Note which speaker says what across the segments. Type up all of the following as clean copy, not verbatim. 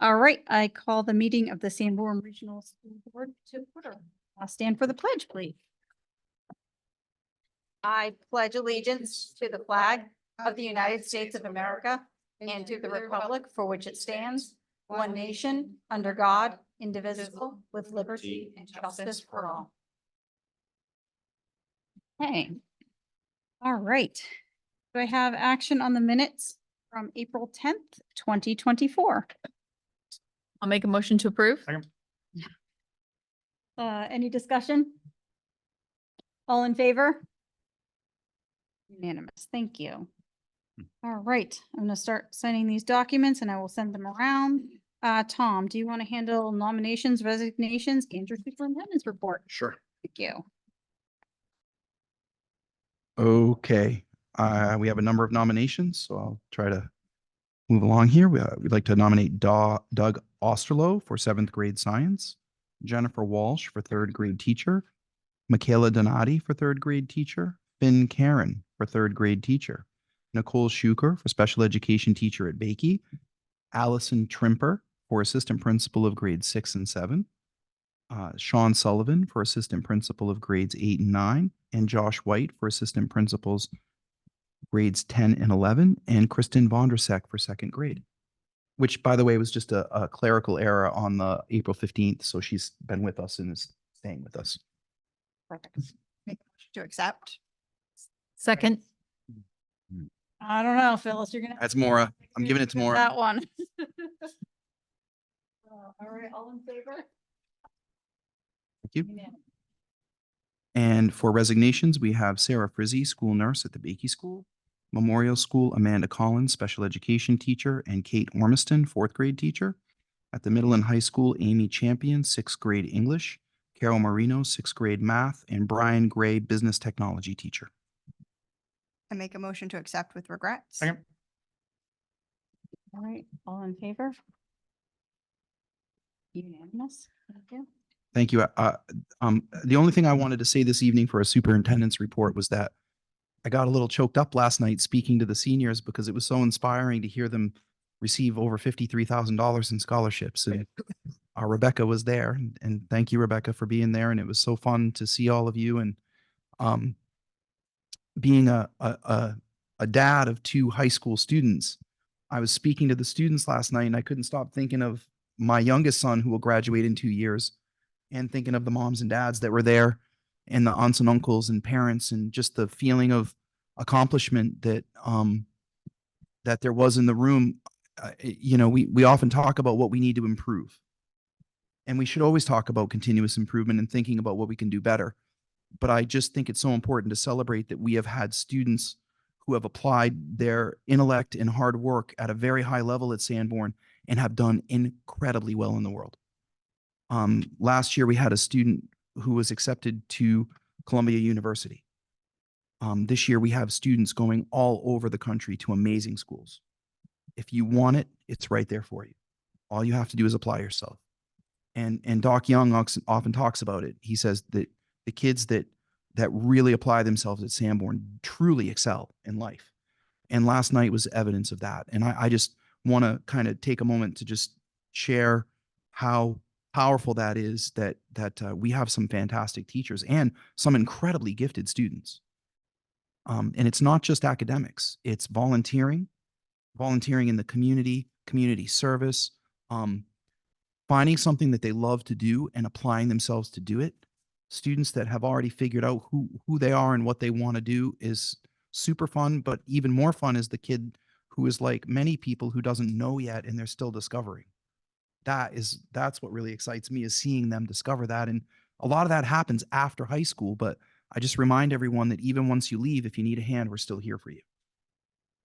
Speaker 1: All right, I call the meeting of the Sanborn Regional School Board to order. I'll stand for the pledge, please. I pledge allegiance to the flag of the United States of America and to the republic for which it stands, one nation, under God, indivisible, with liberty and justice for all. Hey, all right. Do I have action on the minutes from April 10th, 2024?
Speaker 2: I'll make a motion to approve.
Speaker 1: Any discussion? All in favor? Unanimous. Thank you. All right, I'm gonna start signing these documents and I will send them around. Tom, do you want to handle nominations, resignations, and your superintendent's report?
Speaker 3: Sure.
Speaker 1: Thank you.
Speaker 3: Okay, we have a number of nominations, so I'll try to move along here. We'd like to nominate Doug Osterloh for 7th grade science, Jennifer Walsh for 3rd grade teacher, Michaela Donati for 3rd grade teacher, Finn Karen for 3rd grade teacher, Nicole Schuker for special education teacher at Bakey, Allison Trimper for assistant principal of grades 6 and 7, Sean Sullivan for assistant principal of grades 8 and 9, and Josh White for assistant principals grades 10 and 11, and Kristen Vondrasek for 2nd grade, which, by the way, was just a clerical error on the April 15th. So she's been with us and is staying with us.
Speaker 1: Perfect.
Speaker 4: Make a motion to accept.
Speaker 2: Second.
Speaker 1: I don't know, Phyllis, you're gonna.
Speaker 3: That's Maura. I'm giving it to Maura.
Speaker 1: That one. All right, all in favor?
Speaker 3: Thank you.
Speaker 1: Unanimous.
Speaker 3: And for resignations, we have Sarah Frizzy, school nurse at the Bakey School, Memorial School, Amanda Collins, special education teacher, and Kate Ormiston, 4th grade teacher. At the middle and high school, Amy Champion, 6th grade English, Carol Marino, 6th grade math, and Brian Gray, business technology teacher.
Speaker 4: I make a motion to accept with regrets.
Speaker 1: All right, all in favor? Unanimous. Thank you.
Speaker 3: Thank you. The only thing I wanted to say this evening for a superintendent's report was that I got a little choked up last night speaking to the seniors because it was so inspiring to hear them receive over $53,000 in scholarships. And Rebecca was there, and thank you, Rebecca, for being there. And it was so fun to see all of you. And being a dad of 2 high school students, I was speaking to the students last night, and I couldn't stop thinking of my youngest son, who will graduate in 2 years, and thinking of the moms and dads that were there, and the aunts and uncles and parents, and just the feeling of accomplishment that that there was in the room. We often talk about what we need to improve, and we should always talk about continuous improvement and thinking about what we can do better. But I just think it's so important to celebrate that we have had students who have applied their intellect and hard work at a very high level at Sanborn and have done incredibly well in the world. Last year, we had a student who was accepted to Columbia University. This year, we have students going all over the country to amazing schools. If you want it, it's right there for you. All you have to do is apply yourself. And Doc Young often talks about it. He says that the kids that really apply themselves at Sanborn truly excel in life. And last night was evidence of that. And I just want to kind of take a moment to just share how powerful that is, that we have some fantastic teachers and some incredibly gifted students. And it's not just academics, it's volunteering in the community service, finding something that they love to do and applying themselves to do it. Students that have already figured out who they are and what they want to do is super fun, but even more fun is the kid who is like many people who doesn't know yet and they're still discovering. That's what really excites me, is seeing them discover that. And a lot of that happens after high school, but I just remind everyone that even once you leave, if you need a hand, we're still here for you.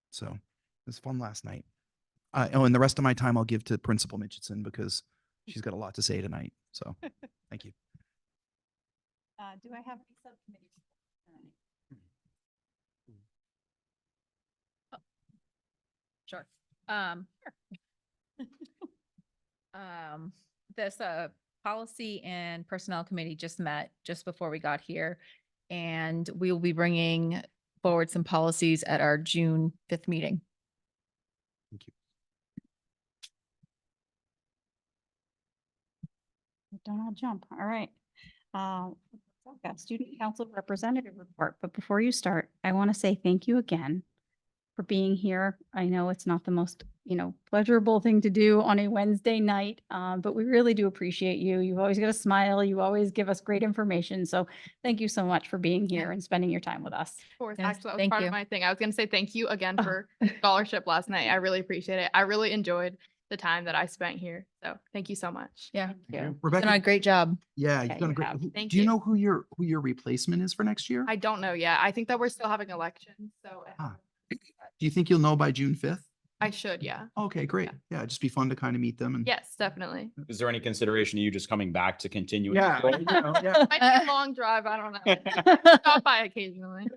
Speaker 3: So it was fun last night. And the rest of my time I'll give to Principal Mitchison because she's got a lot to say tonight. So thank you.
Speaker 1: Do I have any subcommittees?
Speaker 2: Sure. This policy and personnel committee just met just before we got here, and we will be bringing forward some policies at our June 5th meeting.
Speaker 3: Thank you.
Speaker 1: don't all jump. All right. I've got student council representative report, but before you start, I want to say thank you again for being here. I know it's not the most, pleasurable thing to do on a Wednesday night, but we really do appreciate you. You've always got a smile. You always give us great information. So thank you so much for being here and spending your time with us.
Speaker 5: Of course,
Speaker 2: Yes,
Speaker 5: actually, that was
Speaker 2: thank
Speaker 5: part
Speaker 2: you.
Speaker 5: of my thing. I was gonna say thank you again
Speaker 1: Oh.
Speaker 5: for scholarship last night. I really appreciate it. I really enjoyed the time that I spent here. So thank you so much.
Speaker 2: Yeah.
Speaker 1: Thank you.
Speaker 2: Done a
Speaker 3: Rebecca,
Speaker 2: great job.
Speaker 3: yeah,
Speaker 1: Yeah,
Speaker 3: you've done a
Speaker 1: you
Speaker 3: great.
Speaker 1: have.
Speaker 5: Thank
Speaker 3: Do you
Speaker 5: you.
Speaker 3: know who your replacement is for next year?
Speaker 5: I don't know yet. I think that we're still having elections, so
Speaker 3: Ah. Do you think you'll know by June 5th?
Speaker 5: I should, yeah.
Speaker 3: Okay, great. Yeah, it'd just be fun to kind of meet them and.
Speaker 5: Yes, definitely.
Speaker 6: Is there any consideration of you just coming back to continue?
Speaker 3: Yeah, yeah.
Speaker 5: Might be a long drive. I don't know. Stop by occasionally.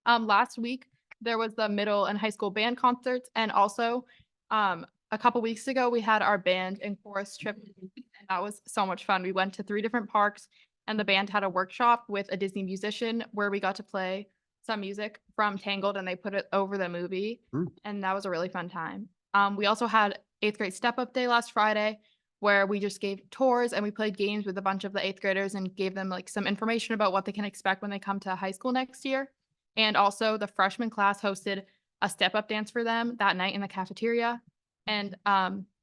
Speaker 5: Last week there was the middle and high school band concerts, and also, a couple weeks ago we had our band and chorus trip, and that was so much fun. We went to 3 different parks, and the band had a workshop with a Disney musician where we got to play some music from Tangled, and they put it over the movie,
Speaker 3: Ooh.
Speaker 5: and that was a really fun time. We also had 8th grade step up day last Friday, where we just gave tours and we played games with a bunch of the 8th graders and gave them like some information about what they can expect when they come to high school next year. And also the freshman class hosted a step up dance for them that night in the cafeteria. And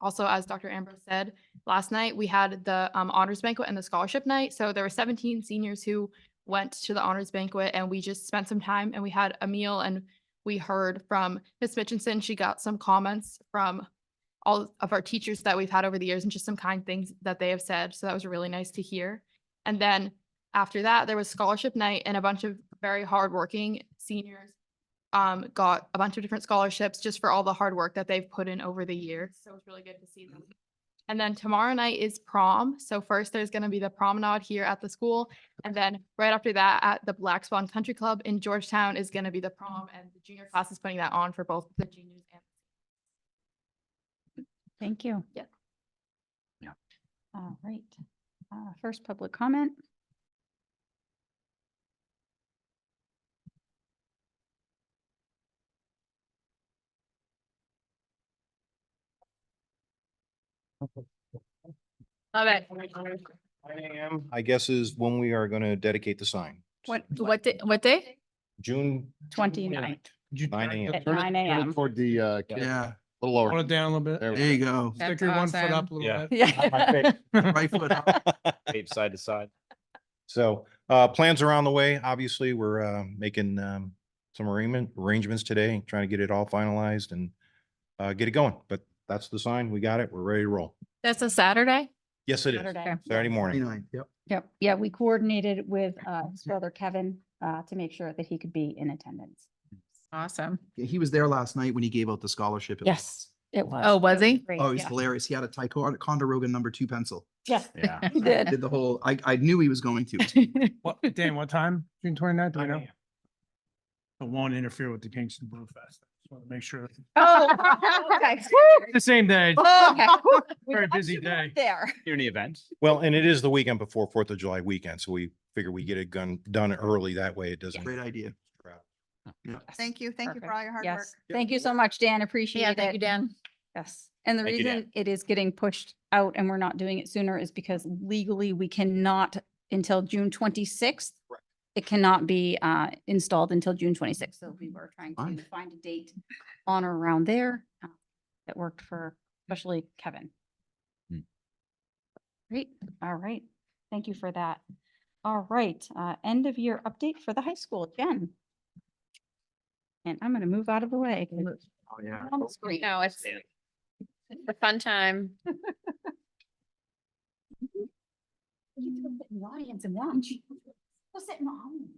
Speaker 5: also, as Dr. Ambrose said, last night we had the honors banquet and the scholarship night. So there were 17 seniors who went to the honors banquet, and we just spent some time and we had a meal, and we heard from Miss Mitchinson. She got some comments from all of our teachers that we've had over the years and just some kind things that they have said. So that was really nice to hear. And then after that, there was scholarship night, and a bunch of very hardworking seniors got a bunch of different scholarships just for all the hard work that they've put in over the years. So it was really good to see them. And then tomorrow night is prom. So first there's going to be the promenade here at the school. And then right after that at the Black Swan Country Club in Georgetown is going to be the prom, and the junior class is putting that on for both the juniors and.
Speaker 1: Thank you.
Speaker 5: Yeah.
Speaker 3: Yeah.
Speaker 1: All right. First public comment.
Speaker 2: Love it.
Speaker 7: 9 a.m., I guess, is when we are going to dedicate the sign.
Speaker 2: What day?
Speaker 7: June
Speaker 1: 29th
Speaker 7: 9 a.m.
Speaker 1: at 9 a.m.
Speaker 8: Toward the,
Speaker 3: Yeah,
Speaker 8: a little lower.
Speaker 9: Hold it down a little bit.
Speaker 8: There we
Speaker 3: there you go.
Speaker 2: That's
Speaker 9: Stick your 1 foot
Speaker 2: awesome.
Speaker 9: up a little
Speaker 6: Yeah.
Speaker 9: bit.
Speaker 1: Yeah.
Speaker 3: Right foot up.
Speaker 6: Tape side to side.
Speaker 7: So plans are on the way. Obviously, we're making some arrangements today, trying to get it all finalized and get it going. But that's the sign. We got it. We're ready to roll.
Speaker 2: That's a Saturday?
Speaker 7: Yes, it is.
Speaker 1: Saturday.
Speaker 7: Saturday morning.
Speaker 3: 29, yep.
Speaker 1: Yep. Yeah, we coordinated with his brother Kevin to make sure that he could be in attendance.
Speaker 2: Awesome.
Speaker 3: Yeah, he was there last night when he gave out the scholarship. It was-
Speaker 1: Yes, it was.
Speaker 2: Oh, was he?
Speaker 1: Great,
Speaker 3: Oh, he's
Speaker 1: yeah.
Speaker 3: hilarious. He had a Ticonderoga #2 pencil.
Speaker 1: Yes,
Speaker 6: Yeah.
Speaker 1: he did.
Speaker 3: Did the whole, I knew he was going to.
Speaker 9: What, Dan, what time? June 29th, do we know? It won't interfere with the Kingston Brew Fest. Just want to make sure.
Speaker 1: Oh, okay.
Speaker 9: The same day.
Speaker 1: Okay. We
Speaker 9: Very
Speaker 1: want
Speaker 9: busy
Speaker 1: you
Speaker 9: day.
Speaker 1: There.
Speaker 6: During the event.
Speaker 7: Well, and it is the weekend before 4th of July weekend. So we figure we get it done early. That way it doesn't.
Speaker 3: Great idea.
Speaker 4: Thank you. Thank you for
Speaker 1: Perfect.
Speaker 4: all your hard work.
Speaker 1: Yes, thank you so much, Dan. Appreciate it.
Speaker 2: Yeah, thank you, Dan.
Speaker 1: Yes, and the
Speaker 6: Thank you, Dan.
Speaker 1: reason it is getting pushed out and we're not doing it sooner is because legally we cannot until June 26th.
Speaker 7: Correct.
Speaker 1: It cannot be installed until June 26th. So we were trying
Speaker 3: Fine.
Speaker 1: to find a date on or around there that worked for especially Kevin.
Speaker 6: Hmm.
Speaker 1: Great. All right. Thank you for that. All right. End of year update for the high school, Jen. And I'm going to move out of the way. 'cause it's
Speaker 3: Oh, yeah.
Speaker 1: on the screen.
Speaker 2: No, it's a fun time.
Speaker 1: You can sit in the audience and watch. Go sit in the audience.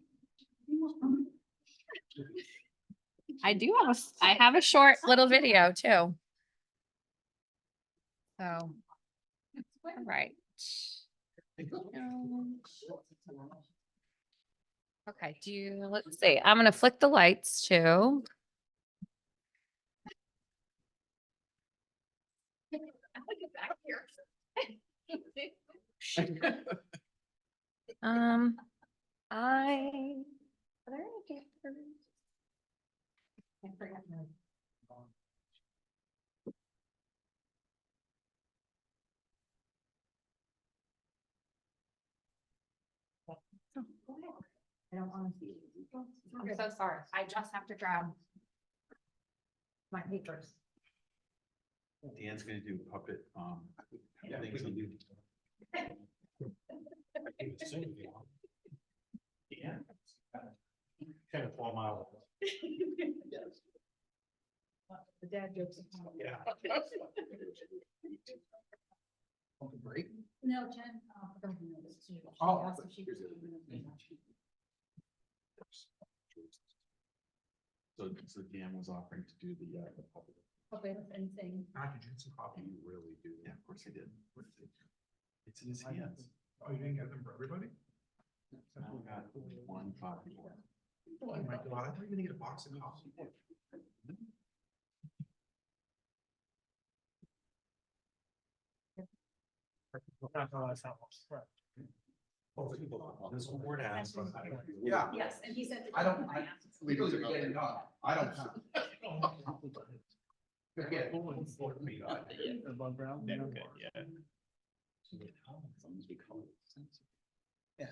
Speaker 2: I have a short little video too. So. All right. Okay, let's see, I'm gonna flick the lights too. I. are there any pictures?
Speaker 1: I don't want to see.
Speaker 8: I'm so sorry. I just have to grab my papers.
Speaker 6: Dan's gonna do puppet,
Speaker 8: Yeah,
Speaker 6: things on you.
Speaker 7: Yeah. 10 to 12 miles.
Speaker 8: The dad jokes.
Speaker 7: Yeah.
Speaker 3: Break.
Speaker 8: No, Jen. I don't know this is you. She
Speaker 3: Oh,
Speaker 8: asked if she was doing it.
Speaker 6: So Dan was offering to do the puppet.
Speaker 8: Okay, anything.
Speaker 6: You really do. Yeah, of course he did. It's in his hands.
Speaker 9: Oh, you didn't get them for everybody?
Speaker 6: I got one copy.
Speaker 3: Oh my God, I thought you were gonna get a box of coffee.
Speaker 7: This board has.
Speaker 3: Yeah.
Speaker 1: Yes, and he said.
Speaker 3: I don't, legally you're getting done. I don't.
Speaker 9: Above ground?
Speaker 6: Yeah,
Speaker 9: No.
Speaker 6: okay, yeah.
Speaker 3: Yeah.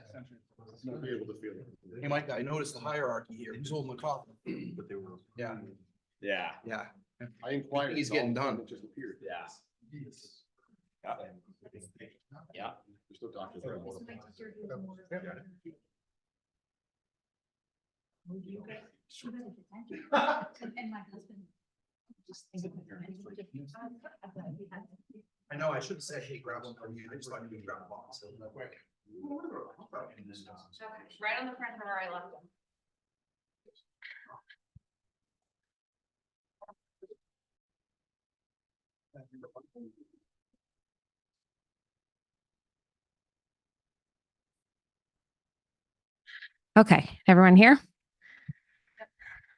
Speaker 6: You'll be able to feel it.
Speaker 3: Hey, Mike, I noticed the hierarchy here. Who's holding the coffee?
Speaker 6: But they were.
Speaker 3: Yeah.
Speaker 6: Yeah.
Speaker 3: Yeah.
Speaker 6: I inquired.
Speaker 3: He's getting done.
Speaker 6: It just appeared. Yeah. Yeah. There's no doctors. that are more-
Speaker 8: And my husband.
Speaker 3: I know, I should have said, hey, grab one from you. I just thought you could grab a box.
Speaker 8: Right on the front where I left them.
Speaker 10: Okay, everyone here?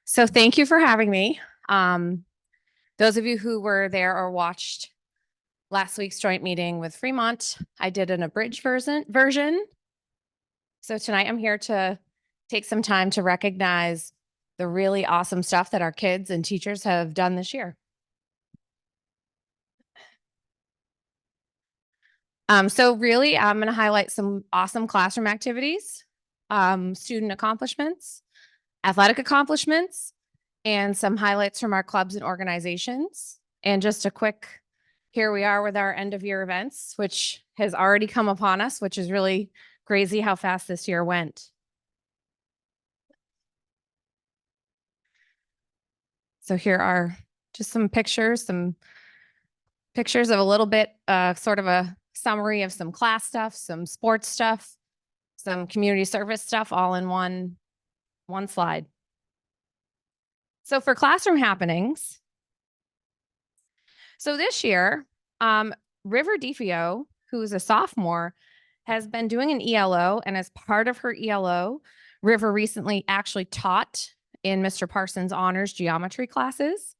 Speaker 10: So thank you for having me. Those of you who were there or watched last week's joint meeting with Fremont, I did an abridged version. So tonight I'm here to take some time to recognize the really awesome stuff that our kids and teachers have done this year. So really, I'm going to highlight some awesome classroom activities, student accomplishments, athletic accomplishments, and some highlights from our clubs and organizations. And just a quick, here we are with our end of year events, which has already come upon us, which is really crazy how fast this year went. So here are just some pictures of a little bit, sort of a summary of some class stuff, some sports stuff, some community service stuff, all in one slide. So for classroom happenings, so this year, River DeFio, who is a sophomore, has been doing an ELO, and as part of her ELO, River recently actually taught in Mr. Parsons' honors geometry classes.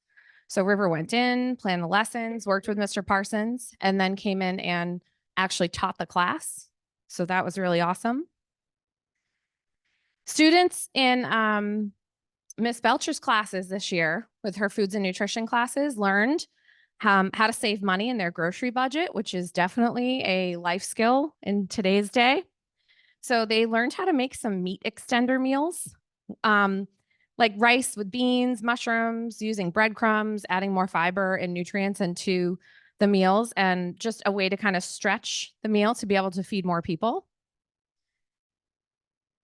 Speaker 10: So River went in, planned the lessons, worked with Mr. Parsons, and then came in and actually taught the class. So that was really awesome. Students in Miss Belcher's classes this year with her foods and nutrition classes learned how to save money in their grocery budget, which is definitely a life skill in today's day. So they learned how to make some meat extender meals, like rice with beans, mushrooms, using breadcrumbs, adding more fiber and nutrients into the meals, and just a way to kind of stretch the meal to be able to feed more people.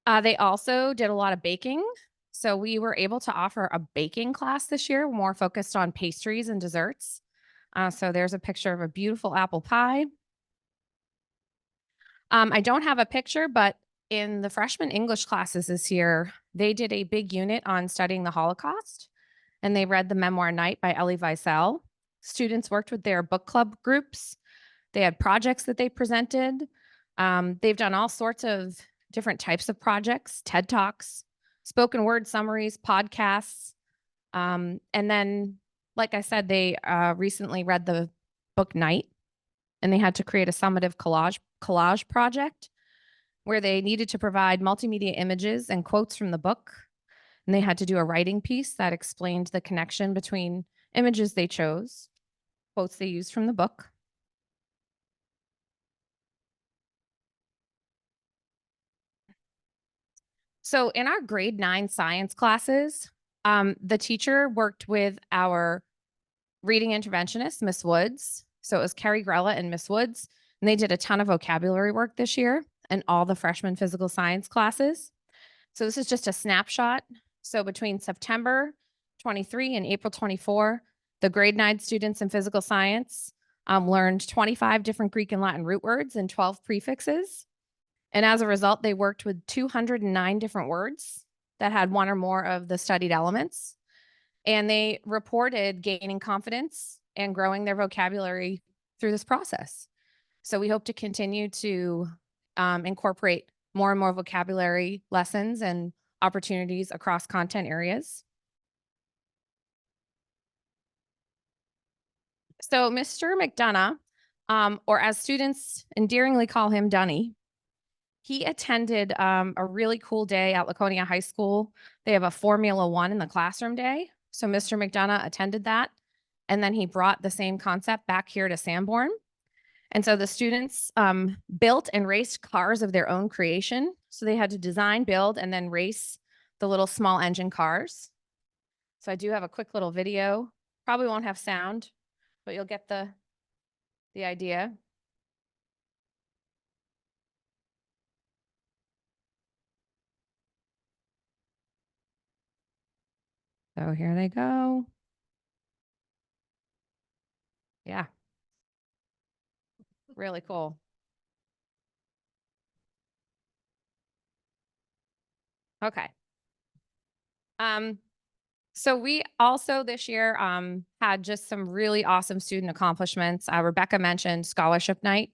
Speaker 10: They also did a lot of baking. So we were able to offer a baking class this year, more focused on pastries and desserts. So there's a picture of a beautiful apple pie. I don't have a picture, but in the freshman English classes this year, they did a big unit on studying the Holocaust, and they read The Memoir Night by Elie Wiesel. Students worked with their book club groups. They had projects that they presented. They've done all sorts of different types of projects, TED Talks, spoken word summaries, podcasts. And then, like I said, they recently read the book Night, and they had to create a summative collage project where they needed to provide multimedia images and quotes from the book. And they had to do a writing piece that explained the connection between images they chose, quotes they used from the book. So in our grade 9 science classes, the teacher worked with our reading interventionist, Miss Woods. So it was Carrie Grella and Miss Woods, and they did a ton of vocabulary work this year in all the freshman physical science classes. So this is just a snapshot. So between September 23 and April 24, the grade 9 students in physical science learned 25 different Greek and Latin root words and 12 prefixes. And as a result, they worked with 209 different words that had one or more of the studied elements. And they reported gaining confidence and growing their vocabulary through this process. So we hope to continue to incorporate more and more vocabulary lessons and opportunities across content areas. So Mr. McDonough, or as students endearingly call him, Dunny, he attended a really cool day at Laconia High School. They have a Formula One in the classroom day. So Mr. McDonough attended that. And then he brought the same concept back here to Sanborn. And so the students built and raced cars of their own creation. So they had to design, build, and then race the little small engine cars. So I do have a quick little video. Probably won't have sound, but you'll get the idea. So here they go. Yeah. Really cool. Okay. So we also this year had just some really awesome student accomplishments. Rebecca mentioned scholarship night,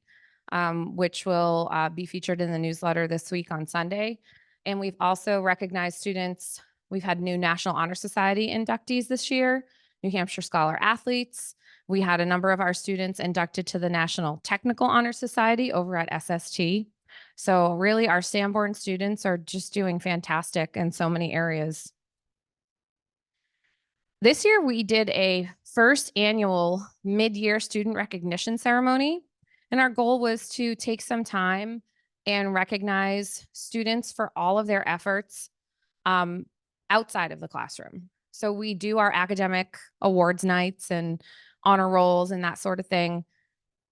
Speaker 10: which will be featured in the newsletter this week on Sunday. And we've also recognized students. We've had new National Honor Society inductees this year, New Hampshire Scholar Athletes. We had a number of our students inducted to the National Technical Honor Society over at SST. So really our Sanborn students are just doing fantastic in so many areas. This year we did a first annual mid-year student recognition ceremony, and our goal was to take some time and recognize students for all of their efforts outside of the classroom. So we do our academic awards nights and honor rolls and that sort of thing,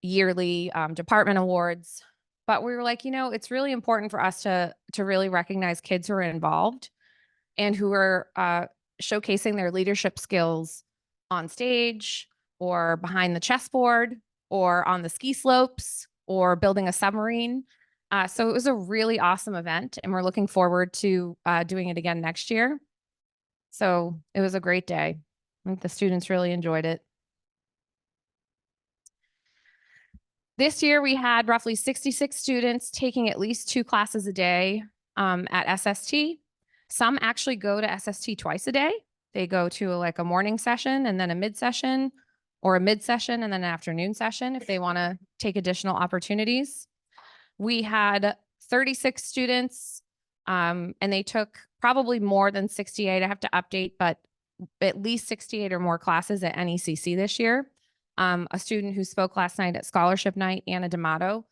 Speaker 10: yearly department awards. But we were like, it's really important for us to really recognize kids who are involved and who are showcasing their leadership skills on stage or behind the chessboard or on the ski slopes or building a submarine. So it was a really awesome event, and we're looking forward to doing it again next year. So it was a great day. I think the students really enjoyed it. This year, we had roughly 66 students taking at least 2 classes a day at SST. Some actually go to SST twice a day. They go to like a morning session and then a mid session, or a mid session and then an afternoon session if they want to take additional opportunities. We had 36 students and they took probably more than 68. I have to update, but at least 68 or more classes at NECC this year. A student who spoke last night at Scholarship Night, Anna D'Amato,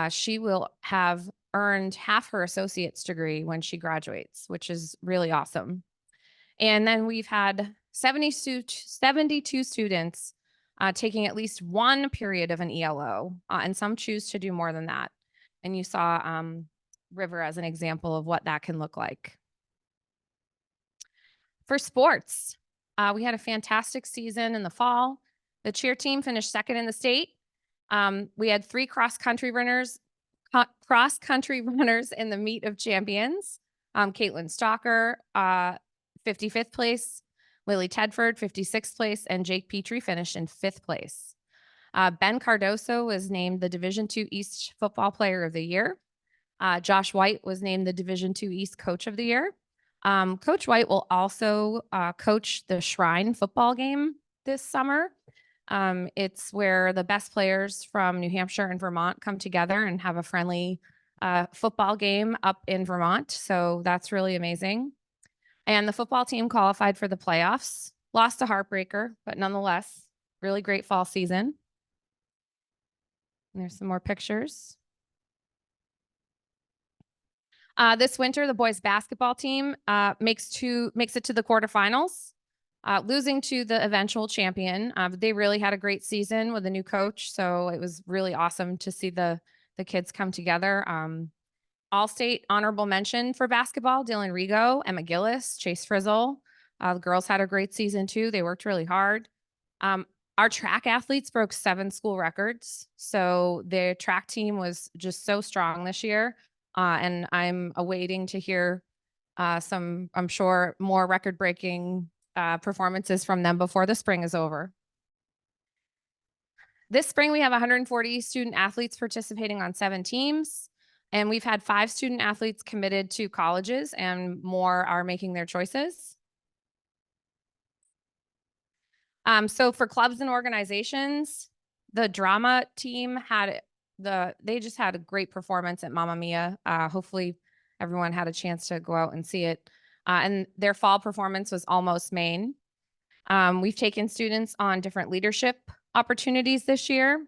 Speaker 10: she will have earned half her associate's degree when she graduates, which is really awesome. And then we've had 72 students taking at least one period of an ELO, and some choose to do more than that. And you saw River as an example of what that can look like. For sports, we had a fantastic season in the fall. The cheer team finished second in the state. We had 3 cross-country runners in the meet of champions. Caitlin Stalker, 55th place. Lily Tedford, 56th place. And Jake Petrie finished in 5th place. Ben Cardoso was named the Division II East Football Player of the Year. Josh White was named the Division II East Coach of the Year. Coach White will also coach the Shrine football game this summer. It's where the best players from New Hampshire and Vermont come together and have a friendly football game up in Vermont. So that's really amazing. And the football team qualified for the playoffs, lost a heartbreaker, but nonetheless, really great fall season. And there's some more pictures. This winter, the boys basketball team makes it to the quarterfinals, losing to the eventual champion. They really had a great season with a new coach, so it was really awesome to see the kids come together. All-state honorable mention for basketball: Dylan Rigo, Emma Gillis, Chase Frizzle. The girls had a great season too. They worked really hard. Our track athletes broke 7 school records, so their track team was just so strong this year. And I'm awaiting to hear some, I'm sure, more record-breaking performances from them before the spring is over. This spring, we have 140 student athletes participating on 7 teams, and we've had 5 student athletes committed to colleges, and more are making their choices. So for clubs and organizations, the drama team they just had a great performance at Mamma Mia. Hopefully everyone had a chance to go out and see it. And their fall performance was Almost Maine. We've taken students on different leadership opportunities this year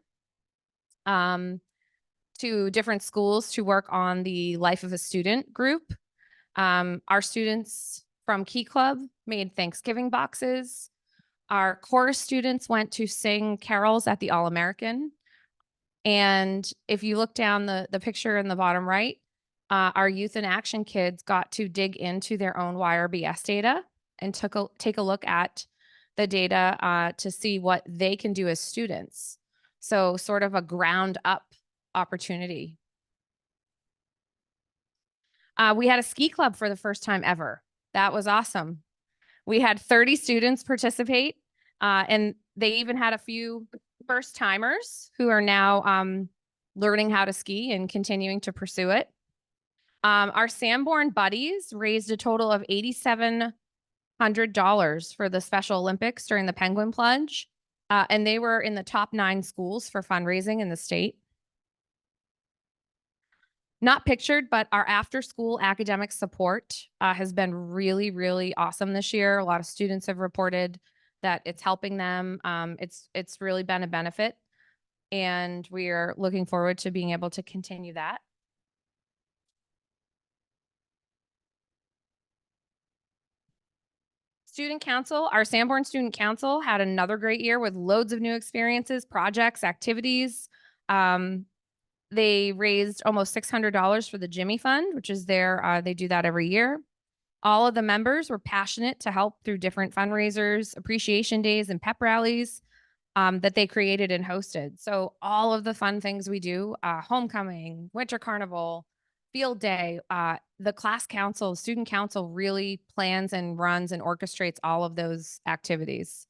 Speaker 10: to different schools to work on the Life of a Student group. Our students from Key Club made Thanksgiving boxes. Our chorus students went to sing carols at the All-American. And if you look down the picture in the bottom right, our youth in action kids got to dig into their own YRBS data and take a look at the data to see what they can do as students. So sort of a ground up opportunity. We had a ski club for the first time ever. That was awesome. We had 30 students participate, and they even had a few first timers who are now learning how to ski and continuing to pursue it. Our Sanborn buddies raised a total of $8,700 for the Special Olympics during the Penguin Plunge, and they were in the top 9 schools for fundraising in the state. Not pictured, but our after-school academic support has been really, really awesome this year. A lot of students have reported that it's helping them. It's really been a benefit, and we are looking forward to being able to continue that. Student Council, our Sanborn Student Council had another great year with loads of new experiences, projects, activities. They raised almost $600 for the Jimmy Fund, which is they do that every year. All of the members were passionate to help through different fundraisers, appreciation days, and pep rallies that they created and hosted. So all of the fun things we do, homecoming, winter carnival, field day, the class council, student council really plans and runs and orchestrates all of those activities.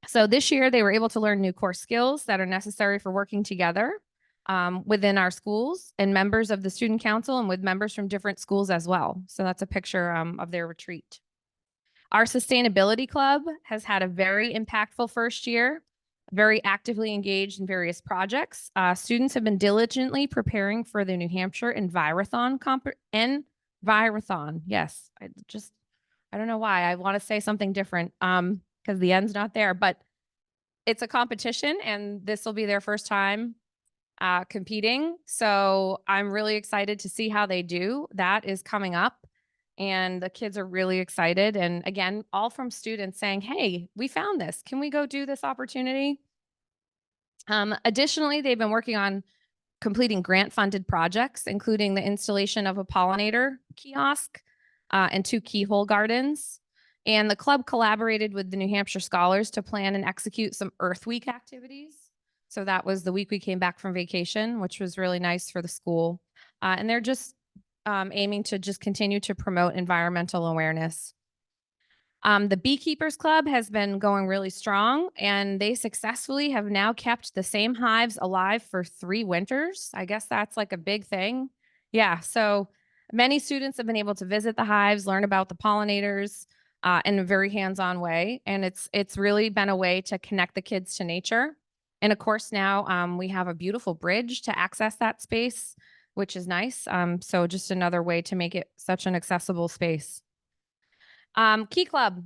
Speaker 10: So this year they were able to learn new core skills that are necessary for working together within our schools and members of the student council and with members from different schools as well. So that's a picture of their retreat. Our sustainability club has had a very impactful first year, very actively engaged in various projects. Students have been diligently preparing for the New Hampshire Envirothon. Yes, I don't know why I want to say something different because the end's not there, but it's a competition and this will be their first time competing. So I'm really excited to see how they do. That is coming up and the kids are really excited. And again, all from students saying, hey, we found this. Can we go do this opportunity? Additionally, they've been working on completing grant-funded projects, including the installation of a pollinator kiosk and 2 keyhole gardens. And the club collaborated with the New Hampshire Scholars to plan and execute some Earth Week activities. So that was the week we came back from vacation, which was really nice for the school. And they're just aiming to just continue to promote environmental awareness. The Beekeepers Club has been going really strong, and they successfully have now kept the same hives alive for 3 winters. I guess that's like a big thing. Yeah, so many students have been able to visit the hives, learn about the pollinators in a very hands-on way, and it's really been a way to connect the kids to nature. And of course, now we have a beautiful bridge to access that space, which is nice. So just another way to make it such an accessible space. Key Club.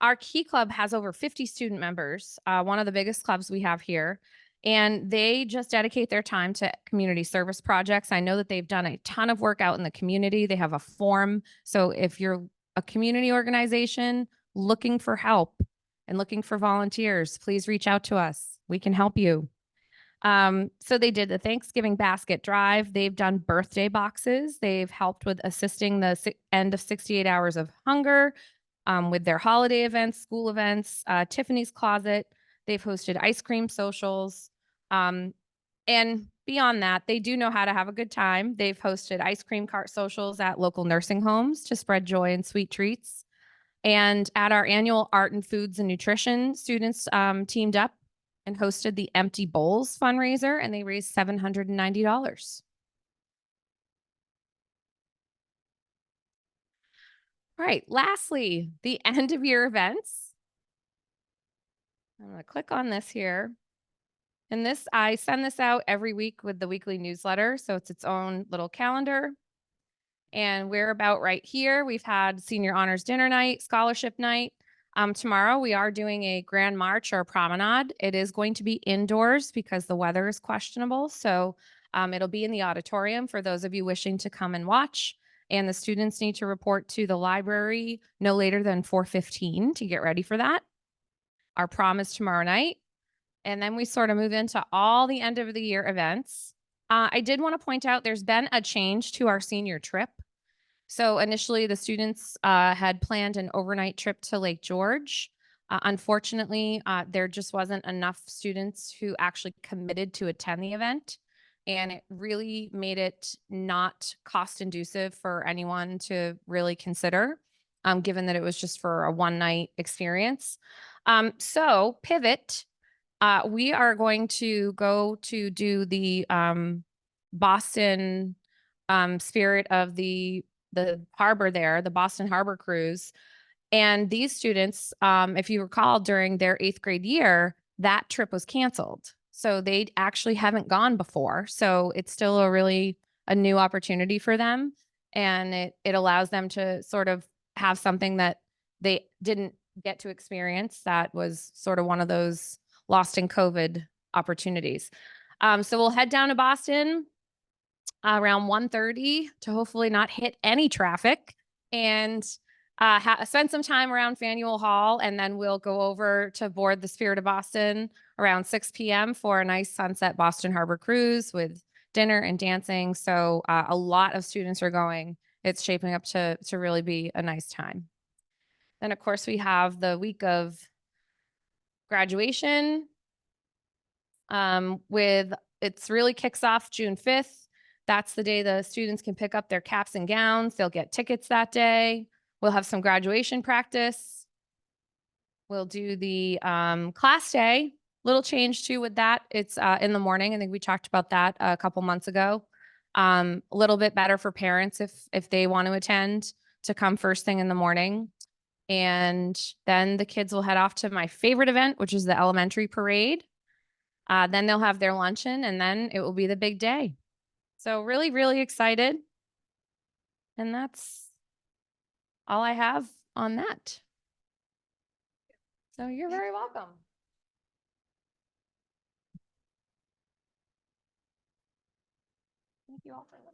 Speaker 10: Our Key Club has over 50 student members, one of the biggest clubs we have here. And they just dedicate their time to community service projects. I know that they've done a ton of work out in the community. They have a form. So if you're a community organization looking for help and looking for volunteers, please reach out to us. We can help you. So they did the Thanksgiving basket drive. They've done birthday boxes. They've helped with assisting the end of 68 hours of hunger, with their holiday events, school events, Tiffany's Closet. They've hosted ice cream socials. And beyond that, they do know how to have a good time. They've hosted ice cream cart socials at local nursing homes to spread joy and sweet treats. And at our annual art and foods and nutrition, students teamed up and hosted the Empty Bowls fundraiser, and they raised $790. All right, lastly, the end of year events. I'm going to click on this here. And this, I send this out every week with the weekly newsletter. So it's its own little calendar. And we're about right here. We've had senior honors dinner night, scholarship night. Tomorrow we are doing a grand march or a promenade. It is going to be indoors because the weather is questionable. So it'll be in the auditorium for those of you wishing to come and watch. And the students need to report to the library no later than 4:15 to get ready for that. Our prom is tomorrow night. And then we sort of move into all the end of the year events. I did want to point out there's been a change to our senior trip. So initially the students had planned an overnight trip to Lake George. Unfortunately, there just wasn't enough students who actually committed to attend the event. And it really made it not cost inducive for anyone to really consider, given that it was just for a one night experience. So pivot. We are going to go to do the Boston spirit of the harbor there, the Boston Harbor Cruise. And these students, if you recall, during their 8th grade year, that trip was canceled. So they actually haven't gone before. So it's still a new opportunity for them. And it allows them to sort of have something that they didn't get to experience. That was sort of one of those lost in COVID opportunities. So we'll head down to Boston around 1:30 to hopefully not hit any traffic and spend some time around Faneuil Hall. And then we'll go over to board the Spirit of Boston around 6 p.m. for a nice sunset Boston Harbor cruise with dinner and dancing. So a lot of students are going. It's shaping up to really be a nice time. Then, of course, we have the week of graduation it's really kicks off June 5th. That's the day the students can pick up their caps and gowns. They'll get tickets that day. We'll have some graduation practice. We'll do the class day. Little change too with that. It's in the morning. I think we talked about that a couple months ago. A little bit better for parents if they want to attend to come first thing in the morning. And then the kids will head off to my favorite event, which is the elementary parade. Then they'll have their luncheon and then it will be the big day. So really, really excited. And that's all I have on that. So you're very welcome. Thank you all for listening.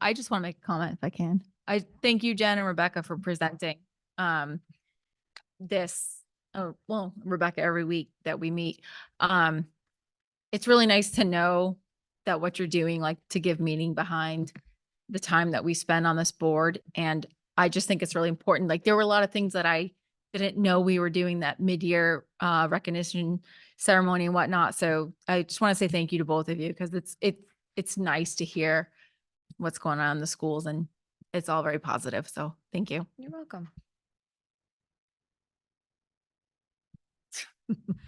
Speaker 2: I just want to make a comment if I can. I thank you, Jen and Rebecca, for presenting this. Oh, well, Rebecca, every week that we meet. It's really nice to know that what you're doing, like to give meaning behind the time that we spend on this board. And I just think it's really important. Like there were a lot of things that I didn't know we were doing, that mid-year recognition ceremony and whatnot. So I just want to say thank you to both of you because it's nice to hear what's going on in the schools and it's all very positive. So thank you.
Speaker 10: You're welcome.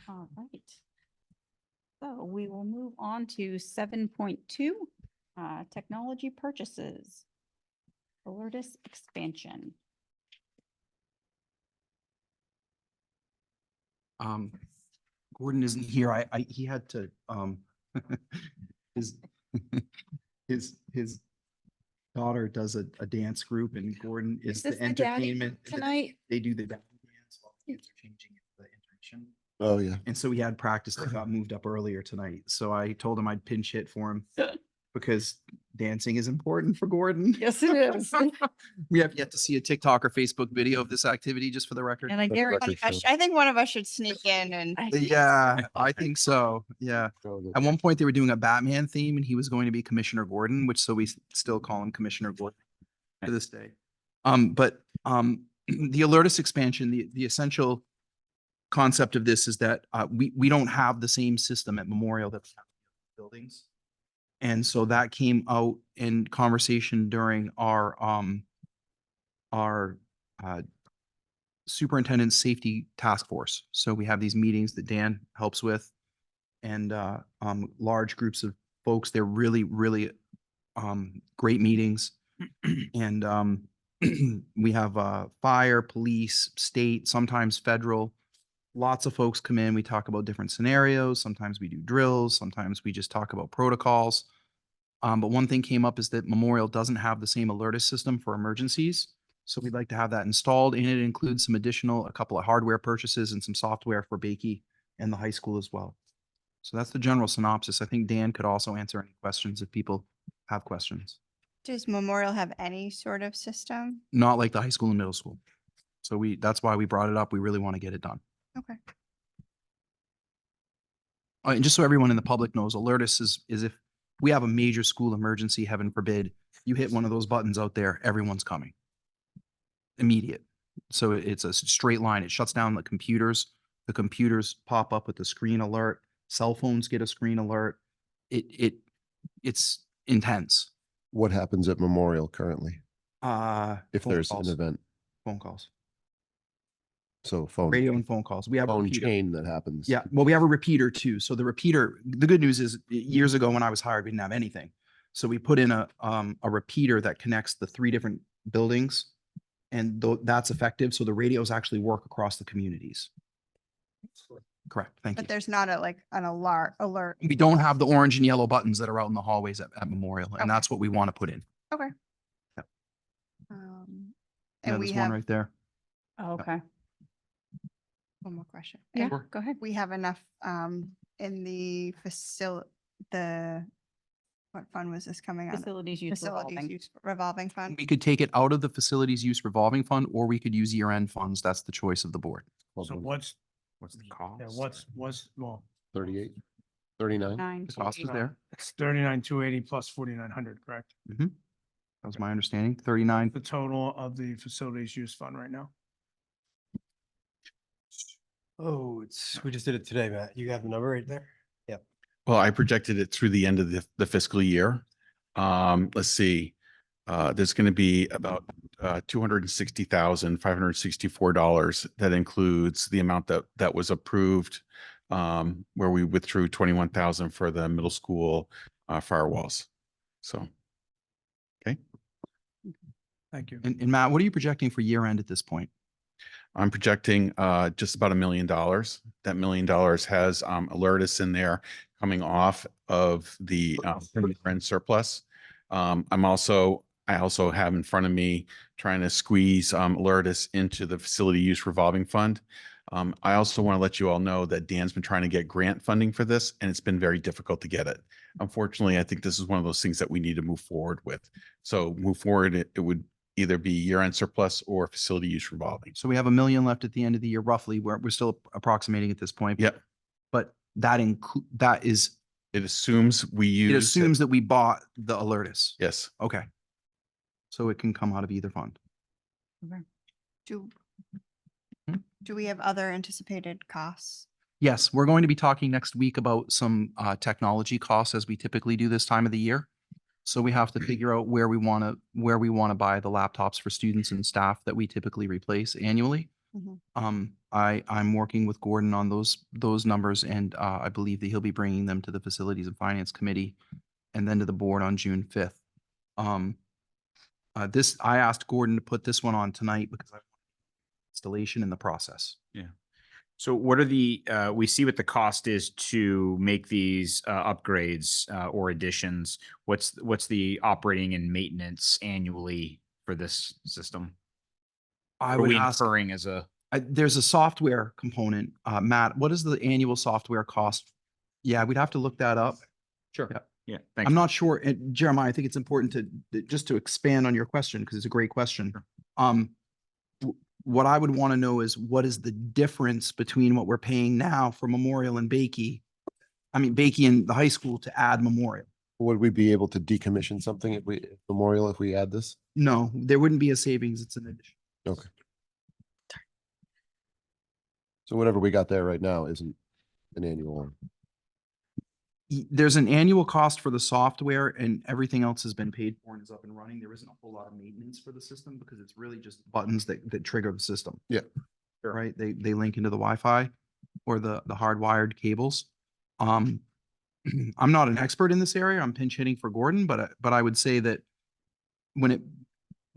Speaker 1: All right. So we will move on to 7.2, technology purchases. Alertus expansion.
Speaker 3: Gordon isn't here. He had to, his, his daughter does a dance group and Gordon is the entertainment.
Speaker 1: Tonight?
Speaker 3: They do the dance while the kids are changing at the intermission.
Speaker 6: Oh, yeah.
Speaker 3: And so we had practice that got moved up earlier tonight. So I told him I'd pinch hit for him because dancing is important for Gordon.
Speaker 1: Yes, it is.
Speaker 3: We have yet to see a TikTok or Facebook video of this activity, just for the record.
Speaker 1: And I guarantee,
Speaker 4: I think one of us should sneak in and.
Speaker 3: Yeah, I think so. Yeah. At one point, they were doing a Batman theme and he was going to be Commissioner Gordon, which so we still call him Commissioner Gordon to this day. But the Alertus expansion, the essential concept of this is that we don't have the same system at Memorial that we have in buildings. And so that came out in conversation during our superintendent safety task force. So we have these meetings that Dan helps with and large groups of folks. They're really, really great meetings. And we have fire, police, state, sometimes federal. Lots of folks come in. We talk about different scenarios. Sometimes we do drills. Sometimes we just talk about protocols. But one thing came up is that Memorial doesn't have the same Alertus system for emergencies. So we'd like to have that installed, and it includes a couple of hardware purchases and some software for Bakey and the high school as well. So that's the general synopsis. I think Dan could also answer any questions if people have questions.
Speaker 4: Does Memorial have any sort of system?
Speaker 3: Not like the high school and middle school. So that's why we brought it up. We really want to get it done.
Speaker 4: Okay.
Speaker 3: And just so everyone in the public knows, Alertus is if we have a major school emergency, heaven forbid, you hit one of those buttons out there, everyone's coming. Immediate. So it's a straight line. It shuts down the computers. The computers pop up with a screen alert. Cell phones get a screen alert. It's intense.
Speaker 6: What happens at Memorial currently if
Speaker 3: Phone
Speaker 6: there's
Speaker 3: calls.
Speaker 6: an event?
Speaker 3: Phone calls,
Speaker 6: So phone.
Speaker 3: radio and phone calls. We have a
Speaker 6: Phone
Speaker 3: repeater.
Speaker 6: chain that happens.
Speaker 3: Yeah, well, we have a repeater too. So the repeater, the good news is years ago when I was hired, we didn't have anything. So we put in a repeater that connects the 3 different buildings and that's effective. So the radios actually work across the communities. Correct. Thank you.
Speaker 4: But there's not an alert.
Speaker 3: We don't have the orange and yellow buttons that are out in the hallways at Memorial, and
Speaker 4: Okay.
Speaker 3: that's what we want to put in.
Speaker 4: Okay.
Speaker 3: Yep.
Speaker 4: Um,
Speaker 3: Yeah,
Speaker 4: And we
Speaker 3: there's one
Speaker 4: have
Speaker 3: right there.
Speaker 1: Okay.
Speaker 4: one more question.
Speaker 1: Yeah,
Speaker 4: And
Speaker 1: go ahead.
Speaker 4: we have enough in the what fund was this coming out of?
Speaker 1: Facilities use
Speaker 4: Facilities
Speaker 1: revolving.
Speaker 4: use revolving fund?
Speaker 3: We could take it out of the facilities use revolving fund, or we could use year-end funds. That's the choice of the board.
Speaker 9: So what's,
Speaker 3: What's the cost?
Speaker 9: yeah, well,
Speaker 6: 38, 39?
Speaker 1: 9
Speaker 3: The cost is there.
Speaker 9: it's 39,280 plus 4,900, correct?
Speaker 3: That was my understanding. 39.
Speaker 9: The total of the facilities use fund right now.
Speaker 11: Oh, we just did it today, Matt. You have the number right there? Yep.
Speaker 12: Well, I projected it through the end of the fiscal year. Let's see, there's going to be about $260,564. That includes the amount that was approved, where we withdrew 21,000 for the middle school firewalls. So, okay.
Speaker 9: Thank you.
Speaker 3: And Matt, what are you projecting for year-end at this point?
Speaker 12: I'm projecting just about $1 million. That $1 million has Alertus in there coming off of the year-end surplus. I also have in front of me trying to squeeze Alertus into the facility use revolving fund. I also want to let you all know that Dan's been trying to get grant funding for this, and it's been very difficult to get it. Unfortunately, I think this is one of those things that we need to move forward with. So move forward, it would either be year-end surplus or facility use revolving.
Speaker 3: So we have $1 million left at the end of the year, roughly. We're still approximating at this point.
Speaker 12: Yep.
Speaker 3: But
Speaker 12: It assumes we use.
Speaker 3: it assumes that we bought the Alertus.
Speaker 12: Yes.
Speaker 3: Okay. So it can come out of either fund.
Speaker 4: Do
Speaker 3: Hmm?
Speaker 4: do we have other anticipated costs?
Speaker 3: Yes, we're going to be talking next week about some technology costs as we typically do this time of the year. So we have to figure out where we want to buy the laptops for students and staff that we typically replace annually.
Speaker 4: Mhm.
Speaker 3: I'm working with Gordon on those numbers, and I believe that he'll be bringing them to the Facilities and Finance Committee and then to the board on June 5th. I asked Gordon to put this one on tonight because I want installation in the process.
Speaker 12: Yeah.
Speaker 13: So what are the, we see what the cost is to make these upgrades or additions. What's the operating and maintenance annually for this system?
Speaker 3: I
Speaker 13: Are
Speaker 3: would
Speaker 13: we
Speaker 3: ask,
Speaker 13: incurring as a,
Speaker 3: there's a software component. Matt, what is the annual software cost? Yeah, we'd have to look that up.
Speaker 13: sure,
Speaker 3: Yeah.
Speaker 13: yeah, thanks.
Speaker 3: I'm not sure, Jeremiah, I think it's important just to expand on your question, because it's a great question. What I would want to know is what is the difference between what we're paying now for Memorial and Bakey? I mean, Bakey and the high school to add Memorial.
Speaker 6: Would we be able to decommission something if Memorial, if we add this?
Speaker 3: No, there wouldn't be a savings. It's an addition.
Speaker 6: Okay. So whatever we got there right now isn't an annual.
Speaker 3: There's an annual cost for the software and everything else has been paid for and is up and running. There isn't a whole lot of maintenance for the system because it's really just buttons that trigger the system.
Speaker 6: Yeah.
Speaker 3: Right? They link into the Wi-Fi or the hardwired cables. I'm not an expert in this area. I'm pinch hitting for Gordon, but I would say that when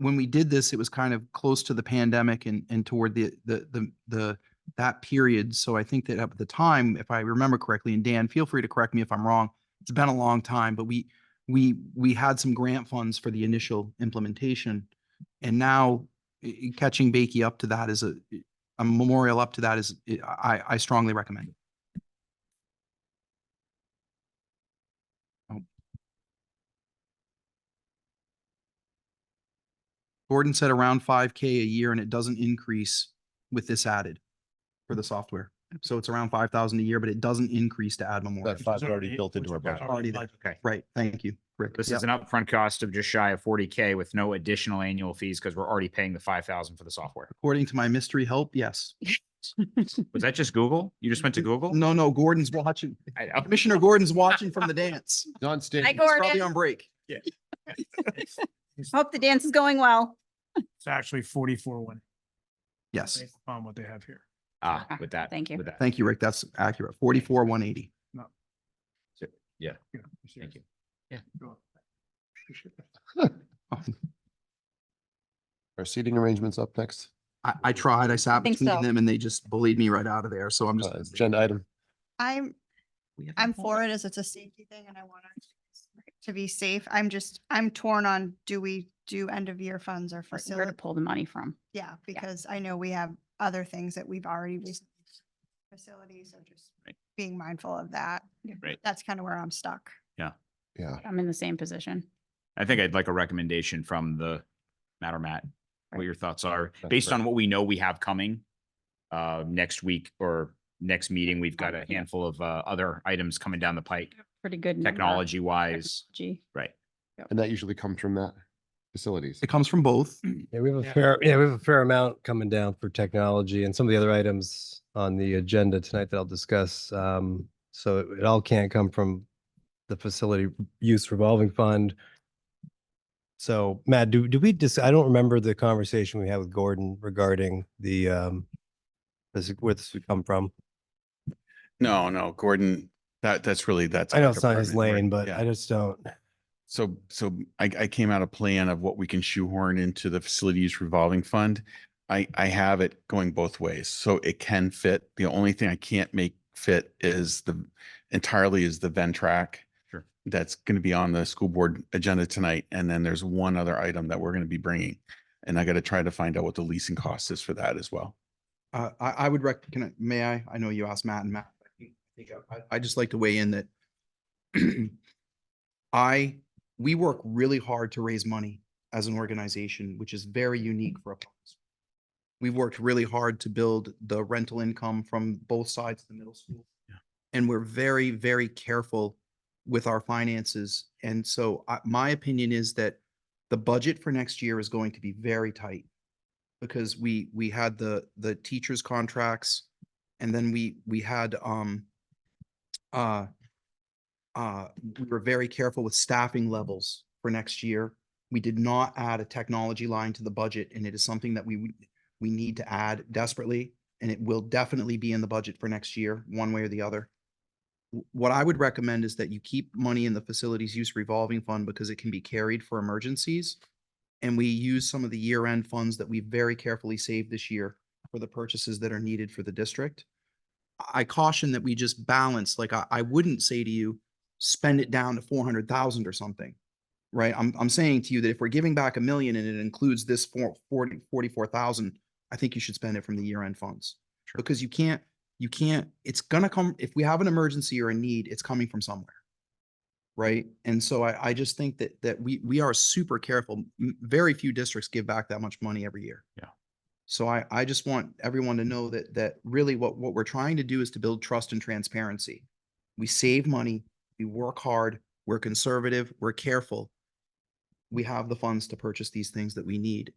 Speaker 3: we did this, it was kind of close to the pandemic and toward that period. So I think that at the time, if I remember correctly, and Dan, feel free to correct me if I'm wrong, it's been a long time, but we had some grant funds for the initial implementation. And now catching Bakey up to that is a Memorial up to that is, I strongly recommend it. Gordon said around 5K a year and it doesn't increase with this added for the software. So it's around 5,000 a year, but it doesn't increase to add Memorial.
Speaker 6: That five's already built into our budget.
Speaker 3: Already there.
Speaker 13: Okay.
Speaker 3: Right. Thank you, Rick.
Speaker 13: This
Speaker 3: Yep.
Speaker 13: is an upfront cost of just shy of 40K with no additional annual fees because we're already paying the 5,000 for the software.
Speaker 3: According to my mystery help, yes.
Speaker 13: Was that just Google? You just went to Google?
Speaker 3: No, Gordon's watching.
Speaker 13: I-
Speaker 3: Commissioner Gordon's watching from the dance.
Speaker 6: On stage.
Speaker 1: Hi,
Speaker 3: He's probably
Speaker 1: Gordon.
Speaker 3: on break.
Speaker 1: Hope the dance is going well.
Speaker 9: It's actually 44-1
Speaker 3: Yes.
Speaker 9: based upon what they have here.
Speaker 13: with that.
Speaker 1: Thank you.
Speaker 13: With that.
Speaker 3: Thank you, Rick. That's accurate. 44,180.
Speaker 13: Yeah.
Speaker 9: Yeah.
Speaker 13: Thank you.
Speaker 9: Go on.
Speaker 6: Our seating arrangements up next.
Speaker 3: I tried. I sat
Speaker 1: think
Speaker 3: between
Speaker 1: so.
Speaker 3: them and they just bullied me right out of there. So I'm just.
Speaker 6: Agenda item.
Speaker 4: I'm for it as it's a safety thing and I want to be safe. I'm torn on, do we do end of year funds or
Speaker 1: Where to
Speaker 4: facility?
Speaker 1: pull the money from.
Speaker 4: Yeah, because I know we have other things that we've already facilities, so just
Speaker 13: Right.
Speaker 4: being mindful of that.
Speaker 13: Right.
Speaker 4: That's kind of where I'm stuck.
Speaker 6: Yeah.
Speaker 1: I'm in the same position.
Speaker 13: I think I'd like a recommendation from the Matt or Matt, what
Speaker 1: Right.
Speaker 13: your thoughts are,
Speaker 6: That's
Speaker 13: based
Speaker 6: fair.
Speaker 13: on what we know we have coming. Next week or next meeting, we've got a handful of other items coming down the pike,
Speaker 1: Pretty good. number.
Speaker 13: technology wise.
Speaker 1: Technology.
Speaker 13: Right.
Speaker 6: And that usually comes from that facilities.
Speaker 3: It comes from both.
Speaker 11: Yeah, we have
Speaker 9: Yeah.
Speaker 11: we have a fair amount coming down for technology and some of the other items on the agenda tonight that I'll discuss. So it all can't come from the facility use revolving fund. So Matt, do we I don't remember the conversation we had with Gordon regarding the, where this would come from.
Speaker 12: No, Gordon, that's
Speaker 11: I know
Speaker 12: like
Speaker 11: it's
Speaker 12: a
Speaker 11: not his
Speaker 12: permanent
Speaker 11: lane,
Speaker 12: word.
Speaker 11: but
Speaker 12: Yeah.
Speaker 11: I just don't.
Speaker 12: So I came out a plan of what we can shoehorn into the facility use revolving fund. I have it going both ways, so it can fit. The only thing I can't make fit is the Ventrac.
Speaker 13: Sure.
Speaker 12: That's going to be on the school board agenda tonight. And then there's one other item that we're going to be bringing. And I got to try to find out what the leasing cost is for that as well.
Speaker 3: I would may I? I know you asked Matt and Matt. I just like to weigh in that we work really hard to raise money as an organization, which is very unique for a public school. We've worked really hard to build the rental income from both sides of the middle school.
Speaker 12: Yeah.
Speaker 3: And we're very, very careful with our finances. And so my opinion is that the budget for next year is going to be very tight because we had the teachers' contracts and then we had we were very careful with staffing levels for next year. We did not add a technology line to the budget, and it is something that we need to add desperately, and it will definitely be in the budget for next year, one way or the other. What I would recommend is that you keep money in the facilities use revolving fund because it can be carried for emergencies. And we use some of the year-end funds that we very carefully saved this year for the purchases that are needed for the district. I caution that we just balance, like, I wouldn't say to you, spend it down to 400,000 or something. Right? I'm saying to you that if we're giving back 1 million and it includes this 44,000, I think you should spend it from the year-end funds.
Speaker 13: Sure.
Speaker 3: Because you can't, it's gonna come, if we have an emergency or a need, it's coming from somewhere. Right? And so I just think that we are super careful. Very few districts give back that much money every year.
Speaker 13: Yeah.
Speaker 3: So I just want everyone to know that really what we're trying to do is to build trust and transparency. We save money, we work hard, we're conservative, we're careful. We have the funds to purchase these things that we need.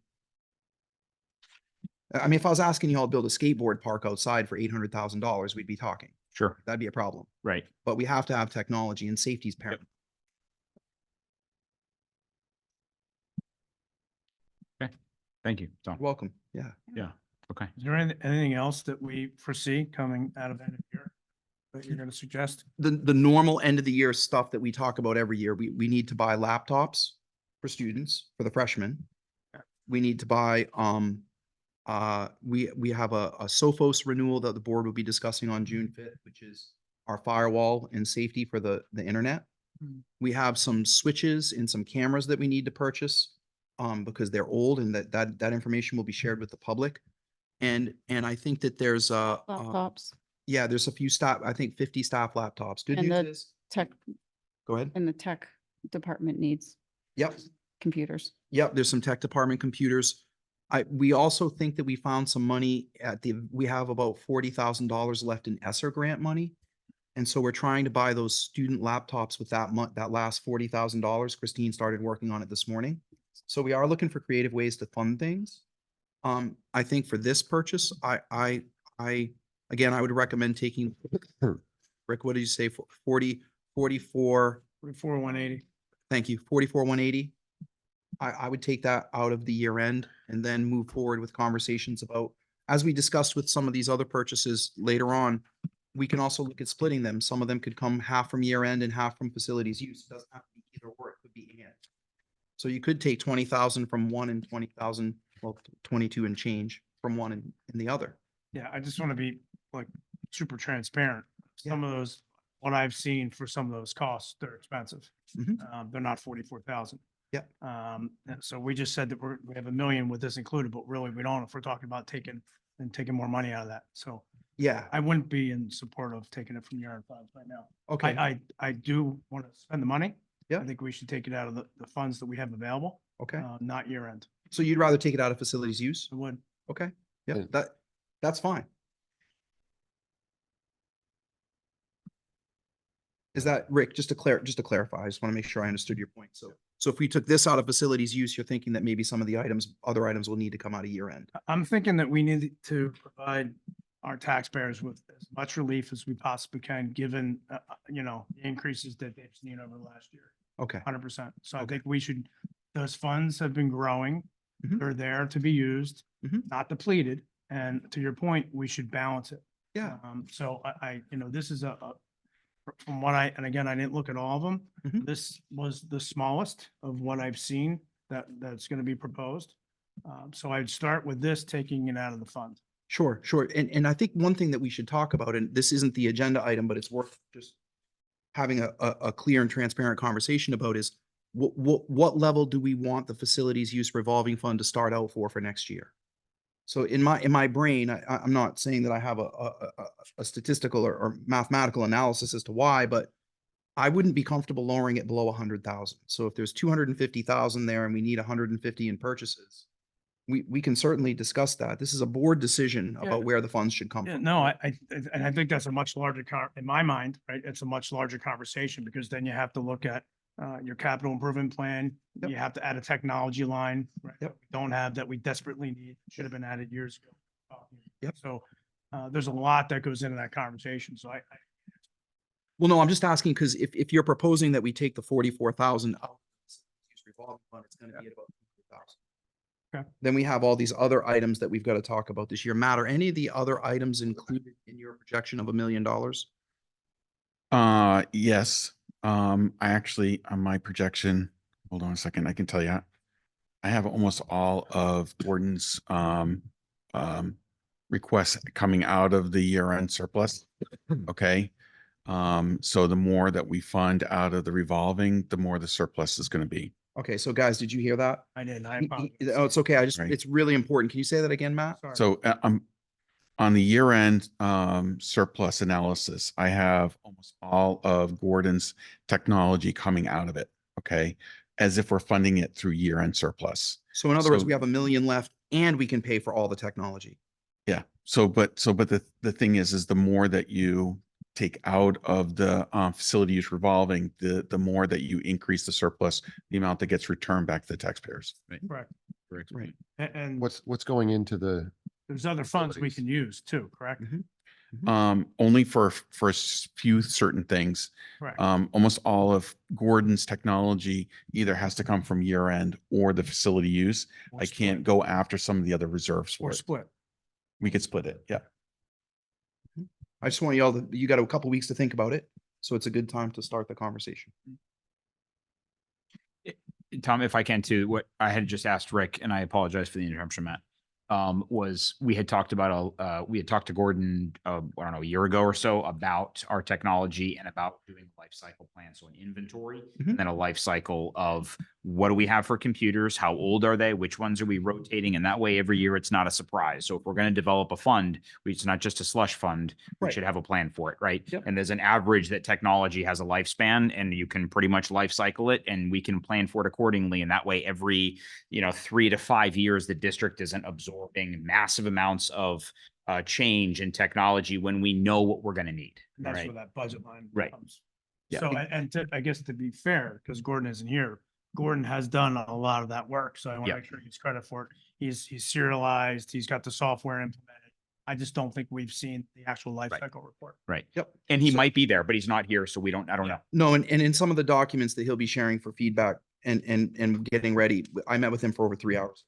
Speaker 3: I mean, if I was asking you all to build a skateboard park outside for $800,000, we'd be talking.
Speaker 13: Sure.
Speaker 3: That'd be a problem.
Speaker 13: Right.
Speaker 3: But we have to have technology, and safety's paramount.
Speaker 13: Okay. Thank you, Tom.
Speaker 3: You're welcome. Yeah.
Speaker 13: Yeah. Okay.
Speaker 9: Is there anything else that we foresee coming out of end of year that you're going to suggest?
Speaker 3: The normal end of the year stuff that we talk about every year, we need to buy laptops for students, for the freshmen. We need to buy, we have a Sophos renewal that the board will be discussing on June 5th, which is our firewall and safety for the internet. We have some switches and some cameras that we need to purchase, because they're old, and that information will be shared with the public. And I think that there's
Speaker 14: Laptops
Speaker 3: yeah, there's a few staff, I think 50 staff laptops. Good
Speaker 14: and
Speaker 3: news
Speaker 14: the
Speaker 3: is,
Speaker 14: tech,
Speaker 3: go ahead.
Speaker 14: and the tech department needs
Speaker 3: Yep.
Speaker 14: computers.
Speaker 3: Yep, there's some tech department computers. We also think that we found some money we have about $40,000 left in ESSER grant money. And so we're trying to buy those student laptops with that last $40,000. Christine started working on it this morning. So we are looking for creative ways to fund things. I think for this purchase, again, I would recommend taking, Rick, what did you say? 44,
Speaker 9: 44,180.
Speaker 3: thank you, 44,180. I would take that out of the year end and then move forward with conversations about, as we discussed with some of these other purchases later on, we can also look at splitting them. Some of them could come half from year end and half from facilities use. It doesn't have to be either or, it could be and. So you could take 20,000 from one and 20,000, well, 22 and change from one and the other.
Speaker 9: Yeah, I just want to be like super transparent. Some of those, what I've seen for some of those costs, they're expensive. They're not 44,000.
Speaker 3: Yep.
Speaker 9: And so we just said that we have 1 million with this included, but really we don't, if we're talking about taking more money out of that. So
Speaker 3: Yeah.
Speaker 9: I wouldn't be in support of taking it from year-end funds right now.
Speaker 3: Okay.
Speaker 9: I do want to spend the money.
Speaker 3: Yeah.
Speaker 9: I think we should take it out of the funds that we have available,
Speaker 3: Okay.
Speaker 9: not year-end.
Speaker 3: So you'd rather take it out of facilities use?
Speaker 9: I would.
Speaker 3: Okay. Yeah, that's fine. Is that, Rick, just to clarify, I just want to make sure I understood your point. So if we took this out of facilities use, you're thinking that maybe some of the other items will need to come out of year end?
Speaker 9: I'm thinking that we need to provide our taxpayers with as much relief as we possibly can, given, the increases that they've seen over the last year.
Speaker 3: Okay.
Speaker 9: 100%. So I think we should, those funds have been growing. They're there to be used, not depleted. And to your point, we should balance it.
Speaker 3: Yeah.
Speaker 9: So this is from what and again, I didn't look at all of them. This was the smallest of what I've seen that's going to be proposed. So I'd start with this, taking it out of the fund.
Speaker 3: Sure. And I think one thing that we should talk about, and this isn't the agenda item, but it's worth just having a clear and transparent conversation about, is what level do we want the facilities use revolving fund to start out for next year? So in my brain, I'm not saying that I have a statistical or mathematical analysis as to why, but I wouldn't be comfortable lowering it below 100,000. So if there's 250,000 there and we need 150 in purchases, we can certainly discuss that. This is a board decision
Speaker 9: Yeah.
Speaker 3: about where the funds should come
Speaker 9: Yeah,
Speaker 3: from.
Speaker 9: no, and I think that's a much larger in my mind, right? It's a much larger conversation, because then you have to look at your capital improvement plan.
Speaker 3: Yep.
Speaker 9: You have to add a technology line, right?
Speaker 3: Yep.
Speaker 9: That we don't have, that we desperately need, should have been added years ago.
Speaker 3: Yep.
Speaker 9: So there's a lot that goes into that conversation. So
Speaker 3: Well, no, I'm just asking because if you're proposing that we take the 44,000 out, revolving fund, it's going to be at about 200,000.
Speaker 9: Okay.
Speaker 3: Then we have all these other items that we've got to talk about this year. Matt, are any of the other items included in your projection of $1 million?
Speaker 12: Yes. I actually, on my projection, hold on a second, I can tell you. I have almost all of Gordon's requests coming out of the year-end surplus. Okay. So the more that we fund out of the revolving, the more the surplus is going to be.
Speaker 3: Okay, so guys, did you hear that?
Speaker 9: I didn't, I
Speaker 3: He-
Speaker 9: apologize.
Speaker 3: Oh, it's okay.
Speaker 12: Right.
Speaker 3: It's really important. Can you say that again, Matt?
Speaker 9: Sorry.
Speaker 12: So on the year-end surplus analysis, I have almost all of Gordon's technology coming out of it. Okay. As if we're funding it through year-end surplus.
Speaker 3: So in other words,
Speaker 12: So-
Speaker 3: we have $1 million left and we can pay for all the technology.
Speaker 12: Yeah. But the thing is the more that you take out of the facility use revolving, the more that you increase the surplus, the amount that gets returned back to the taxpayers. Right.
Speaker 9: Correct.
Speaker 12: Correct.
Speaker 3: Right.
Speaker 9: And
Speaker 6: What's going into the,
Speaker 9: there's other funds we
Speaker 6: facilities?
Speaker 9: can use too, correct?
Speaker 12: Only for few certain things.
Speaker 9: Correct.
Speaker 12: Almost all of Gordon's technology either has to come from year end or the facility use.
Speaker 9: Or
Speaker 12: I can't
Speaker 9: split.
Speaker 12: go after some of the other reserves for
Speaker 9: Or
Speaker 12: it.
Speaker 9: split.
Speaker 12: We could split it. Yeah.
Speaker 3: I just want y'all to, you got a couple weeks to think about it. So it's a good time to start the conversation.
Speaker 13: Tom, if I can too, what I had just asked Rick, and I apologize for the interruption, Matt, was we had talked about, we had talked to Gordon, I don't know, a year ago or so about our technology and about doing a life cycle plan. So an inventory and then a life cycle of what do we have for computers? How old are they? Which ones are we rotating? And that way every year it's not a surprise. So if we're going to develop a fund, it's not just a slush fund, we
Speaker 3: Right.
Speaker 13: should have a plan for it, right?
Speaker 3: Yep.
Speaker 13: And there's an average that technology has a lifespan and you can pretty much life cycle it and we can plan for it accordingly. And that way every, 3 to 5 years, the district isn't absorbing massive amounts of change in technology when we know what we're going to need.
Speaker 9: And that's
Speaker 13: Right.
Speaker 9: where that budget line
Speaker 13: Right.
Speaker 9: comes.
Speaker 13: Yeah.
Speaker 9: So, I guess to be fair, because Gordon isn't here, Gordon has done a lot of that work, so I want to
Speaker 13: Yeah.
Speaker 9: make sure he gets credit for it. He's serialized, he's got the software implemented. I just don't think we've seen the actual life
Speaker 13: Right.
Speaker 9: cycle report.
Speaker 13: Right.
Speaker 3: Yep.
Speaker 13: And he
Speaker 3: So-
Speaker 13: might be there, but he's not here. So I don't know.
Speaker 3: No, and in some of the documents that he'll be sharing for feedback and getting ready, I met with him for over 3 hours.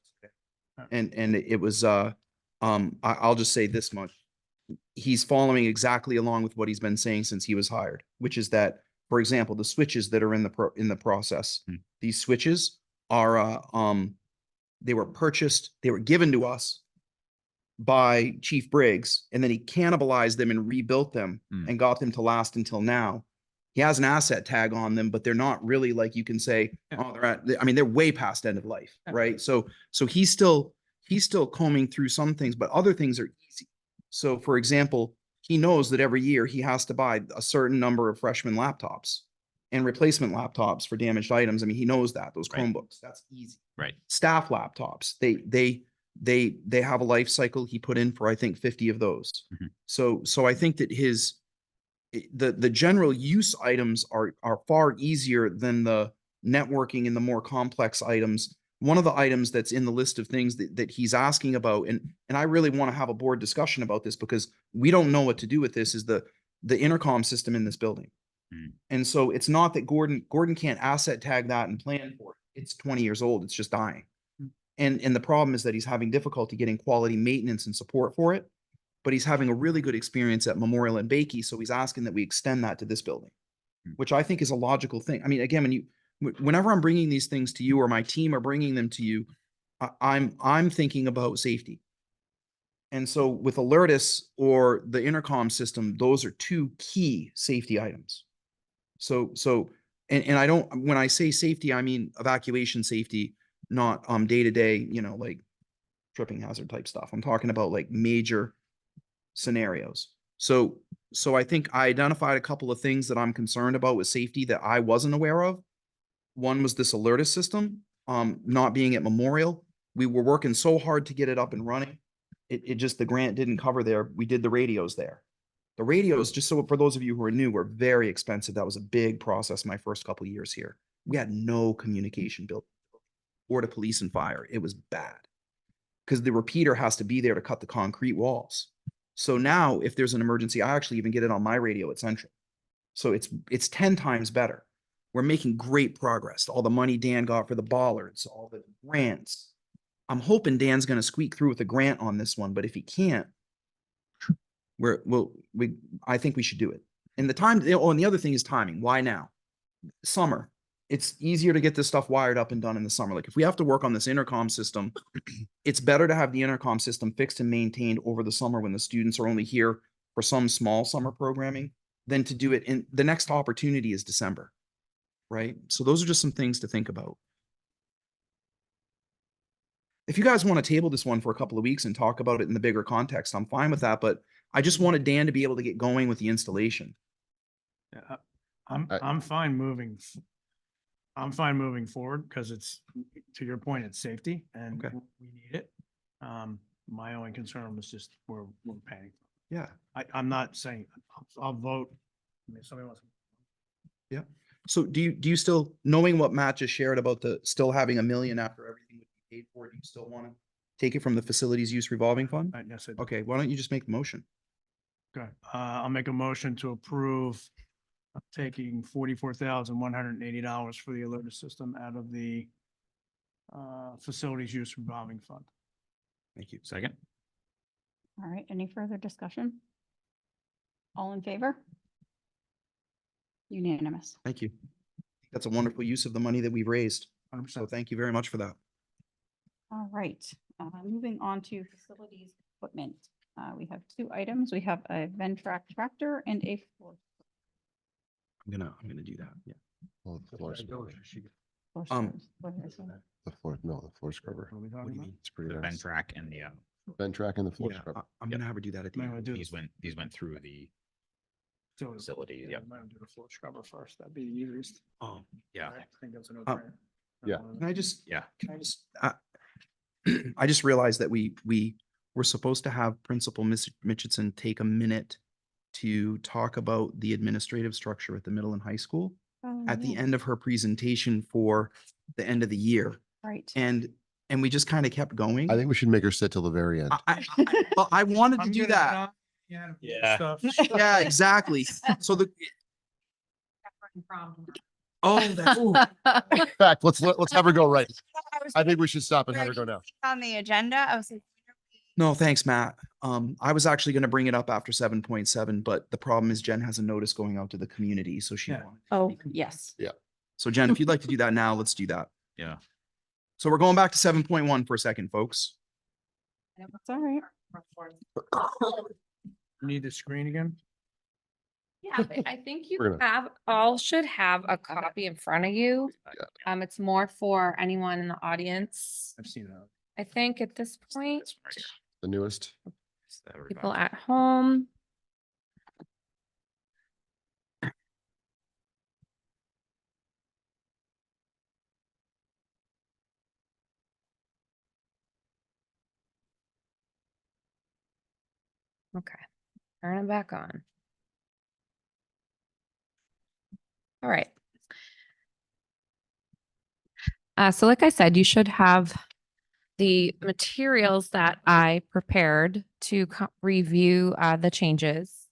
Speaker 3: And it was, I'll just say this much. He's following exactly along with what he's been saying since he was hired, which is that, for example, the switches that are in the process, these switches are, they were purchased, they were given to us by Chief Briggs, and then he cannibalized them and rebuilt them and got them to last until now. He has an asset tag on them, but they're not really like you can say, oh, they're way past end of life, right? So he's still combing through some things, but other things are easy. So for example, he knows that every year he has to buy a certain number of freshman laptops and replacement laptops for damaged items. I mean, he knows that, those
Speaker 13: Right.
Speaker 3: Chromebooks, that's easy.
Speaker 13: Right.
Speaker 3: Staff laptops, they have a life cycle he put in for, I think, 50 of those. So I think that the general use items are far easier than the networking and the more complex items. One of the items that's in the list of things that he's asking about, and I really want to have a board discussion about this because we don't know what to do with this, is the intercom system in this building. And so it's not that Gordon can't asset tag that and plan for it. It's 20 years old. It's just dying. And the problem is that he's having difficulty getting quality maintenance and support for it, but he's having a really good experience at Memorial and Bakey. So he's asking that we extend that to this building, which I think is a logical thing. I mean, again, whenever I'm bringing these things to you or my team are bringing them to you, I'm thinking about safety. And so with Alertus or the intercom system, those are two key safety items. And I don't, when I say safety, I mean evacuation safety, not day-to-day, like tripping hazard type stuff. I'm talking about like major scenarios. So I think I identified a couple of things that I'm concerned about with safety that I wasn't aware of. One was this Alertus system, not being at Memorial. We were working so hard to get it up and running. It just, the grant didn't cover there. We did the radios there. The radios, just so for those of you who are new, were very expensive. That was a big process my first couple of years here. We had no communication built or to police and fire. It was bad because the repeater has to be there to cut the concrete walls. So now if there's an emergency, I actually even get it on my radio at Central. So it's 10 times better. We're making great progress. All the money Dan got for the bollards, all the grants. I'm hoping Dan's going to squeak through with a grant on this one, but if he can't, I think we should do it. And the time, and the other thing is timing. Why now? Summer. it's easier to get this stuff wired up and done in the summer. Like if we have to work on this intercom system, it's better to have the intercom system fixed and maintained over the summer when the students are only here for some small summer programming than to do it in the next opportunity is December. Right? So those are just some things to think about. If you guys want to table this one for a couple of weeks and talk about it in the bigger context, I'm fine with that, but I just wanted Dan to be able to get going with the installation.
Speaker 9: Yeah, I'm fine moving. I'm fine moving forward because it's, to your point, it's safety and
Speaker 3: Okay.
Speaker 9: we need it. My only concern was just we're paying.
Speaker 3: Yeah.
Speaker 9: I'm not saying, I'll vote. I mean, if somebody wants.
Speaker 3: Yeah. So do you still, knowing what Matt just shared about the still having $1 million after everything would be paid for, do you still want to take it from the facilities use revolving fund?
Speaker 9: Yes, I do.
Speaker 3: Okay, why don't you just make the motion?
Speaker 9: Okay, I'll make a motion to approve taking $44,180 for the alert system out of the facilities use revolving fund.
Speaker 3: Thank you.
Speaker 13: Second.
Speaker 14: All right, any further discussion? All in favor? Unanimous.
Speaker 3: Thank you. That's a wonderful use of the money that we've raised.
Speaker 9: 100%.
Speaker 3: So thank you very much for that.
Speaker 14: All right, moving on to facilities equipment. We have two items. We have a Ventrac tractor and a floor.
Speaker 3: I'm gonna do that. Yeah.
Speaker 11: Well, the floor scrubber.
Speaker 14: floor
Speaker 3: Um,
Speaker 14: scrubbers. What did I say?
Speaker 11: The floor, no, the floor scrubber.
Speaker 9: What are we
Speaker 3: What do
Speaker 9: talking
Speaker 3: you
Speaker 9: about?
Speaker 3: mean?
Speaker 11: It's pretty
Speaker 13: The
Speaker 11: nice.
Speaker 13: Ventrac and the,
Speaker 11: Ventrac and the floor
Speaker 3: Yeah,
Speaker 11: scrubber.
Speaker 3: I'm gonna have her do that at the
Speaker 9: Might
Speaker 3: end.
Speaker 9: wanna do
Speaker 13: these went through the
Speaker 9: So-
Speaker 13: facility.
Speaker 9: Yeah,
Speaker 13: Yep.
Speaker 9: we might wanna do the floor scrubber first. That'd be the easiest.
Speaker 3: Oh,
Speaker 13: Yeah.
Speaker 9: I think that's a no
Speaker 3: Uh,
Speaker 9: brainer.
Speaker 11: yeah.
Speaker 3: can I just,
Speaker 13: Yeah.
Speaker 3: I just realized that we were supposed to have Principal Mitchison take a minute to talk about the administrative structure at the middle and high school at the end of her presentation for the end of the year.
Speaker 14: Right.
Speaker 3: And we just kind of kept going.
Speaker 11: I think we should make her sit till the very end.
Speaker 3: Well, I wanted to
Speaker 9: I'm
Speaker 3: do
Speaker 9: gonna
Speaker 3: that.
Speaker 9: stop. Yeah.
Speaker 13: Yeah.
Speaker 9: Stuff.
Speaker 3: Yeah, exactly. So oh, that's,
Speaker 11: In fact, let's have her go right. I think we should stop and have her go now.
Speaker 4: On the agenda, I was like,
Speaker 3: no, thanks, Matt. I was actually going to bring it up after 7.7, but the problem is Jen has a notice going out to the community, so she
Speaker 9: Yeah.
Speaker 3: wanted.
Speaker 14: Oh, yes.
Speaker 3: So Jen, if you'd like to do that now, let's do that.
Speaker 13: Yeah.
Speaker 3: So we're going back to 7.1 for a second, folks.
Speaker 14: That's all right.
Speaker 9: Need the screen again?
Speaker 10: Yeah, but I think you
Speaker 11: We're gonna-
Speaker 10: should have a copy in front of you. It's more for anyone in the audience.
Speaker 9: I've seen that.
Speaker 10: I think at this point,
Speaker 11: The newest.
Speaker 10: people at home. Okay, turn it back on. All right. So like I said, you should have the materials that I prepared to review the changes.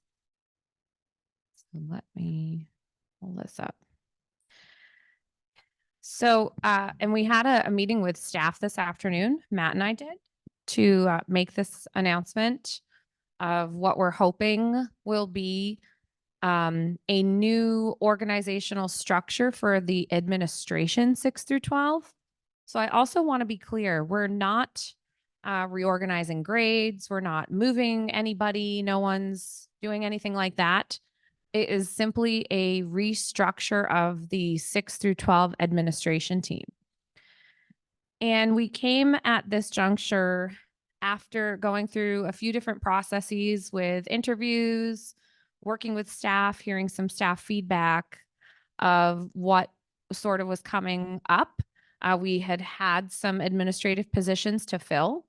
Speaker 10: So let me pull this up. So, and we had a meeting with staff this afternoon, Matt and I did, to make this announcement of what we're hoping will be a new organizational structure for the administration 6 through 12. So I also want to be clear, we're not reorganizing grades. We're not moving anybody. No one's doing anything like that. It is simply a restructure of the 6 through 12 administration team. And we came at this juncture after going through a few different processes with interviews, working with staff, hearing some staff feedback of what sort of was coming up. We had some administrative positions to fill,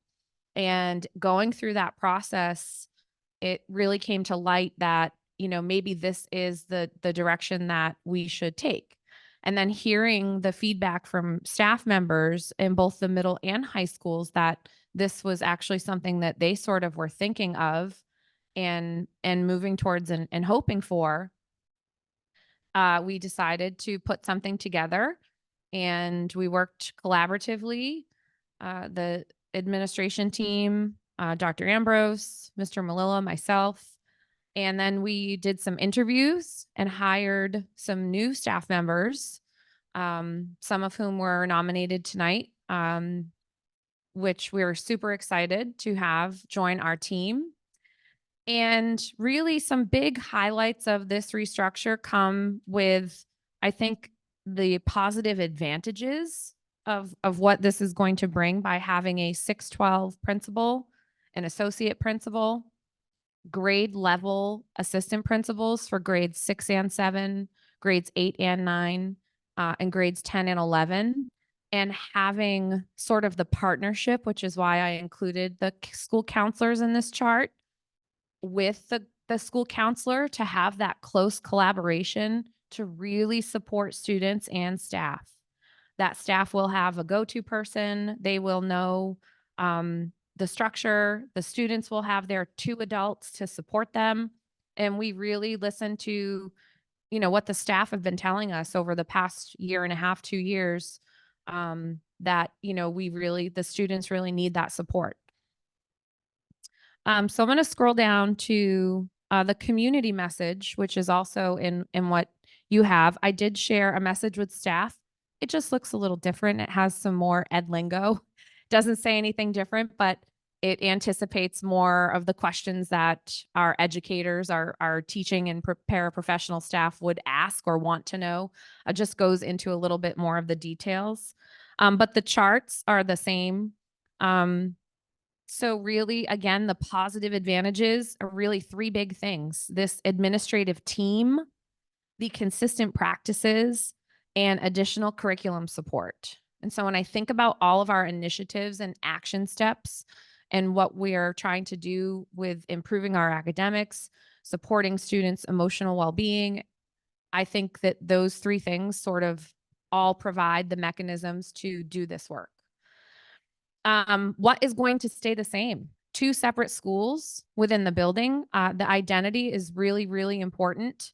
Speaker 10: and going through that process, it really came to light that, you know, maybe this is the direction that we should take. And then hearing the feedback from staff members in both the middle and high schools that this was actually something that they sort of were thinking of and moving towards and hoping for, we decided to put something together, and we worked collaboratively. The administration team, Dr. Ambrose, Mr. Malilla, myself, and then we did some interviews and hired some new staff members some of whom were nominated tonight, which we're super excited to have join our team. And really some big highlights of this restructure come with, I think, the positive advantages of what this is going to bring by having a 612 principal, an associate principal, grade level assistant principals for grades 6 and 7, grades 8 and 9, and grades 10 and 11, and having sort of the partnership, which is why I included the school counselors in this chart, with the school counselor, to have that close collaboration to really support students and staff. That staff will have a go-to person. They will know the structure. The students will have their 2 adults to support them. And we really listen to, what the staff have been telling us over the past year and a half, 2 years, that, the students really need that support. So I'm going to scroll down to the community message, which is also in what you have. I did share a message with staff. It just looks a little different. It has some more ed lingo. Doesn't say anything different, but it anticipates more of the questions that our educators, our teaching and paraprofessional staff would ask or want to know. It just goes into a little bit more of the details. But the charts are the same. So really, again, the positive advantages are really 3 big things: this administrative team, the consistent practices, and additional curriculum support. And so when I think about all of our initiatives and action steps and what we are trying to do with improving our academics, supporting students' emotional well-being, I think that those 3 things sort of all provide the mechanisms to do this work. What is going to stay the same? 2 separate schools within the building. The identity is really, really important.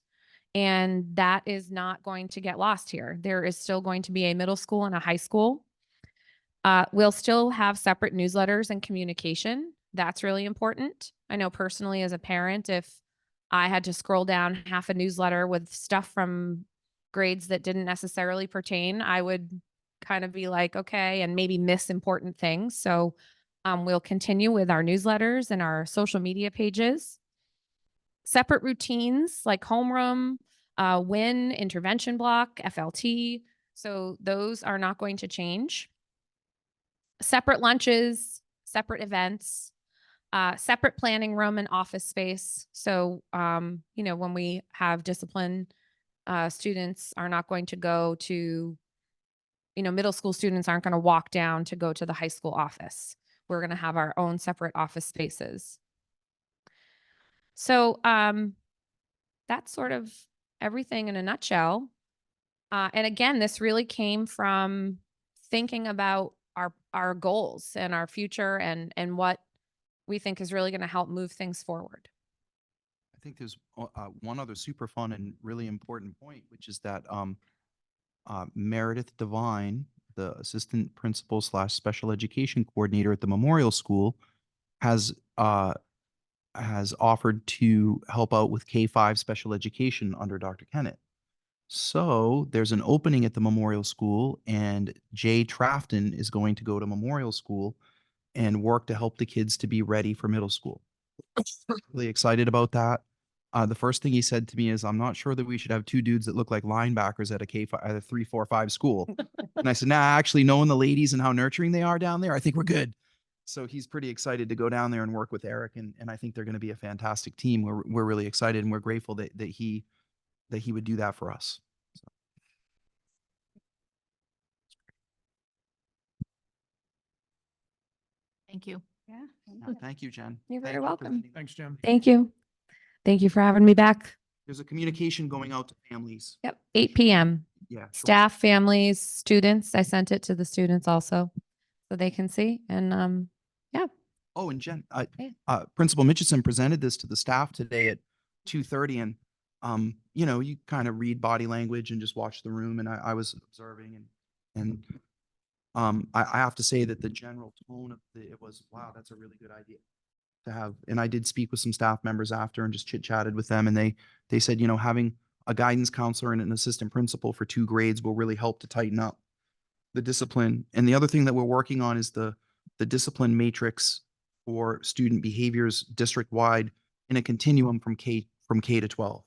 Speaker 10: And that is not going to get lost here. There is still going to be a middle school and a high school. We'll still have separate newsletters and communication. That's really important. I know personally as a parent, if I had to scroll down half a newsletter with stuff from grades that didn't necessarily pertain, I would kind of be like, okay, and maybe miss important things. So we'll continue with our newsletters and our social media pages. Separate routines like homeroom, WIN, intervention block, FLT. So those are not going to change. Separate lunches, separate events, separate planning room and office space. So, when we have discipline, students are not going to go to, middle school students aren't going to walk down to go to the high school office. We're going to have our own separate office spaces. So that's sort of everything in a nutshell. And again, this really came from thinking about our goals and our future and what we think is really going to help move things forward.
Speaker 3: I think there's one other super fun and really important point, which is that Meredith Devine, the assistant principal / special education coordinator at the Memorial School, has offered to help out with K-5 special education under Dr. Kennett. So there's an opening at the Memorial School, and Jay Trafton is going to go to Memorial School and work to help the kids to be ready for middle school. Really excited about that. The first thing he said to me is, I'm not sure that we should have 2 dudes that look like linebackers at a K-5, at a 3, 4, 5 school. And I said, nah, actually knowing the ladies and how nurturing they are down there, I think we're good. So he's pretty excited to go down there and work with Eric. And I think they're going to be a fantastic team. We're really excited, and we're grateful that he would do that for us. So.
Speaker 2: Thank you.
Speaker 14: Yeah.
Speaker 3: Thank you, Jen.
Speaker 10: You're very
Speaker 3: Thank you for
Speaker 10: welcome.
Speaker 3: presenting.
Speaker 9: Thanks, Jim.
Speaker 10: Thank you. Thank you for having me back.
Speaker 3: There's a communication going out to families.
Speaker 10: Yep. 8 p.m.
Speaker 3: Yeah. Sure.
Speaker 10: Staff, families, students. I sent it to the students also so they can see. And yeah.
Speaker 3: Oh, and Jen,
Speaker 10: Yeah.
Speaker 3: Principal Mitchison presented this to the staff today at 2:30, and you kind of read body language and just watch the room, and I was observing, and I have to say that the general tone of it was, wow, that's a really good idea to have. And I did speak with some staff members after and just chit chatted with them, and they said, having a guidance counselor and an assistant principal for 2 grades will really help to tighten up the discipline. And the other thing that we're working on is the discipline matrix for student behaviors district-wide in a continuum from K to 12.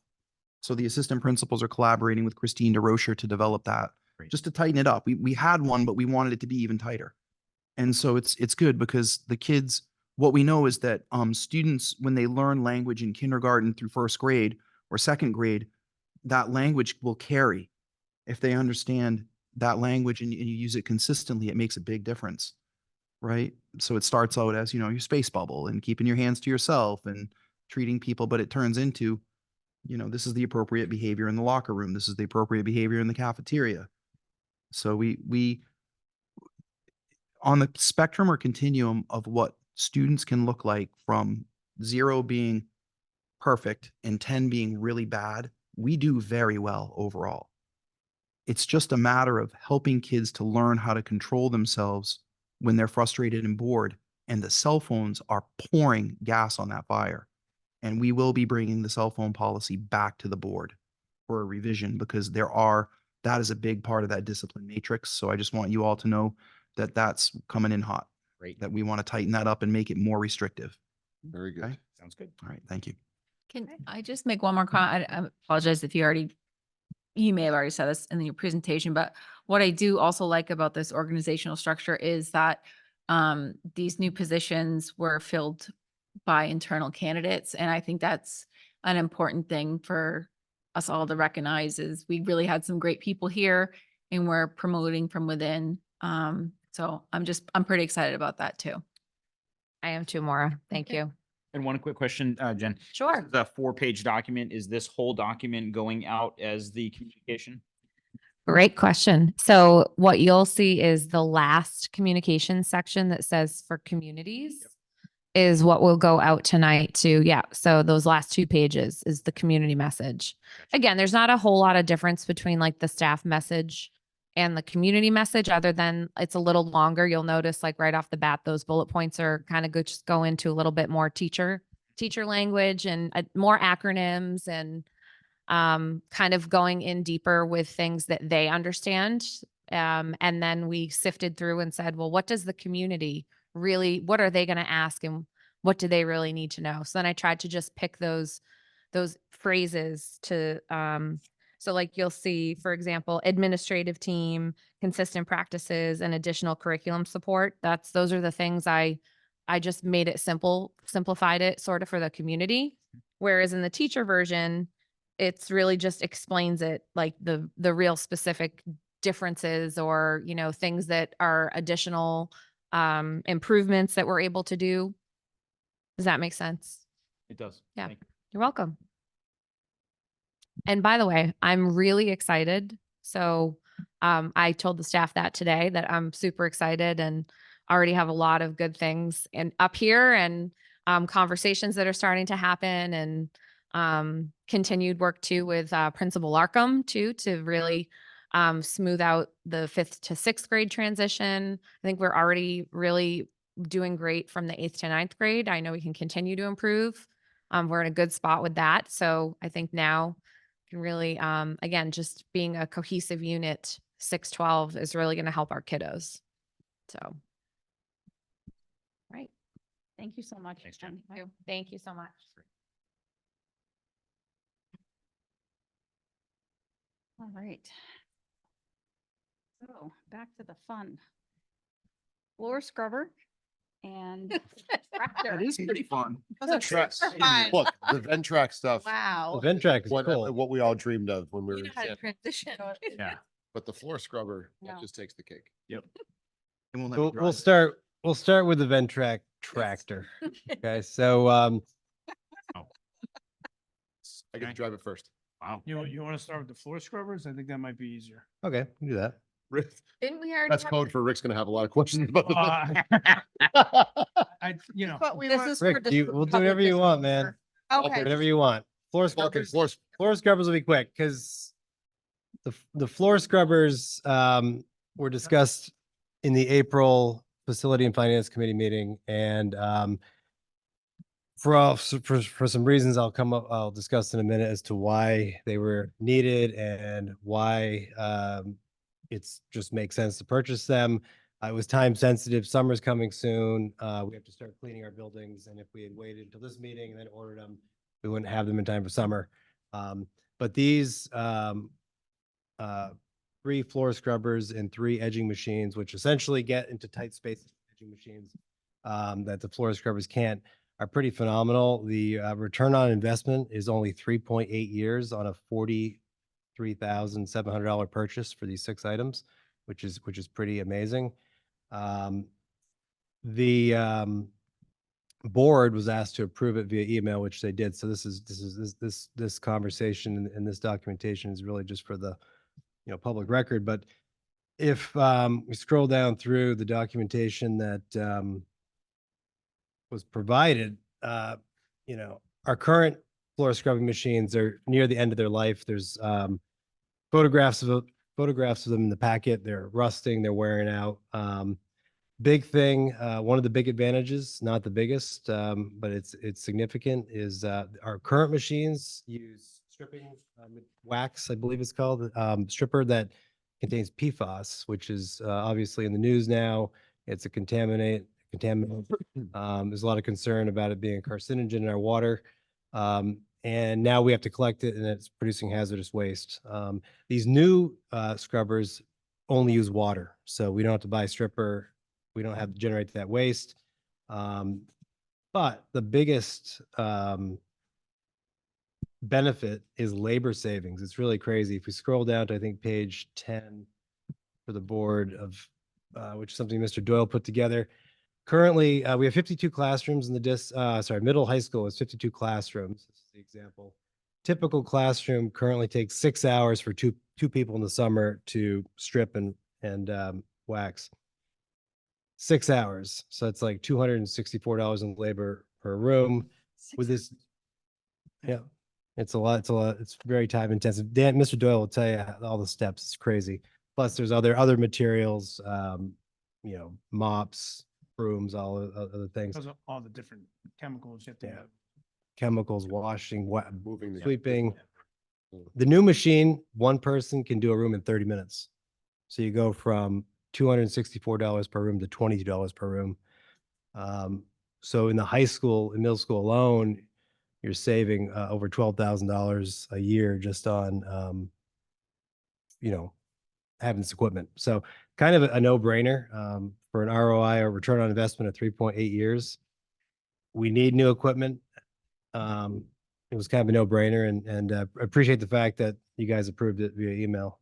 Speaker 3: So the assistant principals are collaborating with Christine DeRocher to develop that,
Speaker 13: Great.
Speaker 3: just to tighten it up. We had one, but we wanted it to be even tighter. And so it's good because the kids, what we know is that students, when they learn language in kindergarten through 1st grade or 2nd grade, that language will carry. If they understand that language and you use it consistently, it makes a big difference, right? So it starts out as, your space bubble and keeping your hands to yourself and treating people, but it turns into, this is the appropriate behavior in the locker room. This is the appropriate behavior in the cafeteria. So we on the spectrum or continuum of what students can look like from 0 being perfect and 10 being really bad, we do very well overall. It's just a matter of helping kids to learn how to control themselves when they're frustrated and bored, and the cell phones are pouring gas on that fire. And we will be bringing the cell phone policy back to the board for a revision because that is a big part of that discipline matrix. So I just want you all to know that that's coming in hot,
Speaker 13: Great.
Speaker 3: that we want to tighten that up and make it more restrictive.
Speaker 6: Very good.
Speaker 3: Okay?
Speaker 13: Sounds good.
Speaker 3: All right. Thank you.
Speaker 2: Can I just make one more comment? I apologize if you may have already said this in your presentation, but what I do also like about this organizational structure is that these new positions were filled by internal candidates. And I think that's an important thing for us all to recognize is we really had some great people here and we're promoting from within. So I'm pretty excited about that too.
Speaker 10: I am too, Maura. Thank you.
Speaker 13: And one quick question, Jen.
Speaker 10: Sure.
Speaker 13: The 4-page document, is this whole document going out as the communication?
Speaker 10: Great question. So what you'll see is the last communication section that says for communities is what will go out tonight to, so those last 2 pages is the community message. Again, there's not a whole lot of difference between like the staff message and the community message other than it's a little longer. You'll notice like right off the bat, those bullet points are kind of just go into a little bit more teacher language and more acronyms and kind of going in deeper with things that they understand. And then we sifted through and said, well, what does the community really, what are they going to ask and what do they really need to know? So then I tried to just pick those phrases to, so like you'll see, for example, administrative team, consistent practices, and additional curriculum support. Those are the things I just made it simplified it sort of for the community. Whereas in the teacher version, it's really just explains it like the real specific differences or, things that are additional improvements that we're able to do. Does that make sense?
Speaker 13: It does.
Speaker 10: Yeah.
Speaker 13: Thank you.
Speaker 10: You're welcome. And by the way, I'm really excited. So I told the staff that today that I'm super excited and already have a lot of good things up here and conversations that are starting to happen and continued work too with Principal Larkham too, to really smooth out the 5th to 6th grade transition. I think we're already really doing great from the 8th to 9th grade. I know we can continue to improve. We're in a good spot with that. So I think now can really, again, just being a cohesive unit, 6-12 is really going to help our kiddos. So. Right.
Speaker 14: Thank you so much.
Speaker 13: Thanks, Jen.
Speaker 10: Thank you so much.
Speaker 14: All right. So back to the fun. Floor scrubber and tractor.
Speaker 3: That is pretty fun.
Speaker 6: Look, the Ventrac stuff.
Speaker 4: Wow.
Speaker 11: The Ventrac is
Speaker 6: What,
Speaker 11: cool.
Speaker 6: what we all dreamed of when we were,
Speaker 4: You know how to
Speaker 6: kids.
Speaker 4: transition.
Speaker 13: Yeah.
Speaker 6: But the floor scrubber,
Speaker 4: No.
Speaker 6: that just takes the cake.
Speaker 3: It won't let me
Speaker 11: We'll
Speaker 3: drive.
Speaker 11: start with the Ventrac tractor. Okay, so
Speaker 6: I get
Speaker 13: Okay.
Speaker 6: to drive it first.
Speaker 13: Wow.
Speaker 9: You want to start with the floor scrubbers? I think that might be easier.
Speaker 11: okay, we can do that.
Speaker 6: Rick,
Speaker 10: Didn't we already?
Speaker 6: that's
Speaker 10: have-
Speaker 6: code for Rick's gonna have a lot of questions about the.
Speaker 9: I, you know,
Speaker 4: But we
Speaker 1: This
Speaker 4: want.
Speaker 1: is for
Speaker 11: Rick, we'll do
Speaker 1: public
Speaker 11: whatever you want, man.
Speaker 4: Okay.
Speaker 11: Whatever you want. Floor
Speaker 6: Okay,
Speaker 11: scrubbers. Floor scrubbers will be quick because the floor scrubbers were discussed in the April Facility and Finance Committee meeting, and for some reasons I'll discuss in a minute as to why they were needed and why it's just makes sense to purchase them. It was time sensitive. Summer's coming soon. We have to start cleaning our buildings, and if we had waited until this meeting and then ordered them, we wouldn't have them in time for summer. But these 3 floor scrubbers and 3 edging machines, which essentially get into tight spaces, edging machines that the floor scrubbers can't, are pretty phenomenal. The return on investment is only 3.8 years on a $43,700 purchase for these 6 items, which is pretty amazing. The board was asked to approve it via email, which they did. So this conversation and this documentation is really just for the public record. But if we scroll down through the documentation that was provided, our current floor scrubbing machines are near the end of their life. There's photographs of them in the packet. They're rusting, they're wearing out. Big thing, one of the big advantages, not the biggest, but it's significant, is our current machines use stripping wax, I believe it's called, stripper that contains PFAS, which is obviously in the news now. It's a contaminant. There's a lot of concern about it being a carcinogen in our water. And now we have to collect it, and it's producing hazardous waste. These new scrubbers only use water, so we don't have to buy stripper. We don't have to generate that waste. But the biggest benefit is labor savings. It's really crazy. If we scroll down to, I think, page 10 for the board of, which is something Mr. Doyle put together. Currently, we have 52 classrooms in the middle high school is 52 classrooms. This is the example. Typical classroom currently takes 6 hours for two people in the summer to strip and wax. 6 hours. So it's like $264 in labor per room. With this, yeah, it's a lot. It's very time intensive. Mr. Doyle will tell you all the steps. It's crazy. Plus, there's other materials, mops, brooms, all other things.
Speaker 9: Because of all the different chemicals you have to have.
Speaker 11: Chemicals, washing,
Speaker 6: Moving.
Speaker 11: sweeping. The new machine, one person can do a room in 30 minutes. So you go from $264 per room to $22 per room. So in the high school, in middle school alone, you're saving over $12,000 a year just on, having this equipment. So kind of a no-brainer for an ROI or return on investment of 3.8 years. We need new equipment. It was kind of a no-brainer, and appreciate the fact that you guys approved it via email.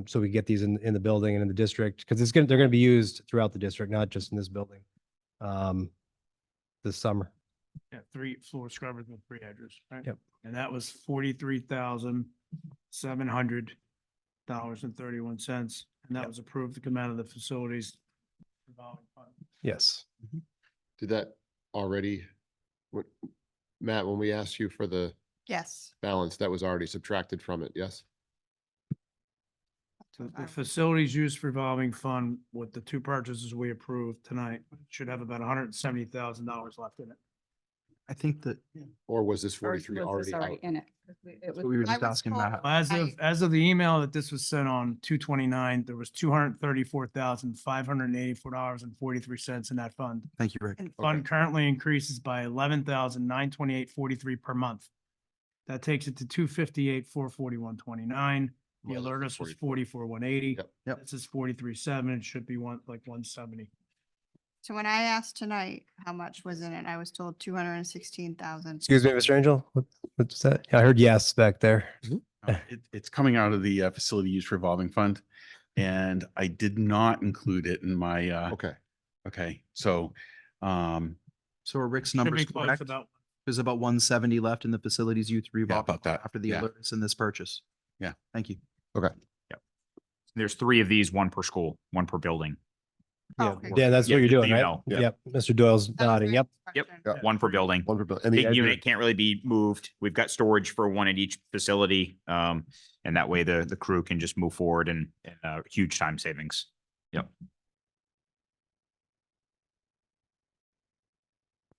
Speaker 11: So we get these in the building and in the district, because they're going to be used throughout the district, not just in this building this summer.
Speaker 9: Yeah, 3 floor scrubbers with 3 edgers, right?
Speaker 11: Yep.
Speaker 9: And that was $43,700.31, and that was approved to come out of the facilities revolving fund.
Speaker 11: Yes.
Speaker 6: Did that already, Matt, when we asked you for the
Speaker 4: Yes.
Speaker 6: balance, that was already subtracted from it, yes?
Speaker 9: The facilities use revolving fund with the 2 purchases we approved tonight should have about $170,000 left in it.
Speaker 3: I think that
Speaker 6: Or was this
Speaker 14: Or
Speaker 6: 43
Speaker 14: was this
Speaker 6: already out?
Speaker 14: in it? It was,
Speaker 3: we were
Speaker 4: I
Speaker 3: just
Speaker 4: was
Speaker 3: asking
Speaker 4: told-
Speaker 3: Matt.
Speaker 9: As of the email that this was sent on 2/29, there was $234,584.43 in that fund.
Speaker 3: Thank you, Rick.
Speaker 4: And
Speaker 9: Fund currently increases by $11,928.43 per month. That takes it to $258,441.29. The
Speaker 6: Minus
Speaker 9: alertus was
Speaker 6: 44.
Speaker 9: $44,180.
Speaker 6: Yep.
Speaker 3: Yep.
Speaker 9: This is 43,700. It should be like 170.
Speaker 4: So when I asked tonight how much was in it, I was told 216,000.
Speaker 11: Excuse me, Mr. Angel, what's that? I heard yes back there.
Speaker 12: It's coming out of the facility use revolving fund, and I did not include it in my,
Speaker 6: Okay.
Speaker 12: okay, so,
Speaker 3: So are Rick's
Speaker 9: Should be
Speaker 3: numbers
Speaker 9: close
Speaker 3: correct?
Speaker 9: about.
Speaker 3: There's about 170 left in the facilities youth revolving
Speaker 12: about that.
Speaker 3: after the
Speaker 12: Yeah.
Speaker 3: alerts in this purchase.
Speaker 12: Yeah.
Speaker 3: Thank you.
Speaker 13: There's 3 of these, 1 per school, 1 per building.
Speaker 11: Yeah,
Speaker 4: Okay.
Speaker 11: Dan, that's
Speaker 13: Yeah,
Speaker 11: what you're
Speaker 13: just so
Speaker 11: doing,
Speaker 13: you
Speaker 11: right?
Speaker 13: know.
Speaker 6: Yeah.
Speaker 11: Yep. Mr. Doyle's
Speaker 4: That was
Speaker 11: nodding.
Speaker 4: my
Speaker 11: Yep.
Speaker 4: question.
Speaker 6: Yeah.
Speaker 13: 1 per building.
Speaker 6: One per bill. And the
Speaker 13: Big unit
Speaker 6: edger,
Speaker 13: can't really be moved. We've got storage for 1 at each facility. And that way the crew can just move forward and huge time savings. Yep.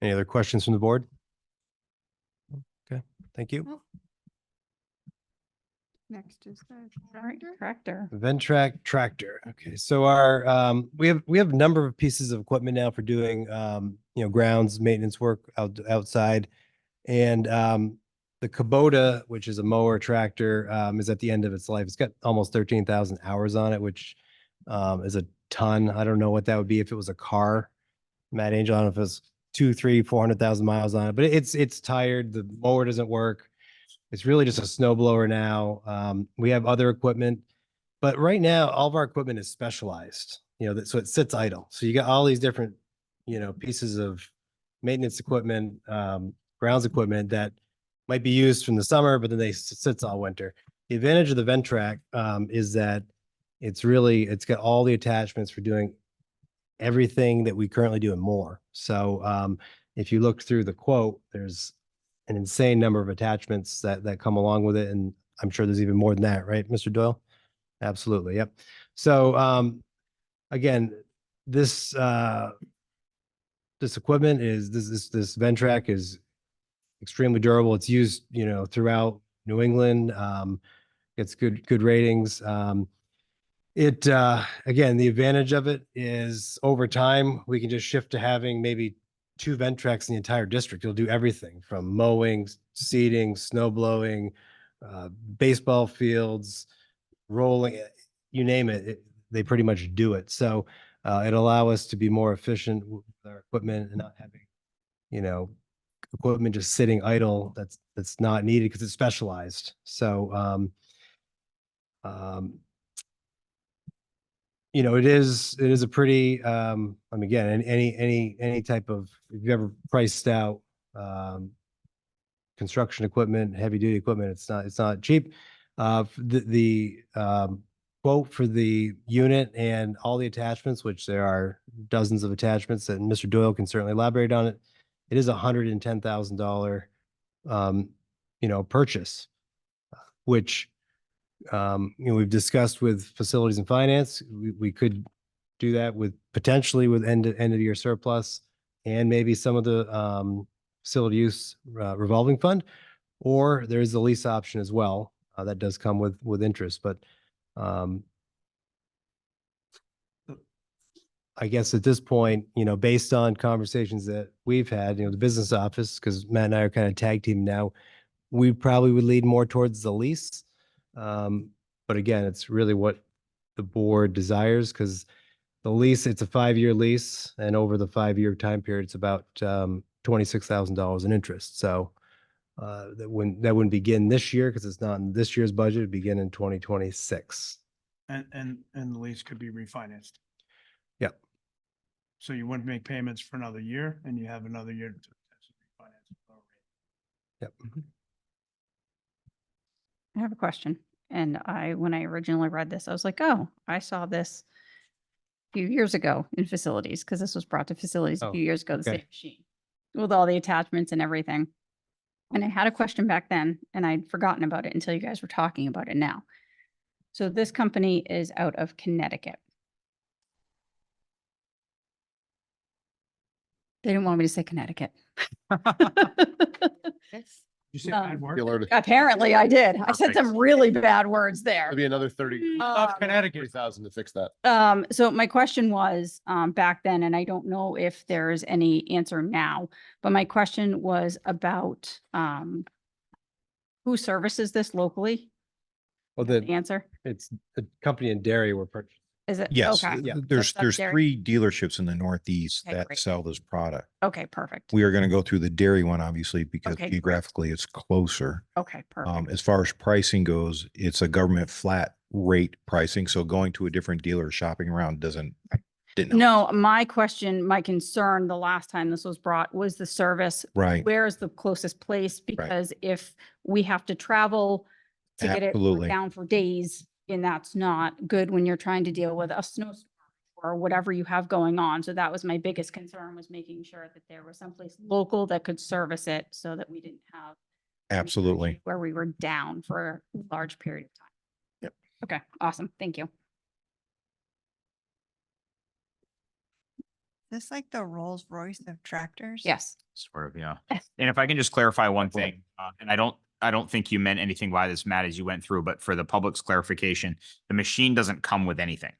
Speaker 11: Any other questions from the board? Thank you.
Speaker 4: Next is the
Speaker 14: All right, tractor.
Speaker 11: Ventrac tractor. Okay, so our we have a number of pieces of equipment now for doing grounds maintenance work outside, and the Kubota, which is a mower tractor, is at the end of its life. It's got almost 13,000 hours on it, which is a ton. I don't know what that would be if it was a car. Matt Angel, I don't know if it was 2, 3, 400,000 miles on it, but it's tired. The mower doesn't work. It's really just a snow blower now. We have other equipment, but right now all of our equipment is specialized, so it sits idle. So you got all these different, pieces of maintenance equipment, grounds equipment that might be used from the summer, but then they sits all winter. The advantage of the Ventrac is that it's got all the attachments for doing everything that we currently do and more. So if you look through the quote, there's an insane number of attachments that come along with it. And I'm sure there's even more than that, right, Mr. Doyle? Absolutely. Yep. So again, this equipment this Ventrac is extremely durable. It's used, throughout New England. Gets good ratings. Again, the advantage of it is over time, we can just shift to having maybe 2 Ventracs in the entire district. You'll do everything from mowing, seeding, snow blowing, baseball fields, rolling, you name it, they pretty much do it. So it'll allow us to be more efficient with our equipment and not having, equipment just sitting idle that's not needed because it's specialized. So it is a pretty, again, any type of, if you've ever priced out, construction equipment, heavy duty equipment, it's not cheap. The quote for the unit and all the attachments, which there are dozens of attachments, and Mr. Doyle can certainly elaborate on it. It is $110,000, purchase, which, we've discussed with facilities and finance. We could do that potentially with end of year surplus and maybe some of the facility use revolving fund, or there is the lease option as well. That does come with interest, but I guess at this point, based on conversations that we've had, the business office, because Matt and I are kind of tag team now, we probably would lead more towards the lease. But again, it's really what the board desires, because the lease, it's a 5-year lease, and over the 5-year time period, it's about $26,000 in interest. So that wouldn't begin this year because it's not in this year's budget. It'd begin in 2026.
Speaker 9: And the lease could be refinanced.
Speaker 11: Yep.
Speaker 9: So you wouldn't make payments for another year and you have another year to refinance.
Speaker 11: Yep.
Speaker 14: I have a question. And when I originally read this, I was like, oh, I saw this a few years ago in facilities, because this was brought to facilities a
Speaker 11: Oh,
Speaker 14: few years ago, the
Speaker 11: okay.
Speaker 14: same machine with all the attachments and everything. And I had a question back then and I'd forgotten about it until you guys were talking about it now. So this company is out of Connecticut. They didn't want me to say Connecticut.
Speaker 9: You say
Speaker 14: Um,
Speaker 9: bad word?
Speaker 6: Be alerted.
Speaker 14: Apparently I did. I said
Speaker 13: Perfect.
Speaker 14: some really bad words there.
Speaker 6: Maybe another 30,
Speaker 9: Of Connecticut.
Speaker 6: 30,000 to fix that.
Speaker 14: So my question was, back then, and I don't know if there's any answer now, but my question was about, who services this locally?
Speaker 11: Well,
Speaker 14: The answer,
Speaker 11: it's a company in Derry we're purchasing.
Speaker 14: is it?
Speaker 7: Yes,
Speaker 14: Okay.
Speaker 11: Yeah.
Speaker 7: there's
Speaker 14: That's Derry.
Speaker 7: 3 dealerships in the Northeast
Speaker 14: Okay,
Speaker 7: that
Speaker 14: great.
Speaker 7: sell this product.
Speaker 14: Okay, perfect.
Speaker 7: We are going to go through the dairy one, obviously, because
Speaker 14: Okay, great.
Speaker 7: geographically it's closer.
Speaker 14: Okay, perfect.
Speaker 7: As far as pricing goes, it's a government flat rate pricing. So going to a different dealer, shopping around didn't.
Speaker 14: No, my question, my concern the last time this was brought was the service.
Speaker 7: Right.
Speaker 14: Where is the closest place? Because if we have to travel to get it
Speaker 7: Absolutely.
Speaker 14: down for days, and that's not good when you're trying to deal with a snowstorm or whatever you have going on. So that was my biggest concern, was making sure that there was someplace local that could service it so that we didn't have an issue
Speaker 7: Absolutely.
Speaker 14: where we were down for a large period of time.
Speaker 7: Yep.
Speaker 14: Okay, awesome. Thank you.
Speaker 4: this like the Rolls Royce of tractors?
Speaker 14: Yes.
Speaker 13: Sort of, yeah. And if I can just clarify one thing, and I don't I don't think you meant anything by this, Matt, as you went through, but for the public's clarification, the machine doesn't come with anything.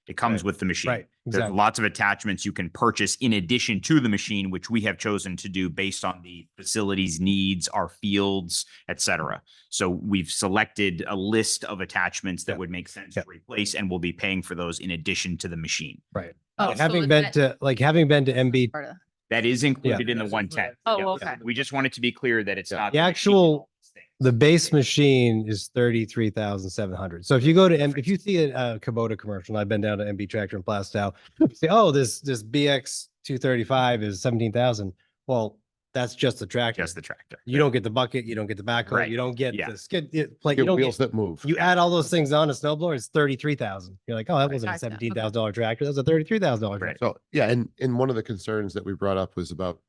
Speaker 13: It comes
Speaker 11: Right.
Speaker 13: with the machine.
Speaker 11: Right,
Speaker 13: There's
Speaker 11: exactly.
Speaker 13: lots of attachments you can purchase in addition to the machine, which we have chosen to do based on the facility's needs, our fields, et cetera. So we've selected a list of attachments that
Speaker 11: Yeah.
Speaker 13: would make sense
Speaker 11: Yeah.
Speaker 13: to replace, and we'll be paying for those in addition to the machine.
Speaker 11: Right.
Speaker 2: Oh, so
Speaker 11: Having
Speaker 2: is
Speaker 11: been
Speaker 2: that-
Speaker 11: to, having been to MB,
Speaker 2: Part of-
Speaker 13: That is included in the
Speaker 11: That's
Speaker 13: 110.
Speaker 2: Oh,
Speaker 13: Yep.
Speaker 2: okay.
Speaker 13: We just wanted to be clear that it's
Speaker 6: Yeah.
Speaker 13: not.
Speaker 11: The
Speaker 13: machine and
Speaker 11: actual-
Speaker 13: all these things.
Speaker 11: the base machine is 33,700. So if you go to, if you see a Kubota commercial, and I've been down to MB Tractor in Plastow, you say, oh, this BX 235 is 17,000. Well, that's just the tractor.
Speaker 13: Just the tractor.
Speaker 11: You don't get the bucket, you don't get the backhoe,
Speaker 13: Right.
Speaker 11: you don't get
Speaker 13: Yeah.
Speaker 11: the skid plate, you
Speaker 6: Get
Speaker 11: don't
Speaker 6: wheels
Speaker 11: get,
Speaker 6: that move.
Speaker 11: you add all those things on a snowblower, it's 33,000. You're like, oh, that wasn't a
Speaker 2: Gotcha. Okay.
Speaker 11: $17,000 tractor, that was a $33,000
Speaker 13: Right.
Speaker 11: tractor.
Speaker 6: So, yeah, and one of the concerns that we brought up was about,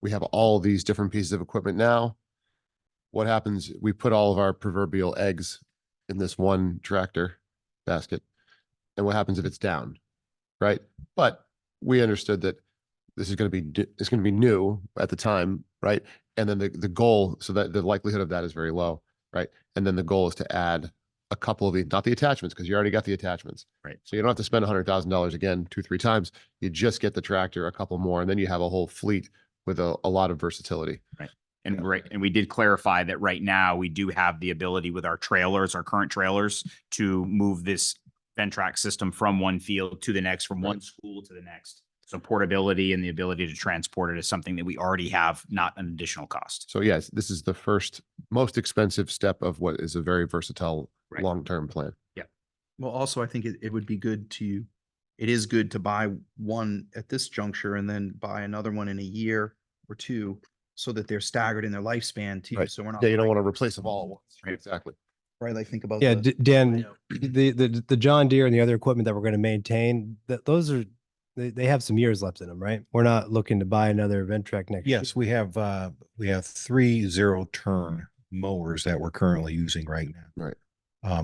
Speaker 6: we have all these different pieces of equipment now. What happens, we put all of our proverbial eggs in this one tractor basket. And what happens if it's down, right? But we understood that this is going to be, it's going to be new at the time, right? And then the goal, so that the likelihood of that is very low, right? And then the goal is to add a couple of the, not the attachments, because you already got the attachments.
Speaker 13: Right.
Speaker 6: So you don't have to spend $100,000 again, 2-3 times. You just get the tractor, a couple more, and then you have a whole fleet with a lot of versatility.
Speaker 13: And and we did clarify that right now we do have the ability with our trailers, our current trailers, to move this Ventrac system from one field to the next, from one school to the next. So portability and the ability to transport it is something that we already have, not an additional cost.
Speaker 6: So yes, this is the first, most expensive step of what is a very versatile,
Speaker 13: Right.
Speaker 6: long-term plan.
Speaker 3: Well, also, I think it would be good to, it is good to buy one at this juncture and then buy another one in a year or two so that they're staggered in their lifespan too.
Speaker 6: Right.
Speaker 3: So we're not.
Speaker 6: Yeah, you don't
Speaker 3: buying-
Speaker 6: want to replace them all at once.
Speaker 13: Right.
Speaker 6: Exactly.
Speaker 3: Right, like think about.
Speaker 11: Yeah,
Speaker 3: the-
Speaker 11: Dan, the John Deere and the other equipment that we're going to maintain, that those are, they have some years left in them, right? We're not looking to buy another Ventrac next year.
Speaker 7: Yes, we have 3 zero-turn mowers that we're currently using right now.
Speaker 6: Right.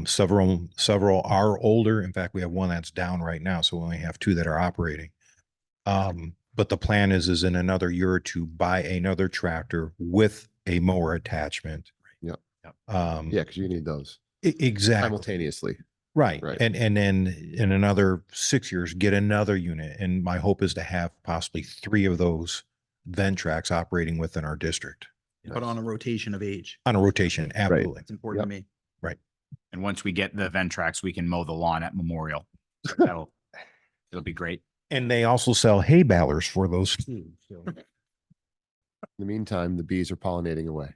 Speaker 7: Several are older. In fact, we have one that's down right now, so we only have 2 that are operating. But the plan is in another year or two, buy another tractor with a mower attachment.
Speaker 6: Yep.
Speaker 7: Um,
Speaker 6: Yeah, because you need those
Speaker 7: exactly.
Speaker 6: simultaneously.
Speaker 7: Right.
Speaker 6: Right.
Speaker 7: And then in another 6 years, get another unit. And my hope is to have possibly 3 of those Ventracs operating within our district
Speaker 3: But on a rotation of age.
Speaker 7: on a rotation. Absolutely.
Speaker 3: That's important to me.
Speaker 13: And once we get the Ventracs, we can mow the lawn at Memorial. So it'll be great.
Speaker 7: And they also sell hay balers for those too. So.
Speaker 6: In the meantime, the bees are pollinating away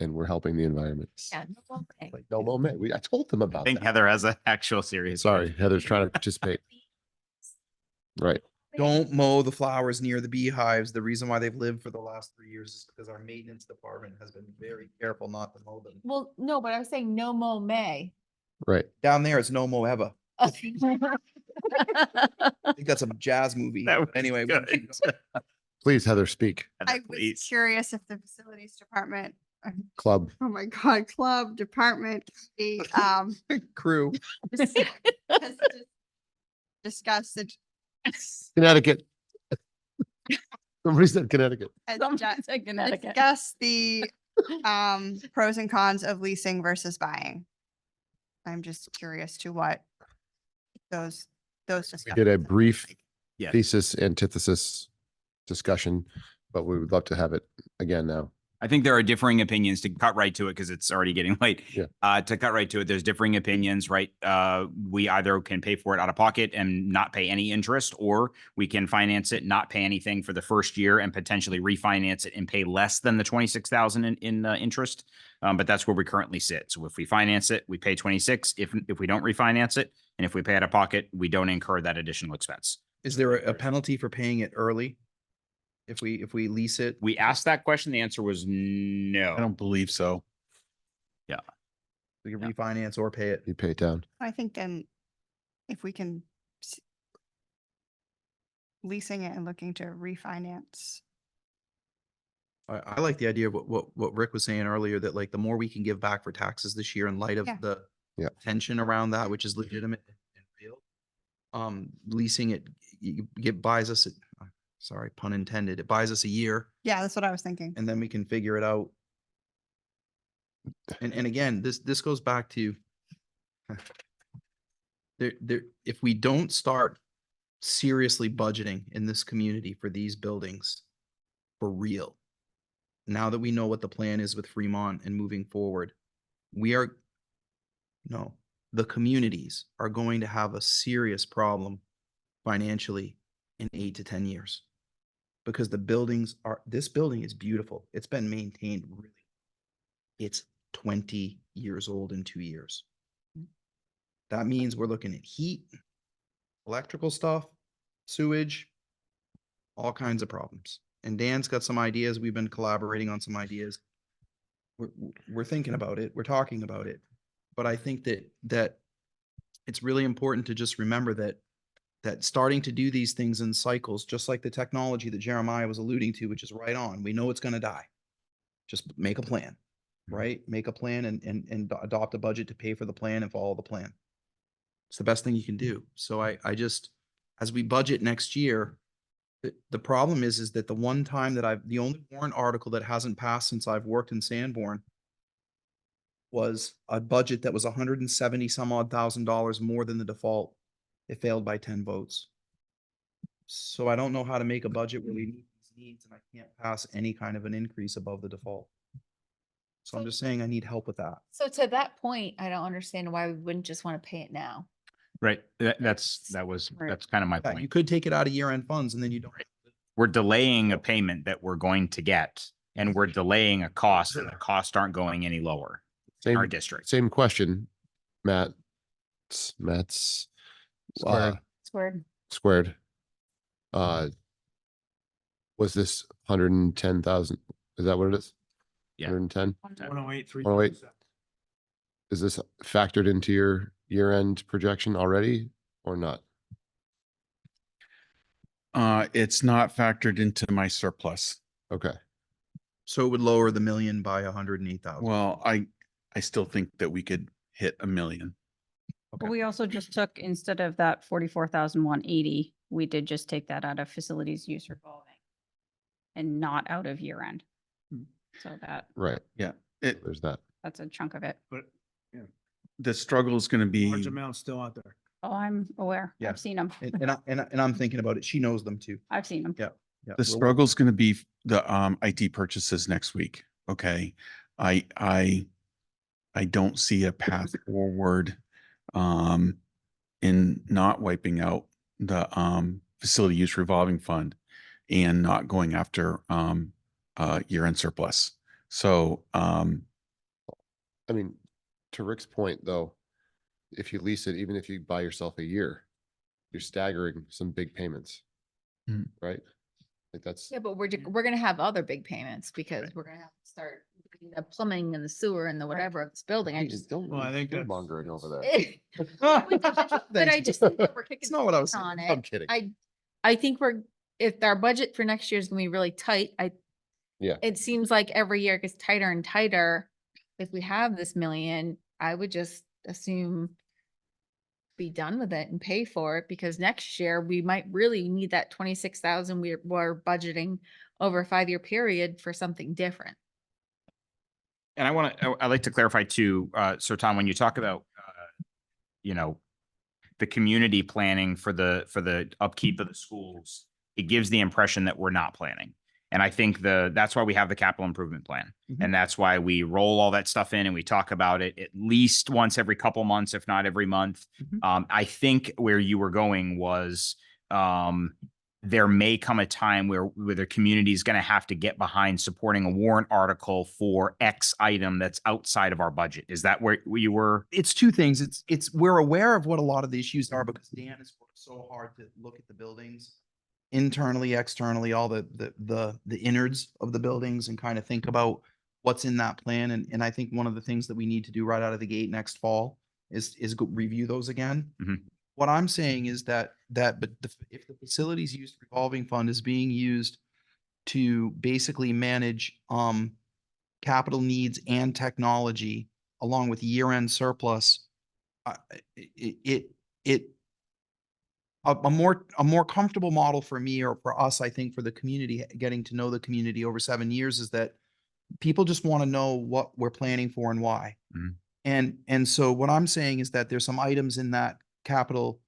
Speaker 6: and we're helping the environment.
Speaker 2: Yeah, no, okay.
Speaker 6: Like, no moment. I told them
Speaker 13: I
Speaker 6: about
Speaker 13: think
Speaker 6: that.
Speaker 13: Heather has an actual serious.
Speaker 6: Sorry, Heather's trying to participate. Right.
Speaker 3: Don't mow the flowers near the beehives. The reason why they've lived for the last 3 years is because our maintenance department has been very careful not to mow them.
Speaker 2: Well, no, but I was saying no mo May.
Speaker 6: Right.
Speaker 3: Down there, it's no mow ever. I think that's a jazz movie.
Speaker 13: That was
Speaker 3: Anyway. we can keep
Speaker 13: good.
Speaker 3: going.
Speaker 6: Please, Heather, speak.
Speaker 4: I was
Speaker 13: Please.
Speaker 4: curious if the facilities department,
Speaker 6: Club.
Speaker 4: oh my God, club department, the,
Speaker 3: Crew.
Speaker 4: has discussed the,
Speaker 6: Connecticut. Somebody said Connecticut.
Speaker 4: has
Speaker 2: Sometimes in Connecticut.
Speaker 4: discussed the, pros and cons of leasing versus buying. I'm just curious to what those
Speaker 6: We
Speaker 4: discussions.
Speaker 6: did a brief
Speaker 13: Yes.
Speaker 6: thesis, antithesis discussion, but we would love to have it again now.
Speaker 13: I think there are differing opinions, to cut right to it because it's already getting late.
Speaker 6: Yeah.
Speaker 13: To cut right to it, there's differing opinions, right? We either can pay for it out of pocket and not pay any interest, or we can finance it, not pay anything for the first year and potentially refinance it and pay less than the 26,000 in interest. But that's where we currently sit. So if we finance it, we pay 26. If we don't refinance it, and if we pay out of pocket, we don't incur that additional expense.
Speaker 3: Is there a penalty for paying it early? If we lease it?
Speaker 13: We asked that question. The answer was no.
Speaker 12: I don't believe so.
Speaker 3: We can refinance or pay it.
Speaker 6: You pay it down.
Speaker 4: I think then if we can leasing it and looking to refinance.
Speaker 3: I like the idea of what Rick was saying earlier, that like the more we can give back for taxes this year in light of
Speaker 4: Yeah.
Speaker 3: the
Speaker 6: Yeah.
Speaker 3: tension around that, which is legitimate and real. Leasing it, buys us, sorry, pun intended, it buys us a year
Speaker 4: Yeah, that's what I was thinking.
Speaker 3: and then we can figure it out And again, this goes back to if we don't start seriously budgeting in this community for these buildings for real, now that we know what the plan is with Fremont and moving forward, the communities are going to have a serious problem financially in 8 to 10 years. Because this building is beautiful. It's been maintained really. It's 20 years old in 2 years. That means we're looking at heat, electrical stuff, sewage, all kinds of problems. And Dan's got some ideas. We've been collaborating on some ideas. We're thinking about it. We're talking about it. But I think that it's really important to just remember that starting to do these things in cycles, just like the technology that Jeremiah was alluding to, which is right on. We know it's going to die. Just make a plan, right? Make a plan and adopt a budget to pay for the plan and follow the plan. It's the best thing you can do. So I just, as we budget next year, the problem is that the one time that the only warrant article that hasn't passed since I've worked in Sanborn was a budget that was 170 some odd $1,000 more than the default. It failed by 10 votes. So I don't know how to make a budget where we meet these needs and I can't pass any kind of an increase above the default. So I'm just saying I need help with that.
Speaker 2: So to that point, I don't understand why we wouldn't just want to pay it now.
Speaker 13: Right. That's kind of my
Speaker 3: Yeah, you
Speaker 13: point.
Speaker 3: could take it out of year-end funds and then you don't.
Speaker 13: We're delaying a payment that we're going to get, and we're delaying a cost, and the costs aren't going any lower in our district.
Speaker 6: Same question, Matt's
Speaker 2: Squared.
Speaker 6: squared. Was this 110,000? Is that what it is?
Speaker 13: Yeah.
Speaker 6: 110?
Speaker 9: 108,
Speaker 6: 108. Is this factored into your year-end projection already or not?
Speaker 12: It's not factored into my surplus.
Speaker 6: Okay.
Speaker 3: So it would lower the million by 108,000.
Speaker 12: Well, I still think that we could hit $1 million.
Speaker 14: But we also just took, instead of that 44,180, we did just take that out of facilities use revolving and not out of year end. So
Speaker 6: Right.
Speaker 12: Yeah.
Speaker 6: There's that.
Speaker 14: that's a chunk of it.
Speaker 9: But
Speaker 12: The struggle is going to
Speaker 9: large
Speaker 12: be,
Speaker 9: amount still out there.
Speaker 14: Oh, I'm aware.
Speaker 3: Yeah.
Speaker 14: I've seen them.
Speaker 3: And I'm thinking about it. She knows them too.
Speaker 14: I've seen them.
Speaker 3: Yeah.
Speaker 12: the struggle is going to be the IT purchases next week. Okay. I don't see a path forward in not wiping out the facility use revolving fund and not going after year-end surplus. So
Speaker 6: I mean, to Rick's point though, if you lease it, even if you buy yourself a year, you're staggering some big payments,
Speaker 12: Mhm.
Speaker 6: right? Like that's,
Speaker 2: Yeah, but we're gonna have other big payments because we're gonna have to start doing the plumbing and the sewer and the whatever of this building. I just.
Speaker 6: don't
Speaker 9: Well, I think that's-
Speaker 6: mongering over there.
Speaker 2: But I just think that we're kicking
Speaker 3: It's not what I was
Speaker 2: the
Speaker 3: saying.
Speaker 2: can on
Speaker 6: I'm
Speaker 2: it.
Speaker 6: kidding.
Speaker 2: I think if our budget for next year is gonna be really tight,
Speaker 6: Yeah.
Speaker 2: it seems like every year it gets tighter and tighter. If we have this million, I would just assume be done with it and pay for it, because next year we might really need that 26,000 we're budgeting over a 5-year period for something different.
Speaker 13: And I'd like to clarify too, so Tom, when you talk about, the community planning for the upkeep of the schools, it gives the impression that we're not planning. And I think that's why we have the capital improvement plan.
Speaker 3: Mhm.
Speaker 13: And that's why we roll all that stuff in and we talk about it at least once every couple months, if not every month.
Speaker 3: Mhm.
Speaker 13: I think where you were going was, there may come a time where the community is going to have to get behind supporting a warrant article for X item that's outside of our budget. Is that where you were?
Speaker 3: It's two things. We're aware of what a lot of the issues are because Dan has worked so hard to look at the buildings internally, externally, all the innards of the buildings and kind of think about what's in that plan. And I think one of the things that we need to do right out of the gate next fall is review those again.
Speaker 13: Mhm.
Speaker 3: What I'm saying is if the facilities use revolving fund is being used to basically manage capital needs and technology along with year-end surplus, a more comfortable model for me or for us, I think for the community, getting to know the community over 7 years, is that people just want to know what we're planning for and why.
Speaker 12: Mhm.
Speaker 3: And so what I'm saying is that there's some items in that capital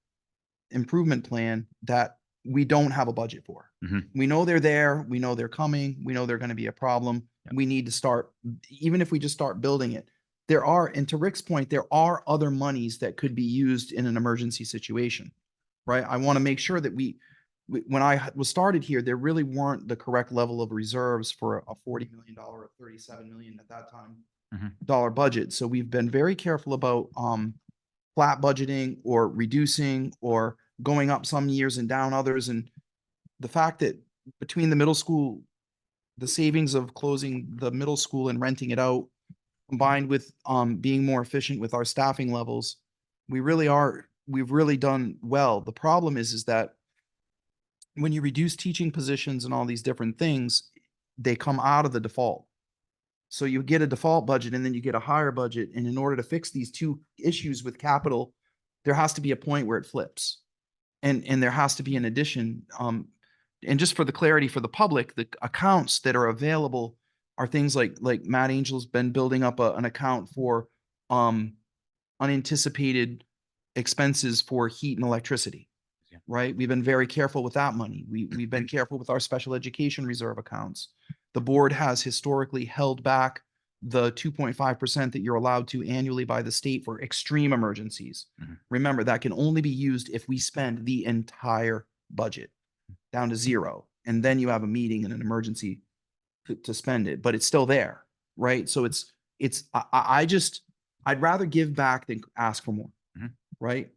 Speaker 3: improvement plan that we don't have a budget for.
Speaker 12: Mhm.
Speaker 3: We know they're there, we know they're coming, we know they're going to be a problem. We need to start, even if we just start building it. There are, and to Rick's point, there are other monies that could be used in an emergency situation, right? I want to make sure that when I was started here, there really weren't the correct level of reserves for a $40 million or $37 million at that time
Speaker 12: Mhm.
Speaker 3: dollar budget. So we've been very careful about flat budgeting or reducing or going up some years and down others. And the fact that between the middle school, the savings of closing the middle school and renting it out, combined with being more efficient with our staffing levels, we've really done well. The problem is that when you reduce teaching positions and all these different things, they come out of the default. So you get a default budget and then you get a higher budget. And in order to fix these two issues with capital, there has to be a point where it flips. And there has to be an addition. And just for the clarity for the public, the accounts that are available are things like Matt Angel's been building up an account for unanticipated expenses for heat and electricity.
Speaker 12: Yeah.
Speaker 3: Right? We've been very careful with that money. We've been careful with our special education reserve accounts. The board has historically held back the 2.5% that you're allowed to annually by the state for extreme emergencies.
Speaker 12: Mhm.
Speaker 3: Remember, that can only be used if we spend the entire budget down to zero. And then you have a meeting and an emergency to spend it, but it's still there, right? So I'd rather give back than ask for more,
Speaker 12: Mhm.
Speaker 3: right?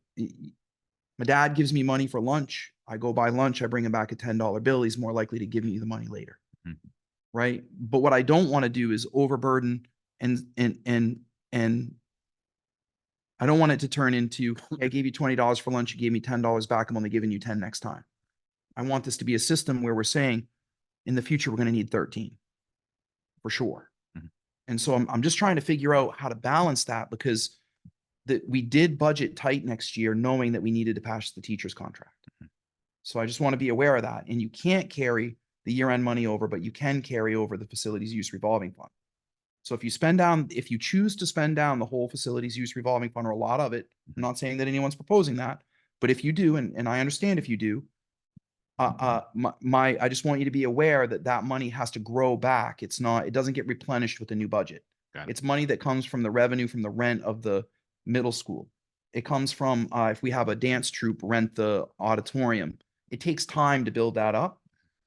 Speaker 3: My dad gives me money for lunch. I go buy lunch. I bring him back a $10 bill. He's more likely to give me the money later.
Speaker 12: Mhm.
Speaker 3: Right. But what I don't want to do is overburden and I don't want it to turn into, I gave you $20 for lunch. You gave me $10 back. I'm only giving you 10 next time. I want this to be a system where we're saying in the future, we're going to need 13 for sure.
Speaker 12: Mhm.
Speaker 3: And so I'm just trying to figure out how to balance that because we did budget tight next year, knowing that we needed to pass the teacher's contract. So I just want to be aware of that. And you can't carry the year-end money over, but you can carry over the facilities use revolving fund. So if you choose to spend down the whole facilities use revolving fund or a lot of it, I'm not saying that anyone's proposing that, but if you do, and I understand if you do, I just want you to be aware that that money has to grow back. It doesn't get replenished with the new budget.
Speaker 12: Got it.
Speaker 3: It's money that comes from the revenue from the rent of the middle school. It comes from, if we have a dance troupe rent the auditorium, it takes time to build that up.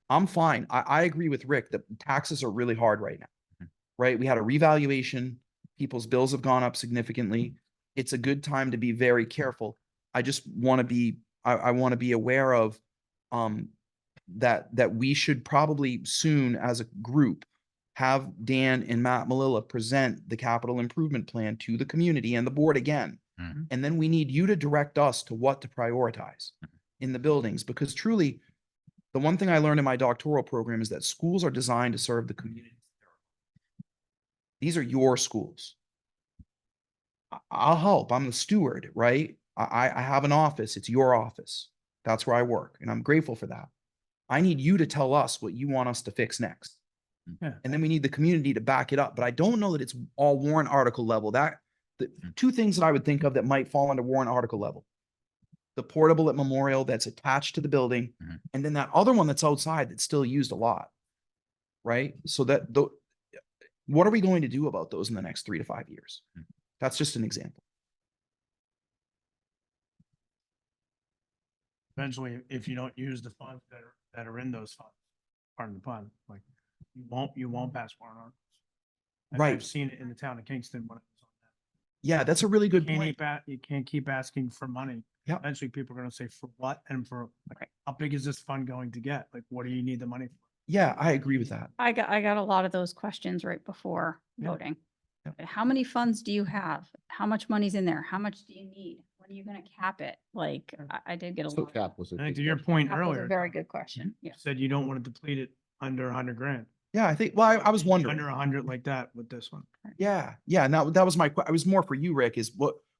Speaker 3: I'm fine. I agree with Rick that taxes are really hard right now, right? We had a revaluation. People's bills have gone up significantly. It's a good time to be very careful. I just want to be, I want to be aware of that we should probably soon as a group have Dan and Matt Malilla present the capital improvement plan to the community and the board again.
Speaker 12: Mhm.
Speaker 3: And then we need you to direct us to what to prioritize in the buildings, because truly, the one thing I learned in my doctoral program is that schools are designed to serve the community. These are your schools. I'll help. I'm the steward, right? I have an office. It's your office. That's where I work. And I'm grateful for that. I need you to tell us what you want us to fix next.
Speaker 9: Yeah.
Speaker 3: And then we need the community to back it up. But I don't know that it's all warrant article level. The two things that I would think of that might fall under warrant article level. The portable at Memorial that's attached to the building.
Speaker 12: Mhm.
Speaker 3: And then that other one that's outside that's still used a lot. Right? So what are we going to do about those in the next 3 to 5 years?
Speaker 12: Mhm.
Speaker 3: That's just an example.
Speaker 9: Eventually, if you don't use the funds that are in those funds, pardon the pun, like you won't pass warrant articles.
Speaker 3: Right.
Speaker 9: I've seen it in the town of Kingston when it was on that.
Speaker 3: Yeah, that's a really good point.
Speaker 9: You can't keep asking for money.
Speaker 3: Yeah.
Speaker 9: Eventually people are gonna say for what and for like, how big is this fund going to get? Like, what do you need the money for?
Speaker 3: Yeah, I agree with that.
Speaker 14: I got a lot of those questions right before
Speaker 9: Yeah.
Speaker 14: voting.
Speaker 3: Yeah.
Speaker 14: How many funds do you have? How much money's in there? How much do you need? When are you gonna cap it? Like, I did get a
Speaker 6: So
Speaker 14: lot.
Speaker 6: cap was a
Speaker 9: I think
Speaker 6: good
Speaker 9: to your
Speaker 6: question.
Speaker 9: point
Speaker 14: That was a
Speaker 9: earlier.
Speaker 14: very good question.
Speaker 9: You
Speaker 14: Yeah.
Speaker 9: said you don't want to deplete it under 100 grand.
Speaker 3: Yeah, I think, well, I was wondering.
Speaker 9: Under 100 like that with this one.
Speaker 3: Yeah, yeah. And that was I was more for you, Rick, is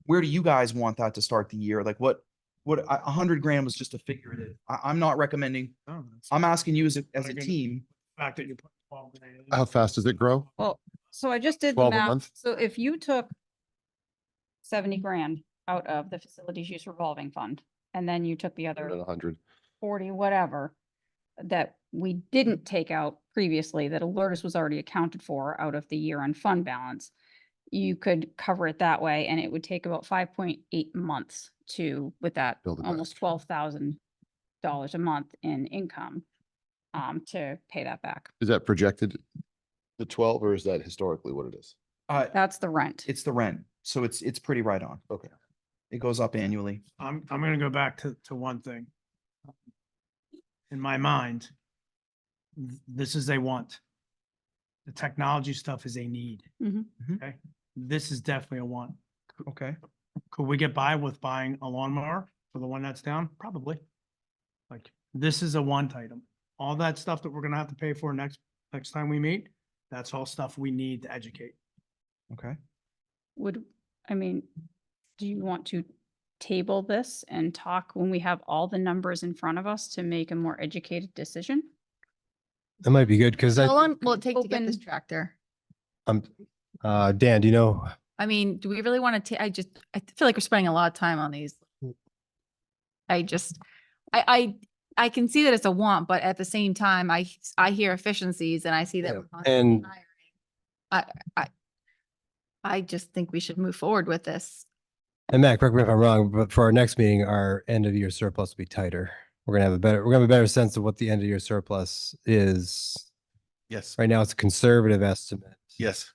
Speaker 3: where do you guys want that to start the year? Like what 100 grand was just a figurative. I'm not recommending,
Speaker 9: Oh, that's-
Speaker 3: I'm asking you as a
Speaker 9: But again,
Speaker 3: team.
Speaker 9: fact that you put 12 grand in.
Speaker 6: How fast does it grow?
Speaker 1: Well, so I just did the
Speaker 6: 12 a
Speaker 1: math.
Speaker 6: month?
Speaker 1: So if you took 70 grand out of the facilities use revolving fund, and then you took the other
Speaker 6: 100.
Speaker 1: 40, whatever, that we didn't take out previously, that Alertus was already accounted for out of the year-end fund balance, you could cover it that way, and it would take about 5.8 months with that
Speaker 6: Build it back.
Speaker 1: almost $12,000 a month in income, to pay that back.
Speaker 6: Is that projected the 12 or is that historically what it is?
Speaker 1: That's the rent.
Speaker 3: It's the rent. So it's pretty right on.
Speaker 6: Okay.
Speaker 3: It goes up annually.
Speaker 9: I'm gonna go back to one thing. In my mind, this is a want. The technology stuff is a need.
Speaker 1: Mhm.
Speaker 9: Okay, this is definitely a want.
Speaker 3: Okay.
Speaker 9: Could we get by with buying a lawnmower for the one that's down? Probably. Like, this is a want item. All that stuff that we're gonna have to pay for next time we meet, that's all stuff we need to educate.
Speaker 3: Okay.
Speaker 1: Do you want to table this and talk when we have all the numbers in front of us to make a more educated decision?
Speaker 11: That might be good because
Speaker 2: How long will it take to get this
Speaker 1: Open-
Speaker 2: tractor?
Speaker 11: Dan, do you know?
Speaker 2: I mean, do we really want to, I feel like we're spending a lot of time on these. I can see that it's a want, but at the same time, I hear efficiencies and I see that.
Speaker 11: Yeah,
Speaker 2: we're constantly
Speaker 11: and-
Speaker 2: hiring. I just think we should move forward with this.
Speaker 11: And Matt, correct me if I'm wrong, but for our next meeting, our end of year surplus will be tighter. We're gonna have a better sense of what the end of year surplus is.
Speaker 12: Yes,
Speaker 11: Right now, it's a conservative estimate.
Speaker 12: yes.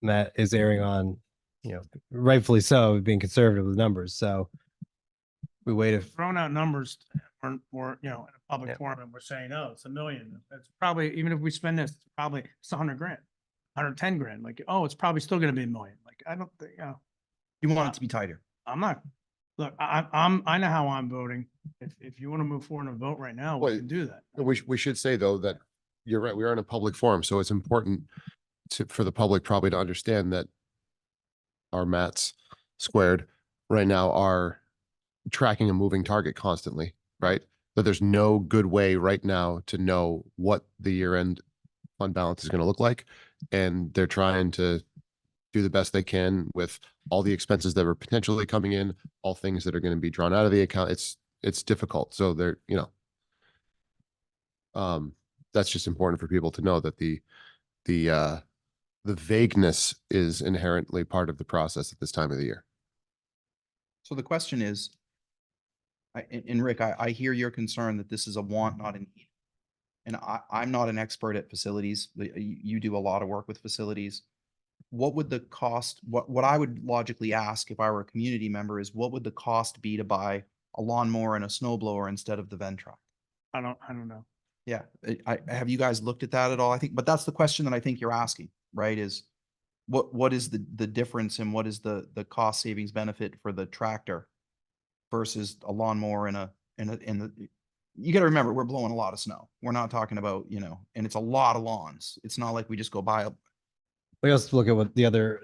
Speaker 11: Matt is erring on, rightfully so, being conservative with numbers. So we wait if,
Speaker 9: Throwing out numbers or, in a public
Speaker 11: Yeah.
Speaker 9: forum and we're saying, oh, it's $1 million. It's probably, even if we spend this, it's 100 grand, 110 grand. Like, oh, it's probably still gonna be $1 million. Like, I don't think,
Speaker 3: You want it to be tighter.
Speaker 9: I'm not, look, I know how I'm voting. If you want to move forward and vote right now, we
Speaker 6: Well,
Speaker 9: can do that.
Speaker 6: We should say though, that you're right. We are in a public forum, so it's important for the public probably to understand that our mats squared right now are tracking a moving target constantly, right? That there's no good way right now to know what the year end fund balance is going to look like. And they're trying to do the best they can with all the expenses that are potentially coming in, all things that are going to be drawn out of the account. It's difficult. So they're, that's just important for people to know that the vagueness is inherently part of the process at this time of the year.
Speaker 3: So the question is, and Rick, I hear your concern that this is a want, not a need. And I'm not an expert at facilities. You do a lot of work with facilities. What would the cost, what I would logically ask if I were a community member is what would the cost be to buy a lawnmower and a snow blower instead of the Ventrac?
Speaker 9: I don't know.
Speaker 3: Yeah, have you guys looked at that at all? I think, but that's the question that I think you're asking, right? Is what is the difference and what is the cost savings benefit for the tractor versus a lawnmower you got to remember, we're blowing a lot of snow. We're not talking about, and it's a lot of lawns. It's not like we just go buy
Speaker 11: we also look at what the other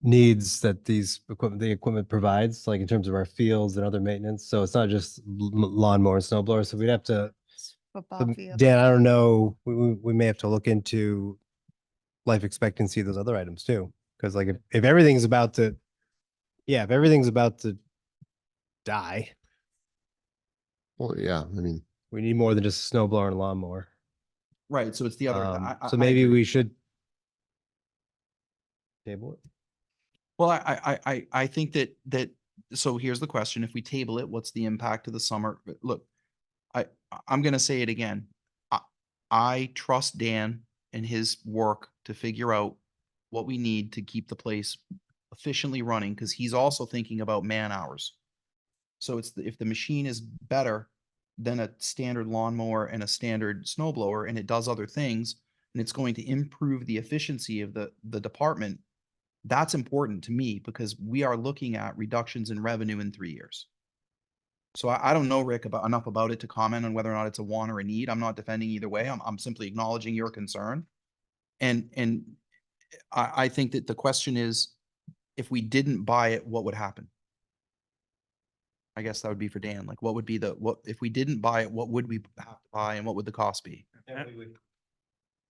Speaker 11: needs that the equipment provides, like in terms of our fields and other maintenance. So it's not just lawnmower and snow blower. So we'd have to,
Speaker 4: Football
Speaker 11: but
Speaker 4: field.
Speaker 11: Dan, I don't know, we may have to look into life expectancy of those other items too. Cause like if everything's about to, if everything's about to die,
Speaker 6: Well, yeah, I mean,
Speaker 11: we need more than just a snow blower and a lawnmower.
Speaker 3: right. So it's the other.
Speaker 11: So maybe we should table it.
Speaker 3: Well, I think that, so here's the question. If we table it, what's the impact of the summer? Look, I'm going to say it again. I trust Dan and his work to figure out what we need to keep the place efficiently running, because he's also thinking about man hours. So if the machine is better than a standard lawnmower and a standard snow blower, and it does other things, and it's going to improve the efficiency of the department, that's important to me because we are looking at reductions in revenue in 3 years. So I don't know, Rick, enough about it to comment on whether or not it's a want or a need. I'm not defending either way. I'm simply acknowledging your concern. And I think that the question is, if we didn't buy it, what would happen? I guess that would be for Dan. Like, what would be what, if we didn't buy it, what would we have to buy and what would the cost be?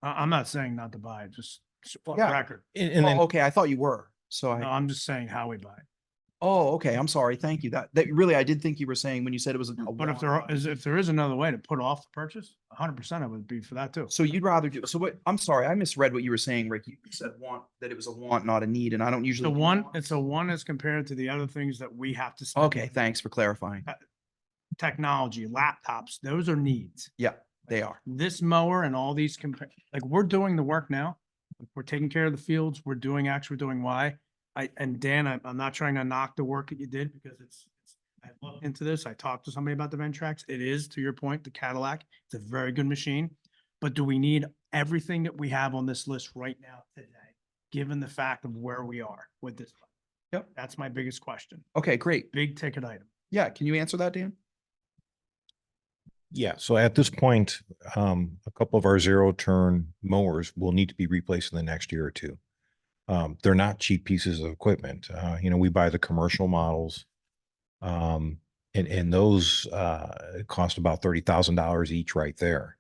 Speaker 9: I'm not saying not to buy it, just for
Speaker 3: Yeah.
Speaker 9: record.
Speaker 7: And then,
Speaker 3: Oh, okay, I thought you were. So
Speaker 9: No, I'm just saying how we buy it.
Speaker 3: oh, okay, I'm sorry. Thank you. That really, I did think you were saying when you said it was.
Speaker 9: But if there is another way to put off the purchase, 100% I would be for that too.
Speaker 3: So you'd rather do, so what, I'm sorry, I misread what you were saying, Rick. You said want, that it was a want, not a need, and I don't usually.
Speaker 9: It's a one as compared to the other things that we have to spend.
Speaker 3: Okay, thanks for clarifying.
Speaker 9: Technology, laptops, those are needs.
Speaker 3: Yeah, they are.
Speaker 9: This mower and all these like we're doing the work now. We're taking care of the fields. We're doing X, we're doing Y. And Dan, I'm not trying to knock the work that you did because I looked into this. I talked to somebody about the Ventrax. It is, to your point, the Cadillac. It's a very good machine. But do we need everything that we have on this list right now today, given the fact of where we are with this?
Speaker 3: Yep.
Speaker 9: That's my biggest question.
Speaker 3: Okay, great.
Speaker 9: Big ticket item.
Speaker 3: Yeah, can you answer that, Dan?
Speaker 7: yeah, so at this point, a couple of our zero turn mowers will need to be replaced in the next year or two. They're not cheap pieces of equipment. We buy the commercial models. And those cost about $30,000 each right there.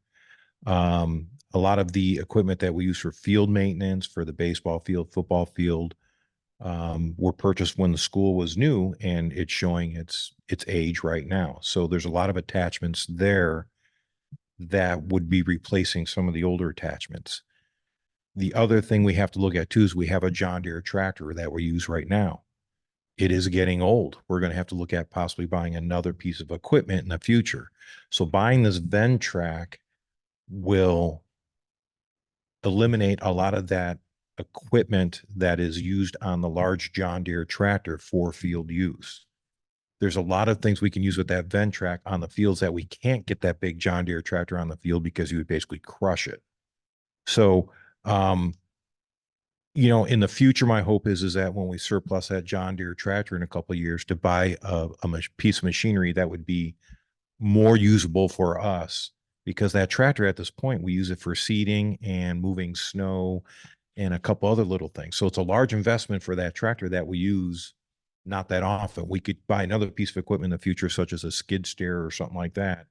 Speaker 7: A lot of the equipment that we use for field maintenance, for the baseball field, football field, were purchased when the school was new, and it's showing its age right now. So there's a lot of attachments there that would be replacing some of the older attachments. The other thing we have to look at too is we have a John Deere tractor that we use right now. It is getting old. We're going to have to look at possibly buying another piece of equipment in the future. So buying this Ventrac will eliminate a lot of that equipment that is used on the large John Deere tractor for field use. There's a lot of things we can use with that Ventrac on the fields that we can't get that big John Deere tractor on the field because you would basically crush it. So, in the future, my hope is that when we surplus that John Deere tractor in a couple of years, to buy a piece of machinery that would be more usable for us, because that tractor at this point, we use it for seeding and moving snow and a couple other little things. So it's a large investment for that tractor that we use not that often. We could buy another piece of equipment in the future, such as a skid steer or something like that,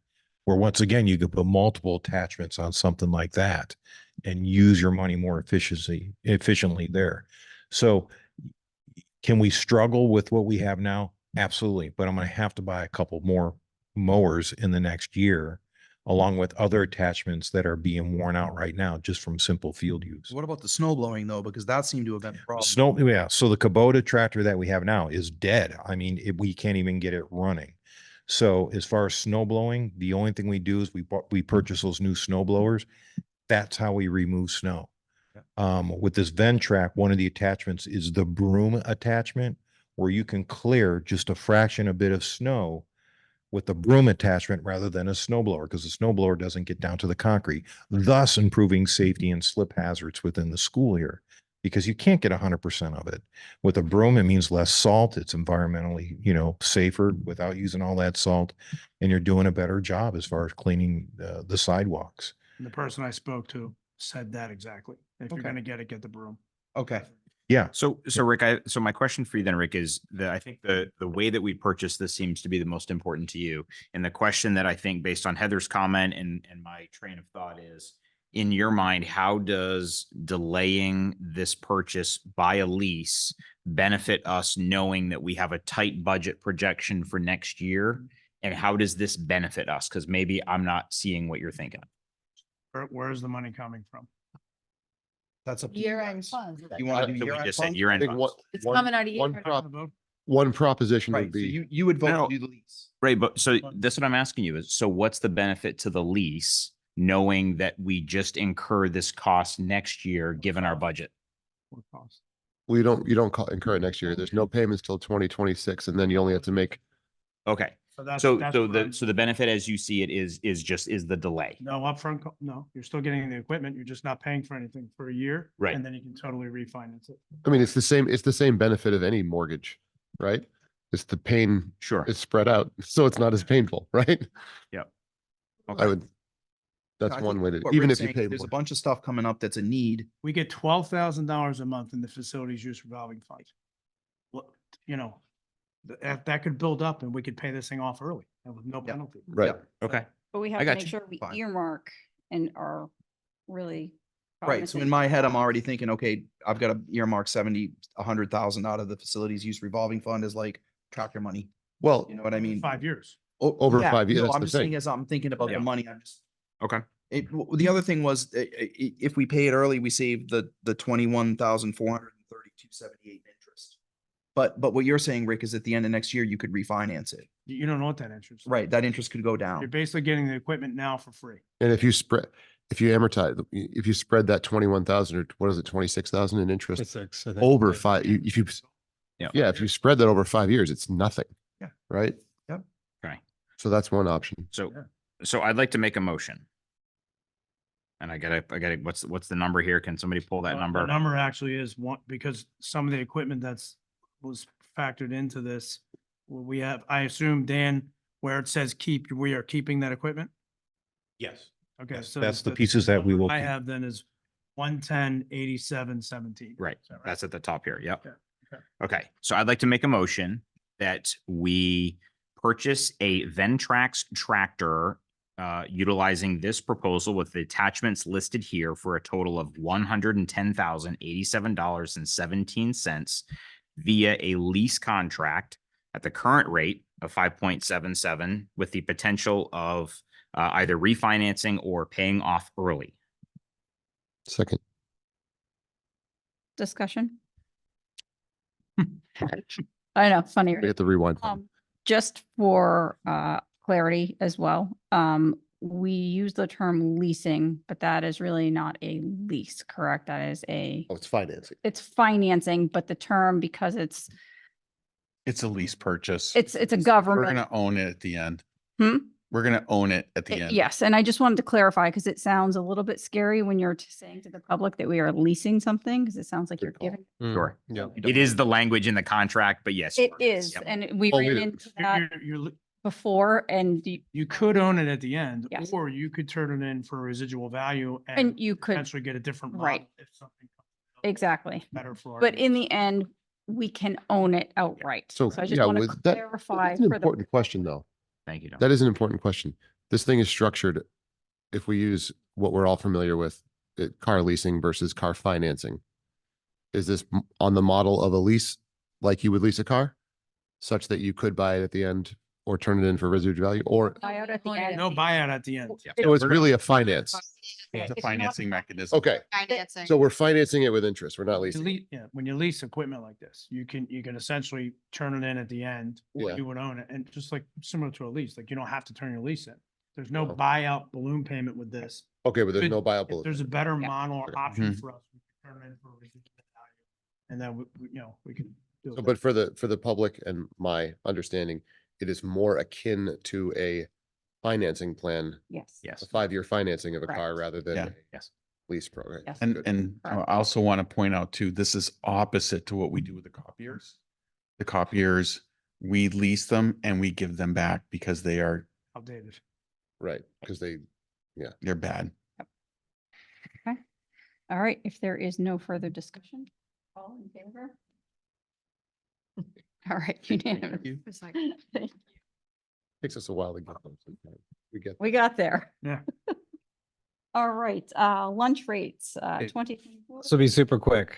Speaker 7: where once again, you could put multiple attachments on something like that and use your money more efficiently there. So can we struggle with what we have now? Absolutely. But I'm going to have to buy a couple more mowers in the next year, along with other attachments that are being worn out right now just from simple field use.
Speaker 3: What about the snow blowing though? Because that seemed to have been a problem.
Speaker 7: Yeah. So the Kubota tractor that we have now is dead. I mean, we can't even get it running. So as far as snow blowing, the only thing we do is we purchase those new snow blowers. That's how we remove snow. With this Ventrac, one of the attachments is the broom attachment, where you can clear just a fraction, a bit of snow with the broom attachment rather than a snowblower, because the snowblower doesn't get down to the concrete, thus improving safety and slip hazards within the school here, because you can't get 100% of it. With a broom, it means less salt. It's environmentally, safer without using all that salt, and you're doing a better job as far as cleaning the sidewalks.
Speaker 9: And the person I spoke to said that exactly. If you're
Speaker 3: Okay.
Speaker 9: going to get the broom.
Speaker 3: Okay.
Speaker 7: Yeah.
Speaker 13: So Rick, so my question for you then, Rick, is that I think the way that we purchase this seems to be the most important to you. And the question that I think, based on Heather's comment and my train of thought, is, in your mind, how does delaying this purchase by a lease benefit us, knowing that we have a tight budget projection for next year? And how does this benefit us? Because maybe I'm not seeing what you're thinking.
Speaker 9: Where's the money coming from?
Speaker 3: That's a
Speaker 14: Year-end funds.
Speaker 3: You want to do
Speaker 13: So we
Speaker 3: year-end
Speaker 13: just said
Speaker 3: funds?
Speaker 13: year-end
Speaker 6: I think
Speaker 13: funds.
Speaker 2: It's coming out of
Speaker 6: one
Speaker 2: year.
Speaker 6: one proposition
Speaker 3: Right,
Speaker 6: would
Speaker 3: so
Speaker 6: be,
Speaker 3: you would vote
Speaker 13: No.
Speaker 3: to do the lease.
Speaker 13: Right, but so that's what I'm asking you is, so what's the benefit to the lease, knowing that we just incur this cost next year, given our budget?
Speaker 9: What cost?
Speaker 6: you don't incur it next year. There's no payments till 2026, and then you only have to make,
Speaker 13: Okay,
Speaker 9: that's
Speaker 13: so
Speaker 9: what
Speaker 13: the benefit as you see it is the delay.
Speaker 9: No upfront, no, you're still getting the equipment. You're just not paying for anything for a year.
Speaker 13: Right.
Speaker 9: And then you can totally refinance it.
Speaker 6: I mean, it's the same benefit of any mortgage, right? It's the pain
Speaker 13: Sure.
Speaker 6: is spread out, so it's not as painful, right?
Speaker 13: Yep.
Speaker 6: I would, that's
Speaker 3: I
Speaker 6: one
Speaker 3: think
Speaker 6: way to,
Speaker 3: what
Speaker 6: even
Speaker 3: Rick's
Speaker 6: if you
Speaker 3: saying,
Speaker 6: pay
Speaker 3: there's a
Speaker 6: more.
Speaker 3: bunch of stuff coming up that's a need.
Speaker 9: We get $12,000 a month in the facilities use revolving fund. Look, that could build up and we could pay this thing off early and with no
Speaker 3: Yeah.
Speaker 9: penalty.
Speaker 6: Right.
Speaker 13: Okay.
Speaker 14: But we
Speaker 13: I
Speaker 14: have to
Speaker 13: got
Speaker 14: make
Speaker 13: you.
Speaker 14: sure we
Speaker 3: Fine.
Speaker 14: earmark and are really.
Speaker 3: Right. So in
Speaker 14: cognizant
Speaker 3: my
Speaker 14: of
Speaker 3: head, I'm
Speaker 14: that.
Speaker 3: already thinking, okay, I've got to earmark 70, 100,000 out of the facilities use revolving fund as like tractor money.
Speaker 6: Well,
Speaker 3: You know what I mean?
Speaker 9: 5 years.
Speaker 6: over
Speaker 3: Yeah,
Speaker 6: 5 years,
Speaker 3: no,
Speaker 6: that's
Speaker 3: I'm
Speaker 6: the
Speaker 3: just saying
Speaker 6: thing.
Speaker 3: as I'm thinking about
Speaker 13: Yeah.
Speaker 3: the money, I'm just,
Speaker 13: Okay.
Speaker 3: the other thing was, if we pay it early, we save the 21,432.78 interest. But what you're saying, Rick, is at the end of next year, you could refinance it.
Speaker 9: You don't know what that interest. is.
Speaker 3: Right, that interest could go
Speaker 9: You're
Speaker 3: down.
Speaker 9: basically getting the equipment now for free.
Speaker 6: And if you amortize, if you spread that 21,000 or what is it, 26,000 in interest
Speaker 11: 26, I think.
Speaker 6: over
Speaker 11: Yeah.
Speaker 6: five, if you,
Speaker 13: Yeah.
Speaker 6: yeah, if you spread that over 5 years, it's nothing.
Speaker 3: Yeah.
Speaker 6: Right?
Speaker 13: Okay.
Speaker 6: So that's one option.
Speaker 13: So I'd like to make a motion. And I gotta, what's the number here? Can somebody pull that
Speaker 9: The
Speaker 13: number?
Speaker 9: number actually is one, because some of the equipment was factored into this. We have, I assume, Dan, where it says keep, we are keeping that equipment?
Speaker 7: Yes.
Speaker 9: Okay,
Speaker 7: Yes,
Speaker 9: so.
Speaker 7: that's the pieces that we will
Speaker 9: I
Speaker 7: keep.
Speaker 9: have then is 110,8717.
Speaker 13: Right.
Speaker 9: Is that
Speaker 13: That's at the top here. Yep.
Speaker 9: Okay, okay.
Speaker 13: Okay. So I'd like to make a motion that we purchase a Ventrax tractor utilizing this proposal with the attachments listed here for a total of $110,087.17 via a lease contract at the current rate of 5.77 with the potential of either refinancing or paying off early.
Speaker 6: Second.
Speaker 14: Discussion. I know, funny.
Speaker 6: We
Speaker 14: right?
Speaker 6: get the rewind. button.
Speaker 14: Just for clarity as well, we use the term leasing, but that is really not a lease, correct? That is
Speaker 6: Oh, it's financing.
Speaker 14: it's financing, but the term, because it's
Speaker 12: It's a lease purchase.
Speaker 14: a
Speaker 12: We're
Speaker 14: government.
Speaker 12: gonna own it at the end.
Speaker 14: Hmm?
Speaker 12: We're gonna own it at the end.
Speaker 14: Yes, and I just wanted to clarify because it sounds a little bit scary when you're saying to the public that we are leasing something, because it sounds like you're
Speaker 6: Good call.
Speaker 14: giving.
Speaker 13: Sure.
Speaker 11: Yeah.
Speaker 13: It is the language in the contract, but yes.
Speaker 14: It
Speaker 13: you are.
Speaker 14: is,
Speaker 13: Yep.
Speaker 14: and we
Speaker 6: Oh,
Speaker 14: ran
Speaker 6: it
Speaker 14: into
Speaker 6: is.
Speaker 14: that
Speaker 9: You're,
Speaker 14: before, and
Speaker 9: you could own it at the end,
Speaker 14: Yes.
Speaker 9: or you could turn it in for residual value
Speaker 14: and you could,
Speaker 9: potentially get a different
Speaker 14: Right.
Speaker 9: model if something comes up
Speaker 14: exactly.
Speaker 9: better for our
Speaker 14: But in
Speaker 9: needs.
Speaker 14: the end, we can own it outright.
Speaker 6: So,
Speaker 14: So I just
Speaker 6: yeah,
Speaker 14: want to
Speaker 6: with that-
Speaker 14: clarify
Speaker 6: That's an
Speaker 14: for the.
Speaker 6: important question, though.
Speaker 13: Thank you. Don.
Speaker 6: That is an important question. This thing is structured, if we use what we're all familiar with, car leasing versus car financing. Is this on the model of a lease, like you would lease a car? Such that you could buy it at the end or turn it in for residual value, or,
Speaker 14: Buyout at the end.
Speaker 9: No buyout at the end.
Speaker 13: Yeah.
Speaker 6: so it's really a finance.
Speaker 12: It's a
Speaker 14: It's
Speaker 12: financing mechanism.
Speaker 6: Okay, so we're financing it with interest. We're not
Speaker 9: You
Speaker 6: leasing. it.
Speaker 9: Yeah, when you lease equipment like this, you can essentially turn it in at the end, or
Speaker 6: Yeah.
Speaker 9: you would own it, and just like similar to a lease, like you don't have to turn your lease in. There's no
Speaker 6: No.
Speaker 9: buyout balloon payment with this.
Speaker 6: Okay, but there's
Speaker 9: Good.
Speaker 6: no
Speaker 9: If
Speaker 6: buyable.
Speaker 9: there's a better
Speaker 14: Yeah.
Speaker 9: model or
Speaker 6: Okay.
Speaker 9: option
Speaker 12: Mhm.
Speaker 9: for us, we can turn it in for a residual value. And then we can do
Speaker 6: So,
Speaker 9: it.
Speaker 6: but for the public and my understanding, it is more akin to a financing plan,
Speaker 14: Yes.
Speaker 13: Yes.
Speaker 6: a 5-year financing of a car
Speaker 14: Correct.
Speaker 6: rather than
Speaker 12: Yeah.
Speaker 6: a
Speaker 13: Yes.
Speaker 6: lease program.
Speaker 14: Yes.
Speaker 12: And,
Speaker 6: Good.
Speaker 12: and I
Speaker 14: Correct.
Speaker 12: also want to point out too, this is opposite to what we do with the copiers. The copiers, we lease them and we give them back because they're
Speaker 9: Outdated.
Speaker 6: Right, because
Speaker 12: bad.
Speaker 14: All right, if there is no further discussion, all in favor? All right, unanimous.
Speaker 3: you.
Speaker 14: Thank you.
Speaker 6: takes us a while to get them. sometimes. We get.
Speaker 14: We got there.
Speaker 9: Yeah.
Speaker 14: All right, lunch rates,
Speaker 11: Okay.
Speaker 14: 2024.
Speaker 11: This will be super quick.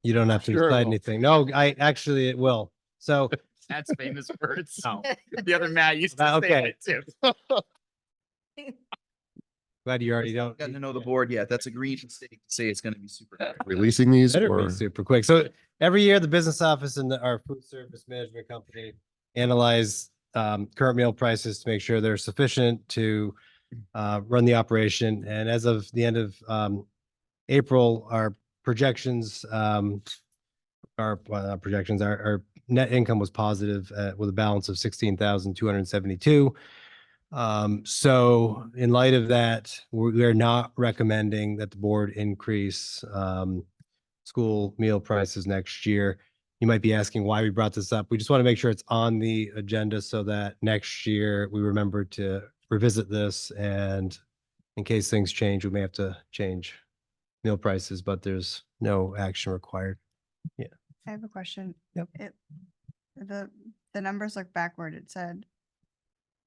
Speaker 11: You don't have to
Speaker 6: Sure it
Speaker 11: decide
Speaker 6: will.
Speaker 11: anything. No, it will. So,
Speaker 13: That's famous words.
Speaker 11: No.
Speaker 13: The other Matt used to say
Speaker 11: Okay.
Speaker 13: that too.
Speaker 11: glad you already don't.
Speaker 3: Gotten to know the board yet. That's a green mistake to say it's gonna be super. quick.
Speaker 6: Releasing these
Speaker 11: Better
Speaker 6: or
Speaker 11: be super quick. So every year, the business office and our food service management company analyze current meal prices to make sure they're sufficient to run the operation. And as of the end of April, our projections, our net income was positive with a balance of 16,272. So in light of that, we're not recommending that the board increase school meal prices next year. You might be asking why we brought this up. We just want to make sure it's on the agenda so that next year we remember to revisit this, and in case things change, we may have to change meal prices, but there's no action required.
Speaker 4: I have a question.
Speaker 11: Yep.
Speaker 4: The the numbers look backward. It said,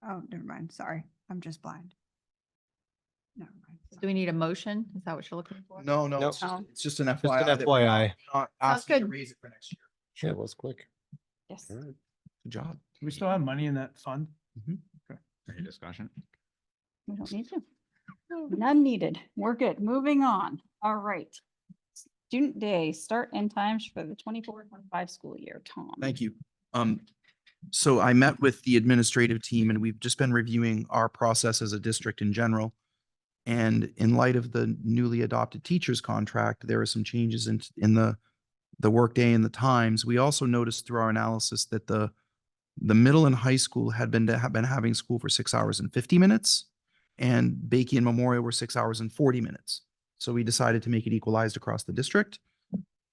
Speaker 4: oh, never mind. Sorry. I'm just blind. Never mind.
Speaker 2: Do we need a motion? Is that what you're looking for?
Speaker 3: No,
Speaker 11: Nope.
Speaker 3: it's just an
Speaker 11: Just an
Speaker 3: FYI. that we're
Speaker 11: FYI.
Speaker 3: not
Speaker 2: Sounds
Speaker 3: asking to
Speaker 2: good.
Speaker 3: raise it for next year.
Speaker 6: Sure, it was quick.
Speaker 2: Yes.
Speaker 6: All right.
Speaker 3: Good job.
Speaker 9: Do we still have money in that fund?
Speaker 13: Any discussion?
Speaker 14: We don't need to. None needed. We're good. Moving on. All right. Student day, start and times for the 24-25 school year. Tom.
Speaker 3: Thank you. So I met with the administrative team and we've just been reviewing our process as a district in general. And in light of the newly adopted teachers contract, there are some changes in the workday and the times. We also noticed through our analysis that the middle and high school had been having school for 6 hours and 50 minutes, and Bakey and Memorial were 6 hours and 40 minutes. So we decided to make it equalized across the district.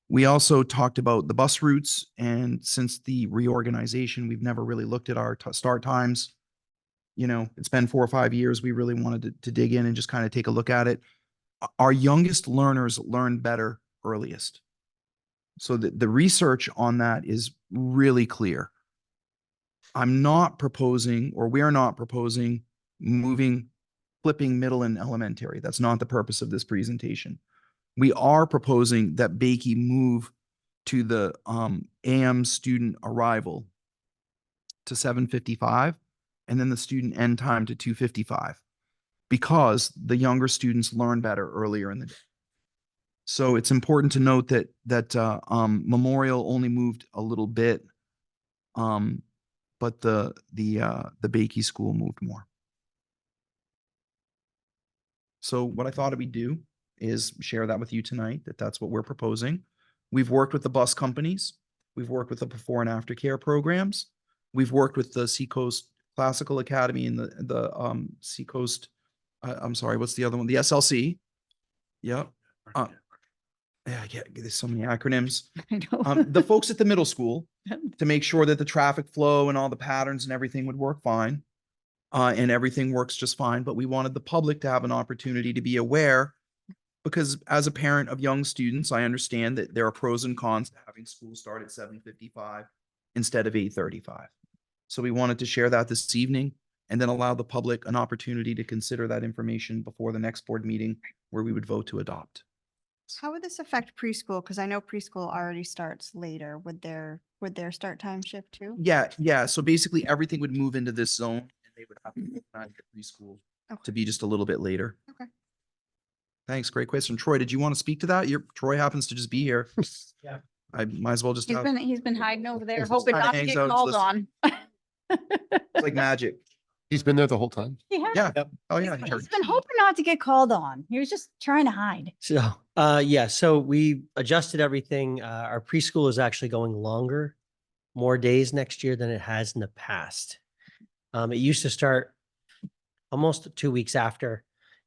Speaker 3: We also talked about the bus routes, and since the reorganization, we've never really looked at our start times. You know, it's been 4 or 5 years. We really wanted to dig in and just kind of take a look at it. Our youngest learners learn better earliest. So the research on that is really clear. I'm not proposing, or we're not proposing, flipping middle and elementary. That's not the purpose of this presentation. We are proposing that Bakey move to the AM student arrival to 7:55 and then the student end time to 2:55 because the younger students learn better earlier in the day. So it's important to note that Memorial only moved a little bit, but the Bakey school moved more. So what I thought we'd do is share that with you tonight, that's what we're proposing. We've worked with the bus companies. We've worked with the before and after care programs. We've worked with the Seacoast Classical Academy and the Seacoast, I'm sorry, what's the other one? The SLC. Yep. Yeah, there's so many acronyms.
Speaker 14: I know.
Speaker 3: The folks at the middle school to make sure that the traffic flow and all the patterns and everything would work fine. And everything works just fine, but we wanted the public to have an opportunity to be aware, because as a parent of young students, I understand that there are pros and cons to having school start at 7:55 instead of 8:35. So we wanted to share that this evening and then allow the public an opportunity to consider that information before the next board meeting where we would vote to adopt.
Speaker 4: How would this affect preschool? Because I know preschool already starts later. Would their start time shift too?
Speaker 3: Yeah. So basically everything would move into this zone and they would have to organize the preschool to be just a little bit later.
Speaker 4: Okay.
Speaker 3: Thanks. Great question. Troy, did you want to speak to that? Troy happens to just be here.
Speaker 9: Yeah.
Speaker 3: I might as well just
Speaker 14: He's
Speaker 3: have,
Speaker 14: been hiding over there,
Speaker 3: Just
Speaker 14: hoping
Speaker 3: kinda
Speaker 14: not to
Speaker 3: hangs
Speaker 14: get
Speaker 3: out,
Speaker 14: called
Speaker 3: just
Speaker 14: on.
Speaker 3: it's like magic.
Speaker 6: He's been there the whole time.
Speaker 3: Yeah. Oh, yeah.
Speaker 14: He's been hoping not to get called on. He was just trying to hide.
Speaker 15: So, yeah, so we adjusted everything. Our preschool is actually going longer, more days next year than it has in the past. It used to start almost 2 weeks after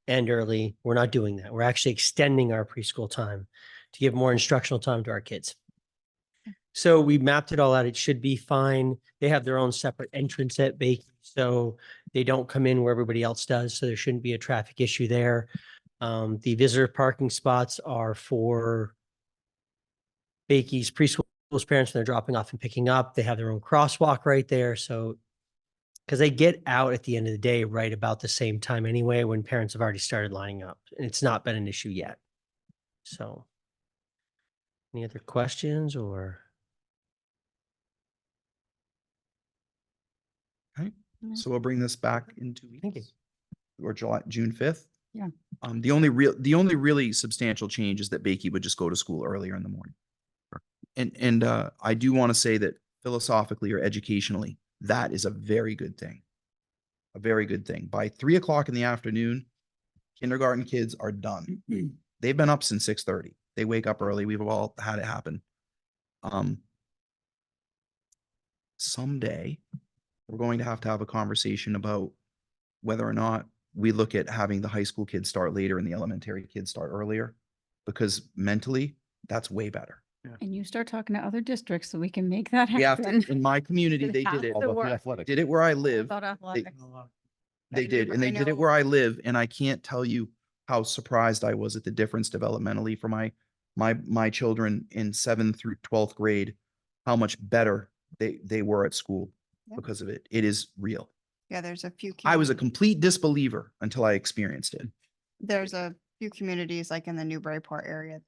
Speaker 15: and early. We're not doing that. We're actually extending our preschool time to give more instructional time to our kids. So we mapped it all out. It should be fine. They have their own separate entrance at Bakey, so they don't come in where everybody else does. So there shouldn't be a traffic issue there. The visitor parking spots are for Bakey's preschool's parents when they're dropping off and picking up. They have their own crosswalk right there. So, because they get out at the end of the day right about the same time anyway, when parents have already started lining up, and it's not been an issue yet. So, any other questions or?
Speaker 3: Okay. So we'll bring this back in 2 weeks.
Speaker 15: Thank you.
Speaker 3: Or June 5th.
Speaker 14: Yeah.
Speaker 3: The only really substantial change is that Bakey would just go to school earlier in the morning. And I do want to say that philosophically or educationally, that is a very good thing. A very good thing. By 3 o'clock in the afternoon, kindergarten kids are done. They've been up since 6:30. They wake up early. We've all had it happen. Someday we're going to have a conversation about whether or not we look at having the high school kids start later and the elementary kids start earlier, because mentally that's way better.
Speaker 14: And you start talking to other districts so we can make that
Speaker 3: We have
Speaker 14: happen.
Speaker 3: to, in my community,
Speaker 14: It
Speaker 3: they
Speaker 14: has
Speaker 3: did it.
Speaker 14: to work.
Speaker 3: Did it where I live.
Speaker 14: About athletics.
Speaker 3: They did, and they did it where I live, and I can't tell you how surprised I was at the difference developmentally for my children in 7th through 12th grade, how much better they were at school.
Speaker 4: Yeah.
Speaker 3: because of it. It is real.
Speaker 4: Yeah, there's a few.
Speaker 3: I was a
Speaker 4: communities-
Speaker 3: complete disbeliever until I experienced it.
Speaker 4: There's a few communities like in the Newburyport area.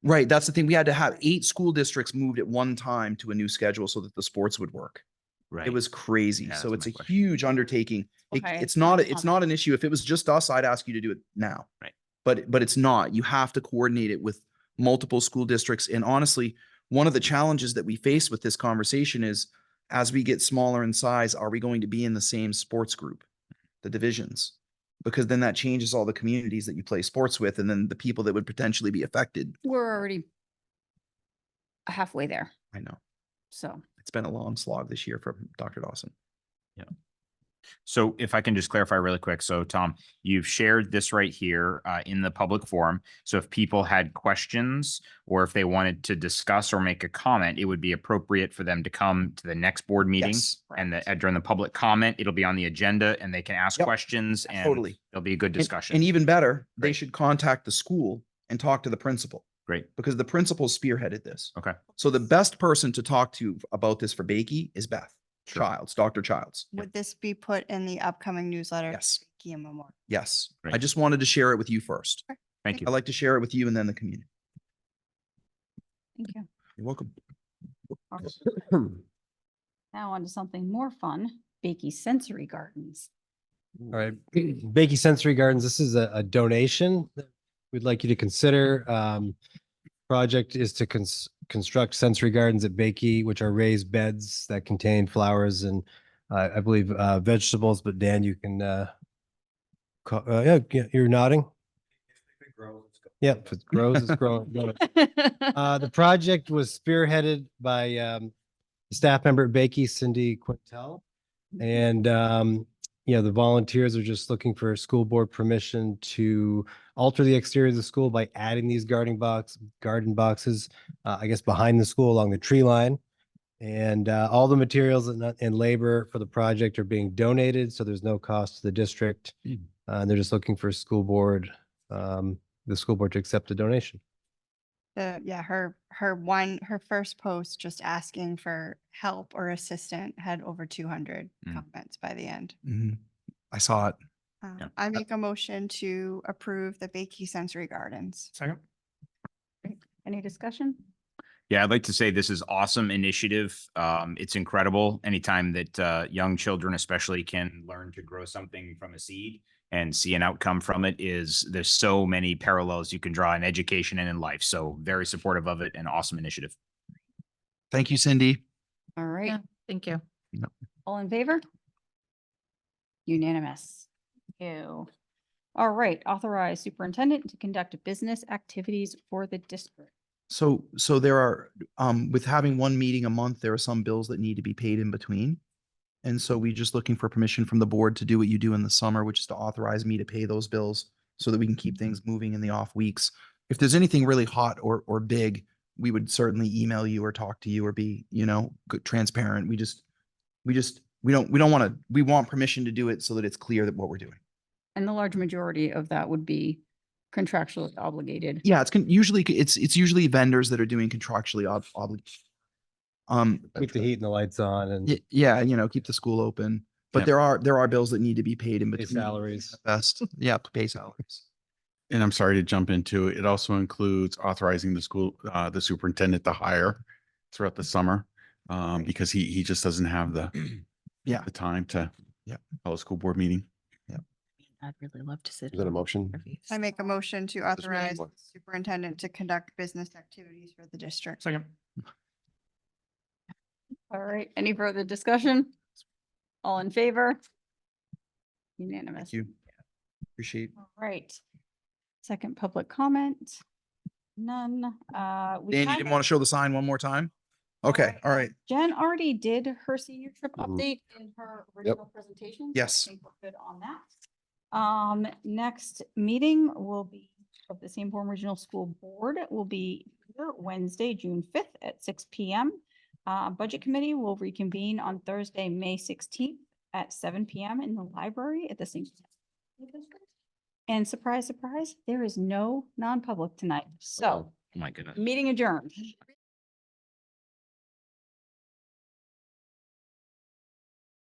Speaker 3: Right. That's the thing. We had to have 8 school districts moved at one time to a new schedule so that the sports would work.
Speaker 13: Right.
Speaker 3: It was crazy.
Speaker 13: Yeah,
Speaker 3: So
Speaker 13: that's
Speaker 3: it's a
Speaker 13: my question.
Speaker 3: huge undertaking.
Speaker 14: Okay,
Speaker 3: It's not,
Speaker 14: that's
Speaker 3: it's
Speaker 14: not
Speaker 3: not an issue. If it was just us, I'd ask you to do it now.
Speaker 13: Right.
Speaker 3: But it's not. You have to coordinate it with multiple school districts. And honestly, one of the challenges that we face with this conversation is as we get smaller in size, are we going to be in the same sports group, the divisions? Because then that changes all the communities that you play sports with and then the people that would potentially be affected.
Speaker 14: We're already halfway there,
Speaker 3: I know.
Speaker 14: so.
Speaker 3: It's been a long slog this year for Dr. Dawson.
Speaker 13: So if I can just clarify really quick. So Tom, you've shared this right here in the public forum. So if people had questions or if they wanted to discuss or make a comment, it would be appropriate for them to come to the next board meeting.
Speaker 3: Yes.
Speaker 13: And during the public comment, it'll be on the agenda and they can ask
Speaker 3: Yep.
Speaker 13: questions and
Speaker 3: Totally.
Speaker 13: there'll be a good
Speaker 3: And-
Speaker 13: discussion.
Speaker 3: And even better, they
Speaker 13: Great.
Speaker 3: should contact the school and talk to the principal
Speaker 13: Great.
Speaker 3: because the principal spearheaded this.
Speaker 13: Okay.
Speaker 3: So the best person to talk to about this for Bakey is Beth
Speaker 13: Sure.
Speaker 3: Childs, Dr. Childs.
Speaker 4: Would this be put in the upcoming newsletter?
Speaker 3: Yes.
Speaker 4: Kia Memorial.
Speaker 3: Yes. I
Speaker 13: Great.
Speaker 3: just wanted to share it with you first.
Speaker 13: Thank you.
Speaker 3: I like to share it with you and then the community.
Speaker 14: Thank you.
Speaker 3: You're welcome.
Speaker 14: Now on to something more fun, Bakey Sensory Gardens.
Speaker 11: All right, Bakey Sensory Gardens, this is a donation that we'd like you to consider. Project is to construct sensory gardens at Bakey, which are raised beds that contain flowers and I believe vegetables, but Dan, you can yeah, you're nodding. Yeah, if it grows, it's growing. The project was spearheaded by staff member at Bakey, Cindy Quintel. And the volunteers are just looking for school board permission to alter the exterior of the school by adding these garden boxes, I guess, behind the school along the tree line. And all the materials and labor for the project are being donated, so there's no cost to the district. And they're just looking for the school board to accept the donation.
Speaker 4: Her first post just asking for help or assistant had over 200 comments by the end.
Speaker 3: Mhm. I saw it.
Speaker 4: I make a motion to approve the Bakey Sensory Gardens.
Speaker 9: Second.
Speaker 14: Any discussion?
Speaker 13: Yeah, I'd like to say this is awesome initiative. It's incredible anytime that young children especially can learn to grow something from a seed and see an outcome from it. There's so many parallels you can draw in education and in life. So very supportive of it and awesome initiative.
Speaker 3: Thank you, Cindy.
Speaker 14: All right,
Speaker 2: Yeah, thank you.
Speaker 14: all in favor? Unanimous. Ew. All right, authorize superintendent to conduct business activities for the district.
Speaker 3: So there are, with having one meeting a month, there are some bills that need to be paid in between. And so we just looking for permission from the board to do what you do in the summer, which is to authorize me to pay those bills so that we can keep things moving in the off weeks. If there's anything really hot or big, we would certainly email you or talk to you or be, transparent. We want permission to do it so that it's clear that what we're doing.
Speaker 14: And the large majority of that would be contractually obligated.
Speaker 3: Yeah, it's usually vendors that are doing contractually obligated.
Speaker 11: Keep the heat and the lights on and
Speaker 3: Yeah, keep the school open. But
Speaker 12: Yep.
Speaker 3: there are bills that need to be paid in
Speaker 11: pay
Speaker 3: between.
Speaker 11: salaries.
Speaker 3: Best, yeah, pay salaries.
Speaker 12: And I'm sorry to jump into it. It also includes authorizing the superintendent to hire throughout the summer. Because he just doesn't have the
Speaker 3: Yeah.
Speaker 12: the time to
Speaker 3: Yeah.
Speaker 12: call a school board meeting.
Speaker 2: I'd really love to sit.
Speaker 6: Is that a motion?
Speaker 4: I make a motion to authorize the superintendent to conduct business activities for the district.
Speaker 9: Second.
Speaker 14: All right, any further discussion? All in favor? Unanimous.
Speaker 3: Thank you. Appreciate.
Speaker 14: All right. Second public comment. None.
Speaker 3: Dan, you didn't want to show the sign one more time? Okay, all right.
Speaker 14: Jen already did her senior trip
Speaker 6: Mhm.
Speaker 14: update in her original presentation. so I
Speaker 3: Yes.
Speaker 14: think we're good on that. Next meeting will be of the Sanborn Regional School Board will be here Wednesday, June 5th at 6 PM. Budget Committee will reconvene on Thursday, May 16th at 7 PM in the library at the St. And surprise, surprise, there is no non-public tonight. So
Speaker 13: Oh my goodness.
Speaker 14: meeting adjourned.